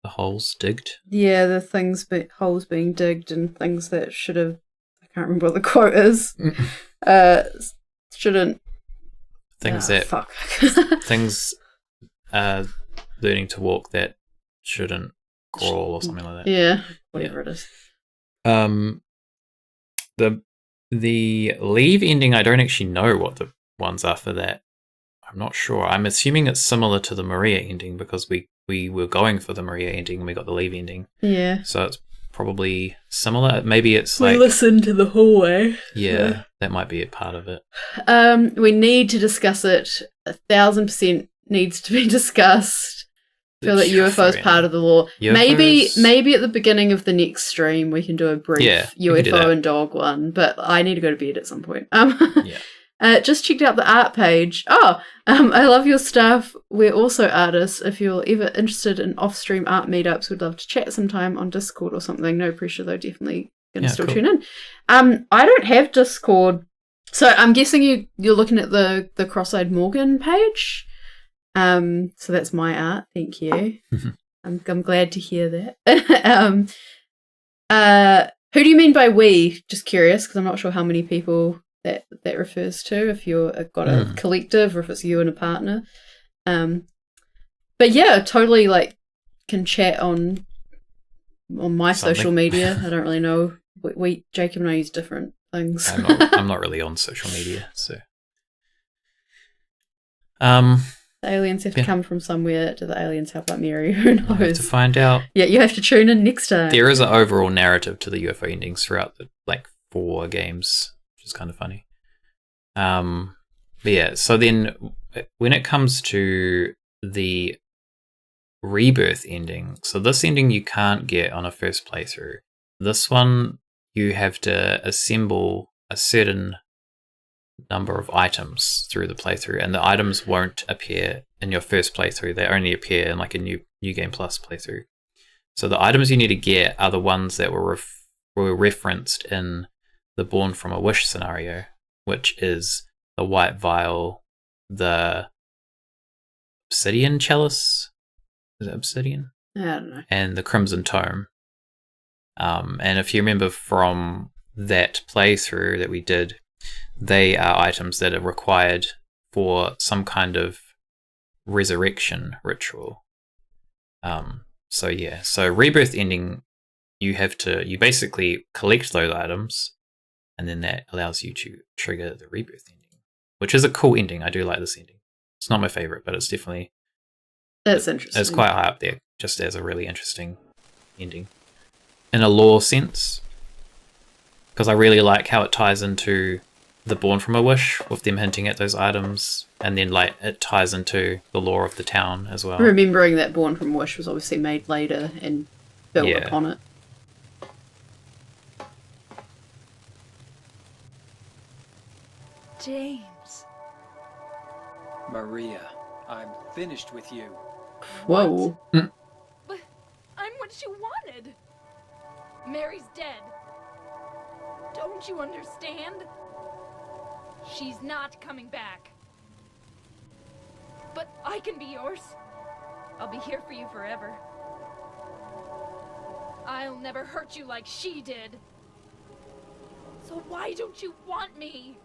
The holes digged? Yeah, the holes being digged and things that should have. I can't remember what the quote is. Shouldn't. Things fuck. Things learning to walk that shouldn't crawl or something like that. Yeah, whatever it is. The leave ending, I don't actually know what the ones are for that. I'm not sure. I'm assuming it's similar to the Maria ending because we were going for the Maria ending and we got the leave ending. Yeah. So it's probably similar. Maybe it's We like listened to the hallway. Yeah, that might be a part of it. We need to discuss it. 1000% needs to be discussed. I feel that UFO is part of the lore. Maybe at the beginning of the next stream we can do a brief UFO and dog one, but I need to go to bed at some point. Just checked out the art page. I love your stuff. We're also artists. If you're ever interested in off-stream art meetups, we'd love to chat sometime on Discord or something. No pressure though, definitely gonna still tune in. I don't have Discord, so I'm guessing you're looking at the Cross-Eyed Morgan page. So that's my art. Thank you. I'm glad to hear that. Who do you mean by we? Just curious, because I'm not sure how many people that refers to. If you've got a collective, or if it's you and a partner. But yeah, totally like can chat on my social media. I don't really know. We Jacob and I use different things. I'm not really on social media, so. The aliens have to come from somewhere. Do the aliens help out Mary? Who knows? We'll have to find out. Yeah, you have to tune in next time. There is an overall narrative to the UFO endings throughout the 4 games, which is kind of funny. But yeah, so then when it comes to the Rebirth ending, so this ending you can't get on a first playthrough. This one you have to assemble a certain number of items through the playthrough, and the items won't appear in your first playthrough. They only appear in like a new game plus playthrough. So the items you need to get are the ones that were referenced in the Born from a Wish scenario, which is the white vial, the obsidian chalice. Is it obsidian? I don't know. And the Crimson Tome. And if you remember from that playthrough that we did, they are items that are required for some kind of resurrection ritual. So Rebirth Ending, you basically collect those items, and then that allows you to trigger the Rebirth Ending, which is a cool ending. I do like this ending. It's not my favorite, but it's definitely... That's interesting. It's quite high up there, just as a really interesting ending. In a lore sense, because I really like how it ties into the Born from a Wish, with them hinting at those items, and then like it ties into the lore of the town as well. Remembering that Born from Wish was obviously made later and built Yeah. upon it. James. Maria, I'm finished with you. Whoa. But I'm what you wanted. Mary's dead. Don't you understand? She's not coming back. But I can be yours. I'll be here for you forever. I'll never hurt you like she did. So why don't you want me?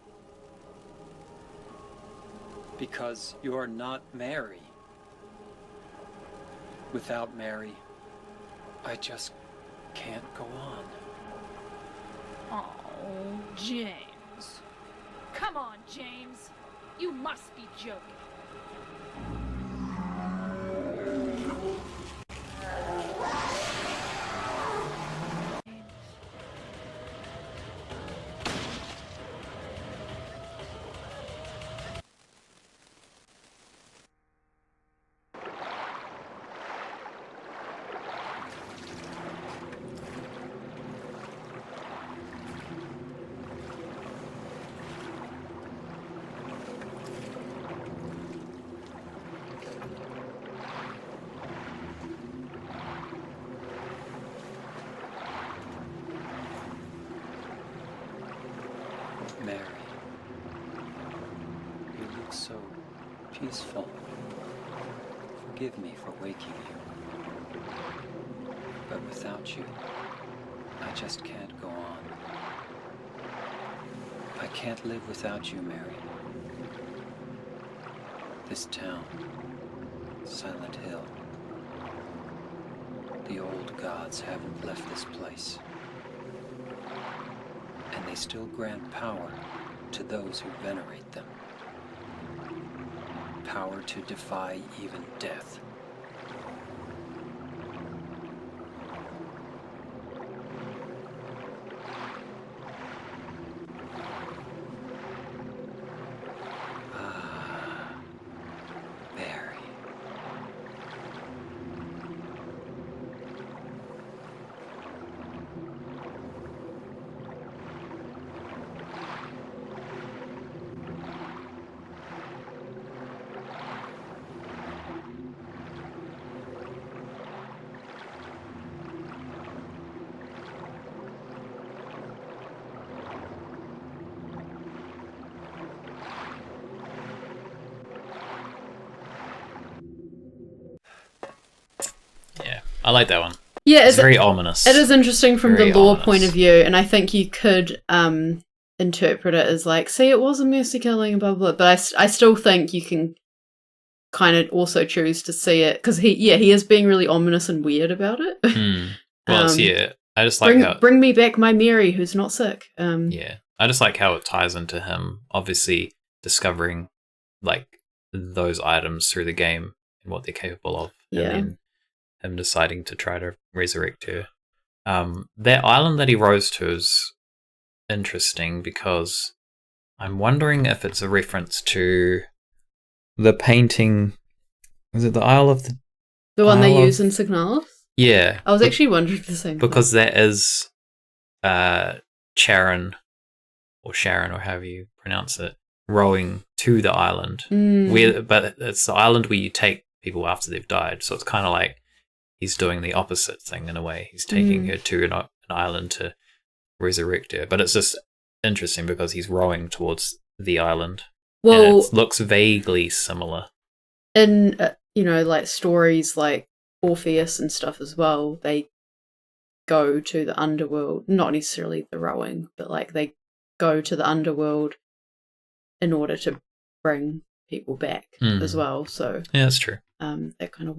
Because you're not Mary. Without Mary, I just can't go on. Oh, James. Come on, James. You must be joking. Mary, you look so peaceful. Forgive me for waking you. But without you, I just can't go on. I can't live without you, Mary. This town, Silent Hill, the old gods haven't left this place. And they still grant power to those who venerate them. Power to defy even death. Ah, Mary. I like that one. Yeah, it's very ominous. It is interesting from Very the lore ominous. point of view, and I think you could interpret it as like, see, it was a mercy killing, blah blah. But I still think you can kind of also choose to see it because he is being really ominous and weird about it. Well, I just like bring me back my Mary who's not sick. Yeah, I just like how it ties into him obviously discovering like those items through the game and what they're capable of, Yeah. and then him deciding to try to resurrect her. That island that he rose to is interesting because I'm wondering if it's a reference to the painting. Is it the Isle of The one they Isle use of- in Signalis? Yeah, I was actually wondering the same thing. because that is Charon or Sharon or however you pronounce it, rowing to the island. But it's the island where you take people after they've died, so it's kind of like he's doing the opposite thing in a way. He's taking her to an island to resurrect her, but it's just interesting because he's rowing towards the island. Well, and it looks vaguely similar. in like stories like Orpheus and stuff as well, they go to the underworld, not necessarily the rowing, but like they go to the underworld in order to bring people back as well. So yeah, that's true. That kind of